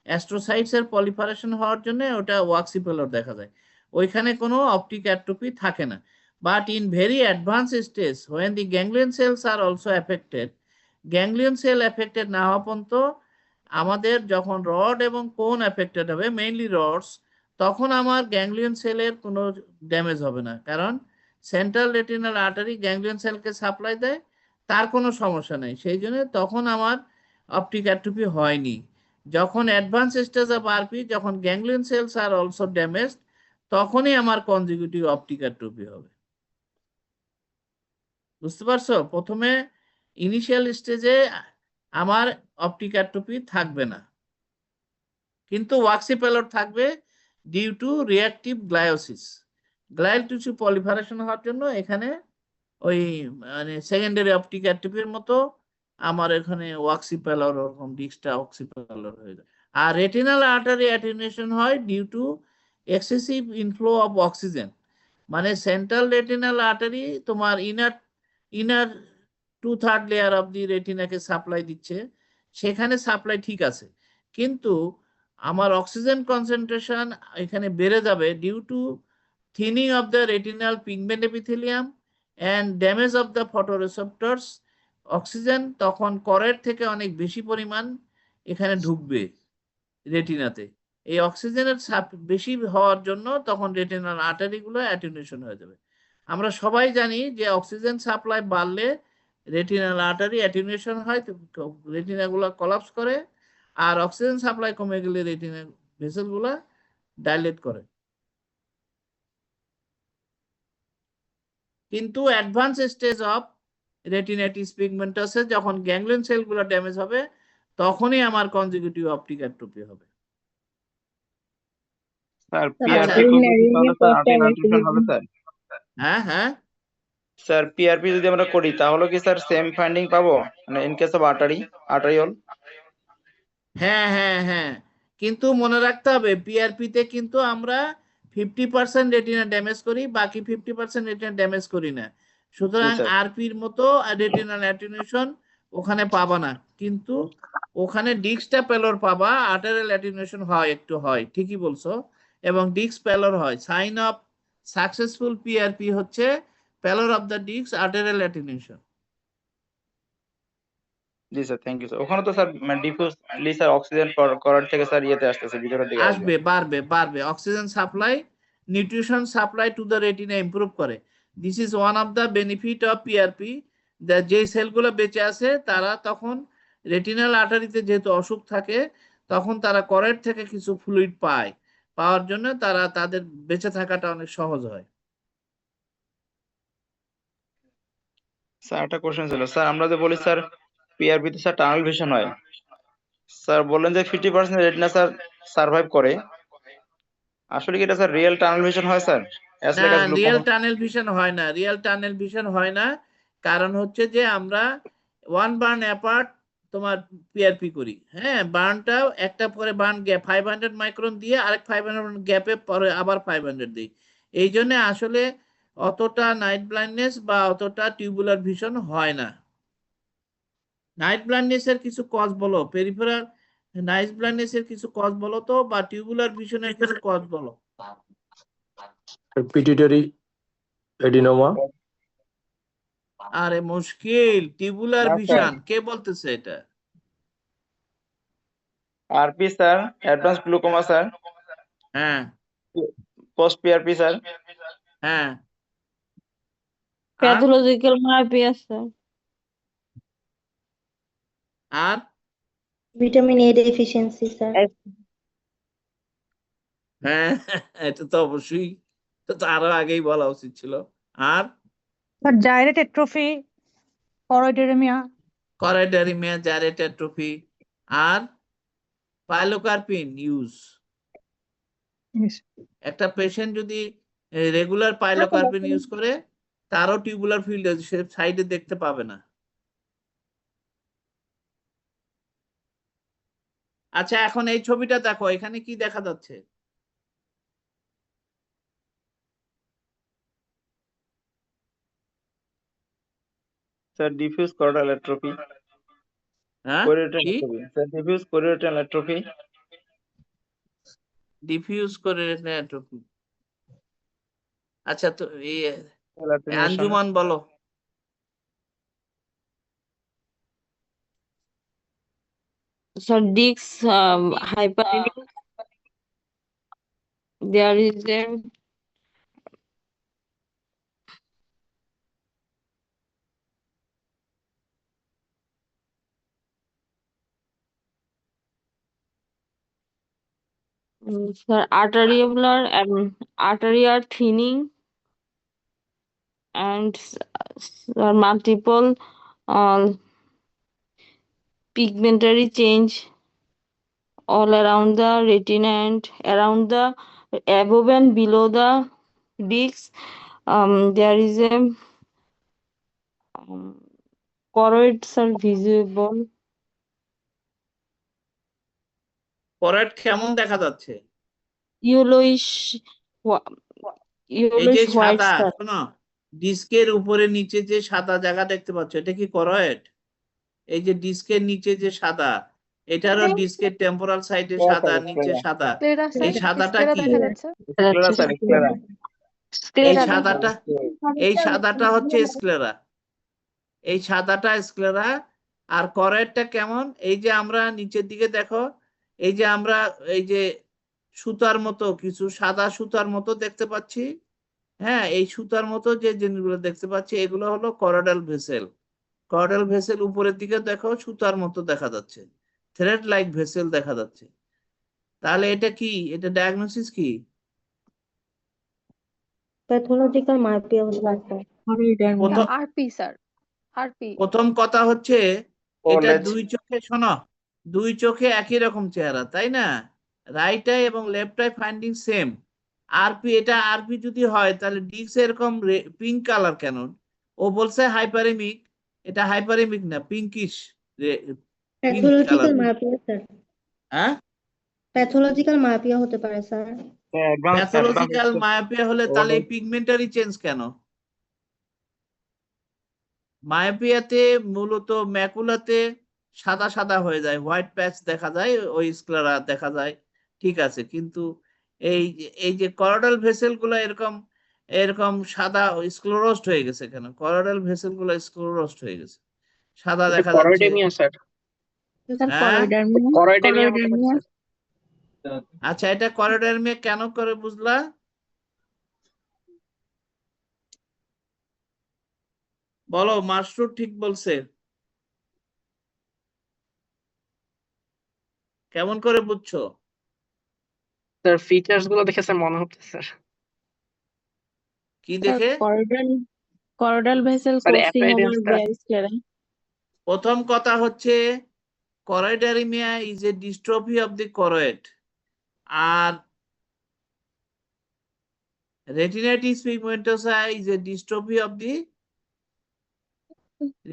অ্যাস্ট্রোসাইটস এর পলিফারেশন হওয়ার জন্য ওটা ওয়াক্সি প্যালর দেখা যায়, ওইখানে কোনো অপটিক অ্যাট্রোফি থাকে না। But in very advance stage when the ganglion cells are also affected, ganglion cell affected না হওয়া পর্যন্ত আমাদের যখন রড এবং কোন এফেক্টেড হবে, মেইনলি রডস, তখন আমার গ্যাংলিয়ন সেলের কোনো ড্যামেজ হবে না, কারণ সেন্ট্রাল রেটিনাল আর্টারি গ্যাংলিয়ন সেলকে সাপ্লাই দেয়, তার কোনো সমস্যা নেই, সেই জন্য তখন আমার অপটিক অ্যাট্রোফি হয়নি। যখন অ্যাডভান্স স্টেজ অফ আরপি, যখন ganglion cells are also damaged, তখনই আমার কনজিকিউটিভ অপটিক অ্যাট্রোফি হবে। বুঝতে পারছো? প্রথমে ইনিশিয়াল স্টেজে আমার অপটিক অ্যাট্রোফি থাকবে না, কিন্তু ওয়াক্সি প্যালর থাকবে due to reactive gliosis, glial tissue proliferation হওয়ার জন্য এখানে ওই মানে সেকেন্ডারি অপটিক অ্যাট্রোফির মতো আমার এখানে ওয়াক্সি প্যালর ওরকম ডিস্কটা অক্সি প্যালর হয়ে যায়। আর রেটিনাল আর্টারি অ্যাটেনুয়েশন হয় due to excessive inflow of oxygen, মানে সেন্ট্রাল রেটিনাল আর্টারি তোমার ইনার 2/3 লেয়ার অফ দি রেটিনাকে সাপ্লাই দিচ্ছে, সেখানে সাপ্লাই ঠিক আছে, কিন্তু আমার অক্সিজেন কনসেন্ট্রেশন এখানে বেড়ে যাবে due to thinning of the retinal pigment epithelium and damage of the photoreceptors. Oxygen তখন করের থেকে অনেক বেশি পরিমাণ এখানে ঢুকবে রেটিনাতে, এই অক্সিজেনের চাপ বেশি হওয়ার জন্য তখন রেটিনাল আর্টারিগুলো অ্যাটেনুয়েশন হয়ে যাবে। আমরা সবাই জানি যে অক্সিজেন সাপ্লাই বাড়লে রেটিনাল আর্টারি অ্যাটেনুয়েশন হয়, রেটিনাগুলো কলাপস করে, আর অক্সিজেন সাপ্লাই কমে গেলে রেটিনা ভেসেলগুলো ডাইলেট করে। কিন্তু অ্যাডভান্স স্টেজ অফ রেটিনাইটিস পিগমেন্টোসাস যখন গ্যাংলিয়ন সেলগুলো ড্যামেজ হবে তখনই আমার কনজিকিউটিভ অপটিক অ্যাট্রোফি হবে। স্যার পিআরপি করলে কি তাহলে স্যার আর্টিফিশিয়াল হবে স্যার? হ্যাঁ হ্যাঁ স্যার পিআরপি যদি আমরা করি তাহলে কি স্যার সেম ফাইন্ডিং পাবো, মানে ইন কেস অফ আর্টারিওল? হ্যাঁ হ্যাঁ হ্যাঁ, কিন্তু মনে রাখতে হবে পিআরপি তে কিন্তু আমরা 50% রেটিনা ড্যামেজ করি, বাকি 50% রেটিনা ড্যামেজ করি না, সুতরাং আরপির মতো রেটিনাল অ্যাটেনুয়েশন ওখানে পাবা না, কিন্তু ওখানে ডিস্কটা প্যালর পাবা, আর্টারিয়াল অ্যাটেনুয়েশন হয়, একটু হয়, ঠিকই বলছো, এবং ডিস্ক প্যালর হয়। সাইন অফ সাকসেসফুল পিআরপি হচ্ছে pallor of the disc, arterial attenuation. জি স্যার, থ্যাংক ইউ স্যার। ওখানে তো স্যার ডিফিউজলি স্যার অক্সিজেন করার থেকে স্যার ইয়েতে আসতেছে, ভিতরের দিকে আসবে, বাড়বে oxygen supply, nutrition supply to the retina improve করে। This is one of the benefit of PRP, যে সেলগুলো বেঁচে আছে তারা তখন রেটিনাল আর্টারিতে যেহেতু অসুখ থাকে তখন তারা করের থেকে কিছু ফ্লুইড পাওয়ার জন্য তারা তাদের বেঁচে থাকাটা অনেক সহজ হয়। স্যার একটা কোশ্চেন ছিল স্যার, আমরা যে বলি স্যার পিআরপি তে স্যার টানেল ভিশন হয়, স্যার বললেন যে 50% রেটিনা স্যার সার্ভাইভ করে, আসলে কি এটা স্যার রিয়েল টানেল ভিশন হয় স্যার? না, রিয়েল টানেল ভিশন হয় না, রিয়েল টানেল ভিশন হয় না, কারণ হচ্ছে যে আমরা ওয়ান বার্ন অ্যাপার্ট তোমার পিআরপি করি, হ্যাঁ, বার্নটা একটা পরে বার্ন গ্যাপ 500 মাইক্রন দিয়ে আরেক 500 গ্যাপে পরে আবার 500 দিই, এই জন্য আসলে অতটা নাইট ব্লাইন্ডনেস বা অতটা টিউবুলার ভিশন হয় না। নাইট ব্লাইন্ডনেস এর কিছু কজ বলো, পেরিফেরাল নাইস ব্লাইন্ডনেস এর কিছু কজ বলো তো, বা টিউবুলার ভিশনের কিছু কজ বলো। Pituitary adenoma. আরে মুশকিল, টিউবুলার না স্যার, ভিশন কে বলতেছে এটা? RP sir, advance glaucoma sir, হ্যাঁ পোস্ট পিআরপি স্যার, হ্যাঁ। আর প্যাথোলজিক্যাল মায়োপিয়া স্যার। আর ভিটামিন এ ডেফিসিয়েন্সি স্যার। হ্যাঁ এটা তো অবশ্যই, এটা তো আরো আগেই বলা উচিত ছিল। আর স্যার জাইরেট এট্রফি, পরয়ডেরেমিয়া। করাইডারিমিয়া, জারেট অ্যাট্রফি, আর পাইলোকার্পিন ইউজ। একটা পেশেন্ট যদি রেগুলার পাইলোকার্পিন ইউজ করে, তারও টিউবুলার ফিল্ড আছে, সে সাইডে দেখতে পাবে না। আচ্ছা, এখন এই ছবিটা দেখো, এখানে কি দেখা যাচ্ছে? স্যার ডিফিউজ কর্ডাল অ্যাট্রফি, হ্যাঁ কোরিওটাল কি atrophy sir, diffuse choroidal atrophy. Diffuse করে অ্যাট্রফি। আচ্ছা, তো এই অ্যাটেনুয়েশন, আঞ্জুমান বলো। স্যার ডিক্স হাইপারএমিক, there is a sir arteriolar and arterial thinning and multiple pigmentary change all around the retina and around the above and below the discs. There is a choroids are visible. করাইড কেমন দেখা যাচ্ছে? Yellowish, এই যে yellowish white সাদা, sir. শোনো, ডিস্কের উপরে নিচে যে সাদা জায়গা দেখতে পাচ্ছ, এটা কি করাইড? এই যে ডিস্কের নিচে যে সাদা, এটারও ডিস্কের টেম্পোরাল সাইডে স্যার সাদা, নিচে স্ক্লেরা, সাদা। স্ক্লেরা এই স্যার, সাদাটা স্ক্লেরা কি? দেখা যাচ্ছে। Sclera sir, sclera. এই স্ক্লেরা সাদাটা, এই সাদাটা হচ্ছে স্ক্লেরা, এই সাদাটা স্ক্লেরা। আর করাইডটা কেমন? এই যে আমরা নিচের দিকে দেখো, এই যে আমরা এই যে সুতার মতো কিছু, সাদা সুতার মতো দেখতে পাচ্ছি। হ্যাঁ, এই সুতার মতো যে জিনিসগুলো দেখতে পাচ্ছি, এগুলো হলো করোডাল ভেসেল। করোডাল ভেসেল উপরের দিকে দেখো, সুতার মতো দেখা যাচ্ছে, থ্রেড লাইক ভেসেল দেখা যাচ্ছে। তাহলে এটা কি? এটা ডায়াগনোসিস কি? Pathological myopia sir. প্রথম আরপি স্যার, আরপি। প্রথম কথা হচ্ছে, এটা ওলেজ, দুই চোখে, শোনো, দুই চোখে একই রকম চেহারা, তাই না? রাইট আই এবং left I finding same. RP, এটা আরপি যদি হয়, তাহলে ডিস্ক এরকম পিঙ্ক কালার কেন? ও বলছে হাইপারেমিক, এটা হাইপারেমিক না, pinkish pink colour. Pathological myopia sir. হ্যাঁ, প্যাথোলজিক্যাল মায়োপিয়া হতে পারে স্যার। প্যাথোলজিক্যাল মায়োপিয়া হলে তাহলে পিগমেন্টারি চেঞ্জ কেন? মায়োপিয়াতে মূলত ম্যাকুলাতে সাদা সাদা হয়ে যায়, হোয়াইট প্যাচ দেখা যায়, ওই স্ক্লেরা দেখা যায়, ঠিক আছে। কিন্তু এই যে করোডাল ভেসেল গুলো এরকম এরকম সাদা স্ক্লেরোসড হয়ে গেছে কেন? করোডাল ভেসেল গুলো স্ক্লেরোসড হয়ে গেছে, সাদা দেখা যাচ্ছে। করয়েডেমিয়া স্যার, স্যার হ্যাঁ, করয়েডেমিয়া হতে পারে করোইডার্মিয়া। স্যার। আচ্ছা, এটা করোডার্মিয়া কেন করে বুঝলা? বলো, মাশরুর ঠিক বলছে, কেমন করে বুঝছো? স্যার ফিচার্স গুলো দেখে স্যার মনে হচ্ছে স্যার, কি স্যার দেখে? Choroidal vessel sir crossing over অ্যাপিয়ারেন্সটা। স্ক্লেরা। প্রথম কথা হচ্ছে, choroideremia is a dystrophy of the choroid, R retinitis pigmentosa is a dystrophy of the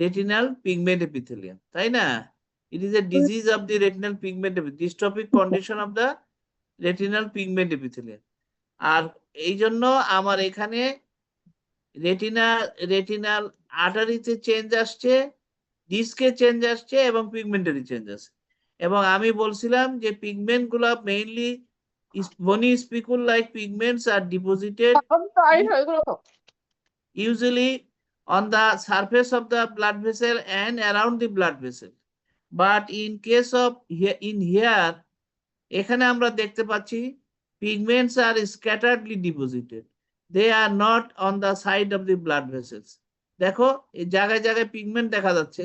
retinal pigment epithelium, তাই না? It is a disease of the retinal pigment epithelium, dystrophic condition of the retinal pigment epithelium। আর এই জন্য আমার এখানে retinal আর্টারিতে change আসছে, ডিস্কে change আসছে এবং pigmentary change আসছে। এবং আমি বলছিলাম যে পিগমেন্ট গুলা mainly bony spicule like pigments are deposited usually on the surface of the blood vessel and around the blood vessel. But in case of here এখানে আমরা দেখতে পাচ্ছি pigments are scatteredly deposited. They are not on the side of the blood vessels. দেখো এই জায়গায় জায়গায় pigment দেখা যাচ্ছে,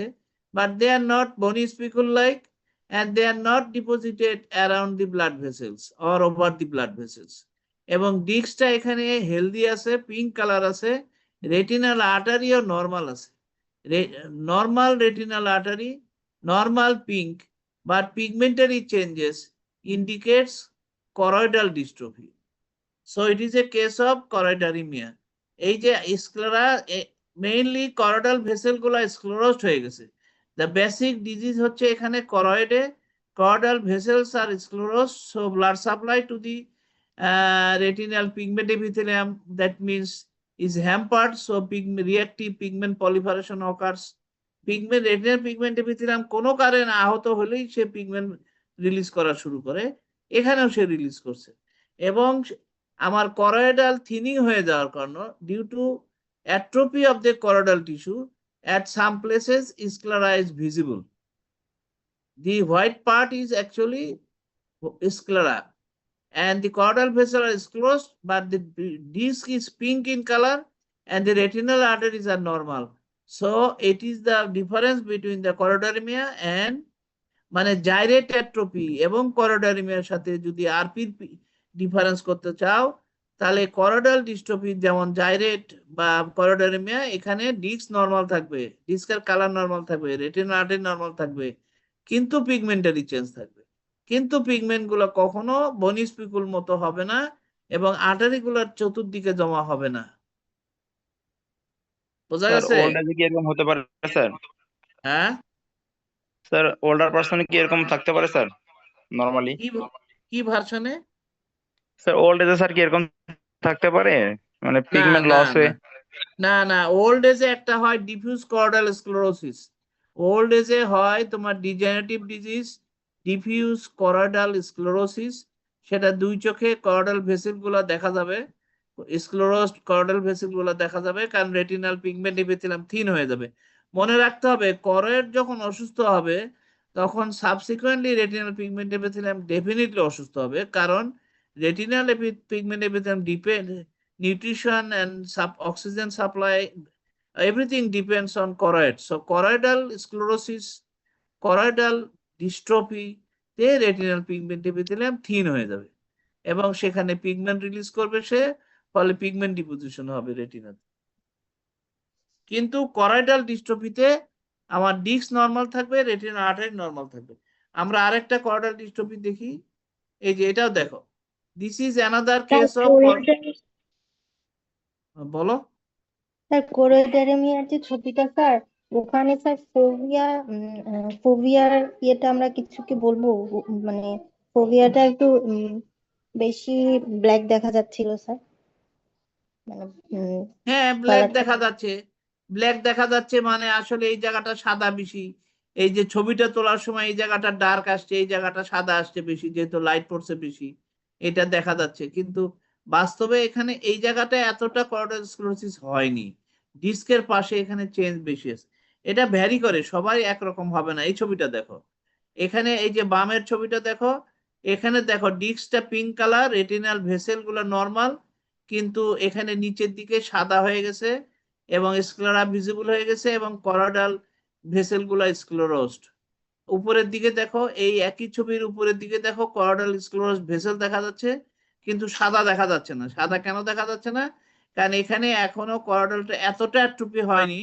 but they are not bony spicule like and they are not deposited around the blood vessels or over the blood vessels. এবং ডিস্কটা এখানে healthy আছে, pink colour আছে, রেটিনাল আর্টারিও নরমাল আছে, normal retinal artery, normal pink, but pigmentary changes indicates choroidal dystrophy. So it is a case of choroideremia. এই যে sclera mainly choroidal vessel গুলা স্ক্লেরোজড হয়ে গেছে। The basic disease হচ্ছে এখানে choroidal vessels are sclerosed, so blood supply to the retinal pigment epithelium, that means is hampered, so reactive pigment proliferation occurs. retinal pigment epithelium কোনো কারণে আহত হলেই সে pigment release করা শুরু করে, এখানেও সে রিলিজ করছে। এবং আমার choroidal thinning হয়ে যাওয়ার কারণে due to atrophy of the choroidal tissue, at some places sclera is visible. The white part is actually sclera and the choroidal vessel is closed, but the disc is pink in color and the retinal arteries are normal. So it is the difference between the choroideremia and মানে জাইরেট atrophy এবং choroideremia সাথে যদি আরপির difference করতে চাও তাহলে choroidal dystrophy যেমন জাইরেট বা choroideremia এখানে ডিস্ক নরমাল থাকবে, ডিস্কের কালার নরমাল থাকবে, রেটিনাল আর্টারি নরমাল থাকবে, কিন্তু পিগমেন্টারি চেঞ্জ থাকবে। কিন্তু পিগমেন্ট গুলো কখনো বনি স্পিকুল মতো হবে না এবং আর্টারি গুলোর চতুর্দিকে জমা হবে না। বোঝা স্যার গেছে? ওল্ড এজে কি এরকম হতে পারে স্যার? হ্যাঁ স্যার ওল্ডার পারসনে কি এরকম থাকতে পারে স্যার নরমালি? কি ভার্সনে? স্যার ওল্ড এজে স্যার কি এরকম থাকতে পারে মানে না পিগমেন্ট না লস হয়ে? না না ওল্ড এজে একটা হয় ডিফিউজ choroidal স্ক্লেরোসিস, ওল্ড এজে হয় তোমার degenerative disease diffuse choroidal sclerosis, সেটা দুই চোখে choroidal ভেসেল গুলো দেখা যাবে, স্ক্লেরোসড choroidal ভেসেল গুলো দেখা যাবে, কারণ রেটিনাল পিগমেন্ট এপিথেলিয়াম থিন হয়ে যাবে। মনে রাখতে হবে choroid যখন অসুস্থ হবে তখন subsequently retinal pigment epithelium definitely অসুস্থ হবে, কারণ retinal pigment epithelium depend nutrition and oxygen supply, everything depends on choroid. So choroidal sclerosis, choroidal dystrophy, তে retinal pigment epithelium thin হয়ে যাবে এবং সেখানে পিগমেন্ট রিলিজ করবে সে, ফলে পিগমেন্ট ডিপোজিশন হবে রেটিনাতে। কিন্তু choroidal dystrophyতে আমার ডিস্ক নরমাল থাকবে, রেটিনাল আর্টারি নরমাল থাকবে। আমরা আরেকটা choroidal dystrophy দেখি, এই যে এটাও দেখো, this is another case of, বলো স্যার choroideremia যে ছবিটা স্যার, ওখানে স্যার ফোভিয়ার ইয়েটা আমরা কিছু কি বলবো, মানে ফোভিয়াটা একটু বেশি ব্ল্যাক দেখা যাচ্ছিল স্যার, মানে হ্যাঁ ব্ল্যাক দেখা যাচ্ছে, ব্ল্যাক দেখা যাচ্ছে মানে আসলে এই জায়গাটা সাদা বেশি, এই যে ছবিটা তোলার সময় এই জায়গাটা ডার্ক আসছে, এই জায়গাটা সাদা আসছে বেশি, যেহেতু লাইট পড়ছে বেশি এটা দেখা যাচ্ছে, কিন্তু বাস্তবে এখানে এই জায়গাটা এতটা choroidal sclerosis হয়নি, ডিস্কের পাশে এখানে চেঞ্জ বেশি আছে। এটা ভ্যারি করে, সবাই একরকম হবে না। এই ছবিটা দেখো, এখানে এই যে বামের ছবিটা দেখো, এখানে দেখো ডিস্কটা পিঙ্ক কালার, রেটিনাল ভেসেল গুলো নরমাল, কিন্তু এখানে নিচের দিকে সাদা হয়ে গেছে এবং স্ক্লেরা ভিজিবল হয়ে গেছে এবং choroidal ভেসেল গুলো স্ক্লেরোসড। উপরের দিকে দেখো, এই একই ছবির উপরের দিকে দেখো choroidal sclerosed ভেসেল দেখা যাচ্ছে, কিন্তু সাদা দেখা যাচ্ছে না। সাদা কেন দেখা যাচ্ছে না? কারণ এখানে এখনো choroidalটা এতটা অ্যাট্রোফি হয়নি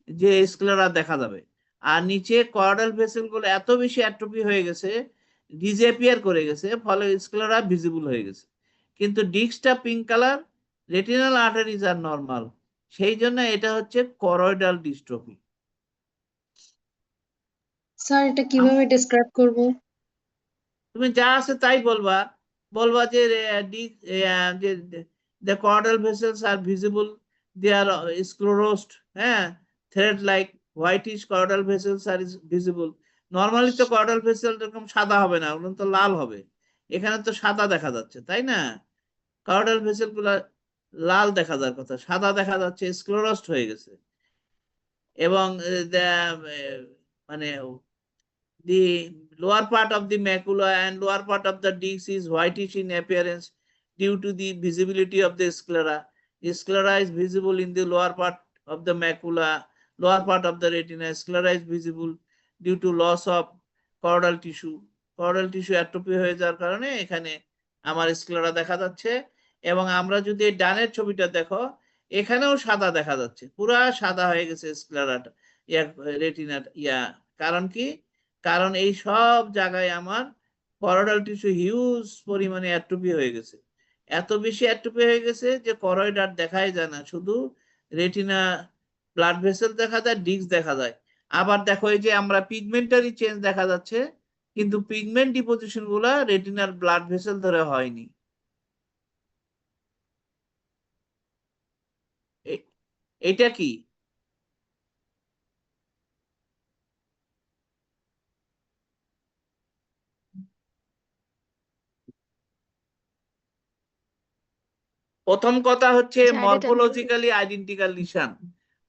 যে স্ক্লেরা দেখা যাবে, আর নিচে choroidal ভেসেল গুলো এত বেশি অ্যাট্রোফি হয়ে গেছে, ডিসঅ্যাপিয়ার করে গেছে, ফলে স্ক্লেরা ভিজিবল হয়ে গেছে, কিন্তু ডিস্কটা পিঙ্ক কালার, রেটিনাল আর্টারিজ আর নরমাল, সেই জন্য এটা হচ্ছে choroidal dystrophy। স্যার এটা কিভাবে ডেসক্রাইব করব? তুমি যা আছে তাই বলবা, বলবা যে the choroidal vessels are visible, they are sclerosed, হ্যাঁ, thread like whitish choroidal vessels are visible, normally তো কর্ডাল ভেসেল এরকম সাদা হবে না, ওগুলো তো লাল হবে। এখানে তো সাদা দেখা যাচ্ছে, তাই না? কর্ডাল ভেসেল গুলা লাল দেখা যাওয়ার কথা, সাদা দেখা যাচ্ছে, স্ক্লেরোসড হয়ে গেছে। এবং মানে the lower part of the macula and lower part of the disc is whitish in appearance due to the visibility of the sclera. The sclera is visible in the lower part of the macula, lower part of the retina. Sclera is visible due to loss of caudal tissue. Caudal tissue atrophy হয়ে যাওয়ার কারণে এখানে আমার sclera দেখা যাচ্ছে। এবং আমরা যদি এই ডানের ছবিটা দেখো, এখানেও সাদা দেখা যাচ্ছে, পুরা সাদা হয়ে গেছে স্ক্লেরাটা, রেটিনা। কারণ কি? কারণ এই সব জায়গায় আমার করোইডাল টিস্যু হিউজ পরিমাণে অ্যাট্রোফি হয়ে গেছে। এত বেশি অ্যাট্রোফি হয়ে গেছে যে করোইড আর দেখাই যায় না, শুধু রেটিনা, ব্লাড ভেসেল দেখা যায়, ডিস্ক দেখা যায়। আবার দেখো এই যে আমরা পিগমেন্টারি চেঞ্জ দেখা যাচ্ছে, কিন্তু পিগমেন্ট ডিপোজিশন গুলা রেটিনার ব্লাড ভেসেল ধরে হয়নি। এটা কি? প্রথম কথা হচ্ছে morphologically identical lesion.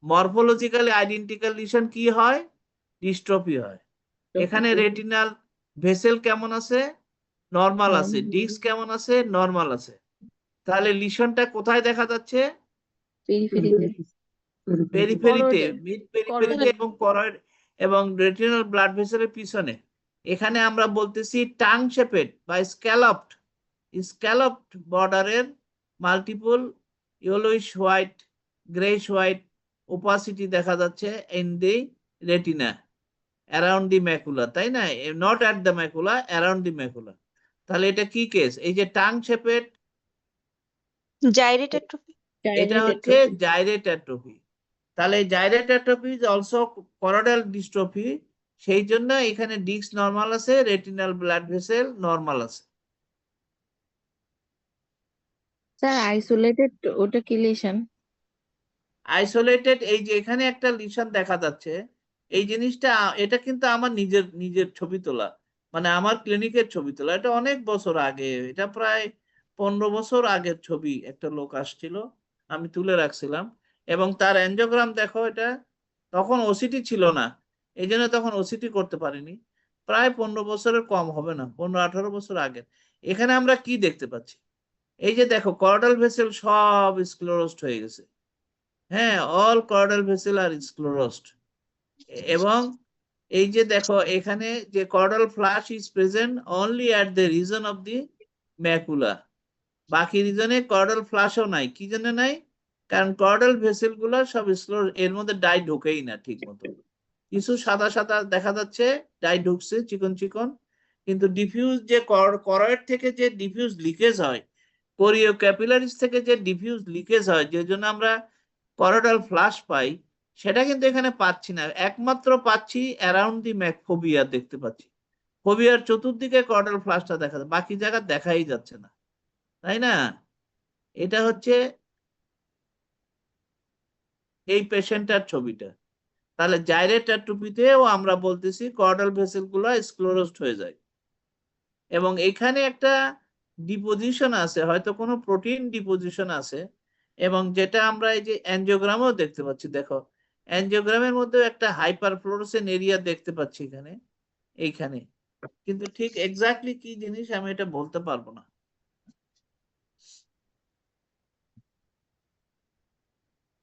Morphologically identical lesion কি হয়? ডিস্ট্রফি হয়। এখানে রেটিনাল ভেসেল কেমন আছে? নরমাল আছে। ডিস্ক কেমন আছে? নরমাল আছে। তাহলে লিশনটা কোথায় দেখা যাচ্ছে? পেরিফেরিতে, মিড পেরিফেরিতে এবং করয়েড এবং রেটিনাল ব্লাড ভেসেলের পিছনে। এখানে আমরা বলতেছি টাং শেপেড বা স্ক্যালপড বর্ডারের multiple yellowish white, greyish white opacity দেখা যাচ্ছে in the retina around the macula, তাই না? Not at the macula, around the macula. তাহলে এটা কি কেস? এই যে টাং শেপেড, জাইরেট অ্যাট্রোফি, এটা হচ্ছে জাইরেট অ্যাট্রোফি। তাহলে জাইরেট অ্যাট্রোফি ইজ অলসো করোইডাল ডিস্ট্রফি। সেই জন্য এখানে ডিস্ক নরমাল আছে, রেটিনাল ব্লাড ভেসেল নরমাল আছে। স্যার আইসোলেটেড ওটা কি লিশন? আইসোলেটেড, এই যে এখানে একটা লিশন দেখা যাচ্ছে, এই জিনিসটা এটা কিন্তু আমার নিজের ছবি তোলা, মানে আমার ক্লিনিকের ছবি তোলা। এটা অনেক বছর আগে, এটা প্রায় 15 বছর আগের ছবি। একটা লোক আসছিল, আমি তুলে রাখছিলাম। এবং তার অ্যাঞ্জিওগ্রাম দেখো, এটা তখন ওসিটি ছিল না, এই জন্য তখন ওসিটি করতে পারিনি। প্রায় 15 বছরের কম হবে না, 15-18 বছর আগের। এখানে আমরা কি দেখতে পাচ্ছি? এই যে দেখো, কর্ডাল ভেসেল সব স্ক্লেরোসড হয়ে গেছে। হ্যাঁ, all choroidal vessel are sclerosed. এবং এই যে দেখো, এখানে যে choroidal flush is present only at the region of the macula. বাকি রিজনে কর্ডাল ফ্লাশও নাই। কি জন্য নাই? কারণ কর্ডাল ভেসেল গুলো সব এর মধ্যে ডাই ঢোকেই না ঠিক মতো। কিছু সাদা সাদা দেখা যাচ্ছে, ডাই ঢুকছে চিকন চিকন, কিন্তু ডিফিউজ যে করয়েড থেকে যে ডিফিউজ লিকেজ হয়, কোরিও ক্যাপিলারিস থেকে যে ডিফিউজ লিকেজ হয়, যে জন্য আমরা করোইডাল ফ্লাশ পাই, সেটা কিন্তু এখানে পাচ্ছি না। একমাত্র পাচ্ছি অ্যারাউন্ড দি ফোবিয়া দেখতে পাচ্ছি। ফোবিয়ার চতুর্দিকে করোইডাল ফ্লাশটা দেখা যায়, বাকি জায়গা দেখাই যাচ্ছে না, তাই না? এটা হচ্ছে এই পেশেন্টটার ছবিটা। তাহলে জাইরেট অ্যাট্রোফিতেও আমরা বলতেছি করোইডাল ভেসেল গুলো স্ক্লেরোসড হয়ে যায়। এবং এখানে একটা ডিপোজিশন আছে, হয়তো কোনো প্রোটিন ডিপোজিশন আছে, এবং যেটা আমরা এই যে অ্যাঞ্জিওগ্রামেও দেখতে পাচ্ছি। দেখো, অ্যাঞ্জিওগ্রামের মধ্যে একটা হাইপার ফ্লোরোসেন্ট এরিয়া দেখতে পাচ্ছি এখানে, এইখানে। কিন্তু ঠিক এক্স্যাক্টলি কি জিনিস আমি এটা বলতে পারবো না।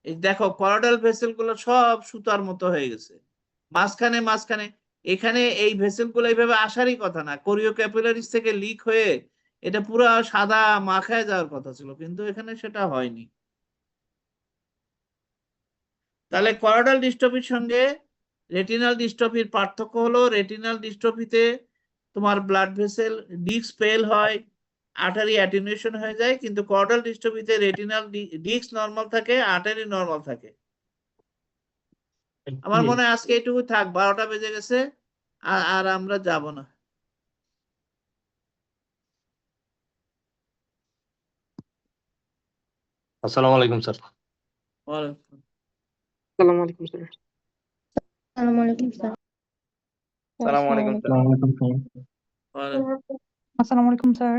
এই দেখো, করোইডাল ভেসেল গুলো সব সুতার মতো হয়ে গেছে, মাঝখানে মাঝখানে। এখানে এই ভেসেল গুলো এইভাবে আসারই কথা না, কোরিও ক্যাপিলারিস থেকে লিক হয়ে এটা পুরো সাদা মাখায় যাওয়ার কথা ছিল, কিন্তু এখানে সেটা হয়নি। তাহলে করোইডাল ডিস্ট্রফির সঙ্গে রেটিনাল ডিস্ট্রফির পার্থক্য হলো, রেটিনাল ডিস্ট্রফিতে তোমার ব্লাড ভেসেল ডিস্ক ফেল হয়, আর্টারি অ্যাটেনুয়েশন হয়ে যায়, কিন্তু করোইডাল ডিস্ট্রফিতে রেটিনাল ডিস্ক নরমাল থাকে, আর্টারি নরমাল থাকে। আমার মনে হয় আজকে এটুকু থাক, 12টা বেজে গেছে, আর আমরা যাব না। আসসালামু আলাইকুম স্যার। ওয়ালাইকুম আসসালামু আলাইকুম স্যার। আসসালামু আলাইকুম স্যার। আসসালামু আলাইকুম স্যার। Assalamualaikum, sir. ওয়ালাইকুম Assalamualaikum, sir.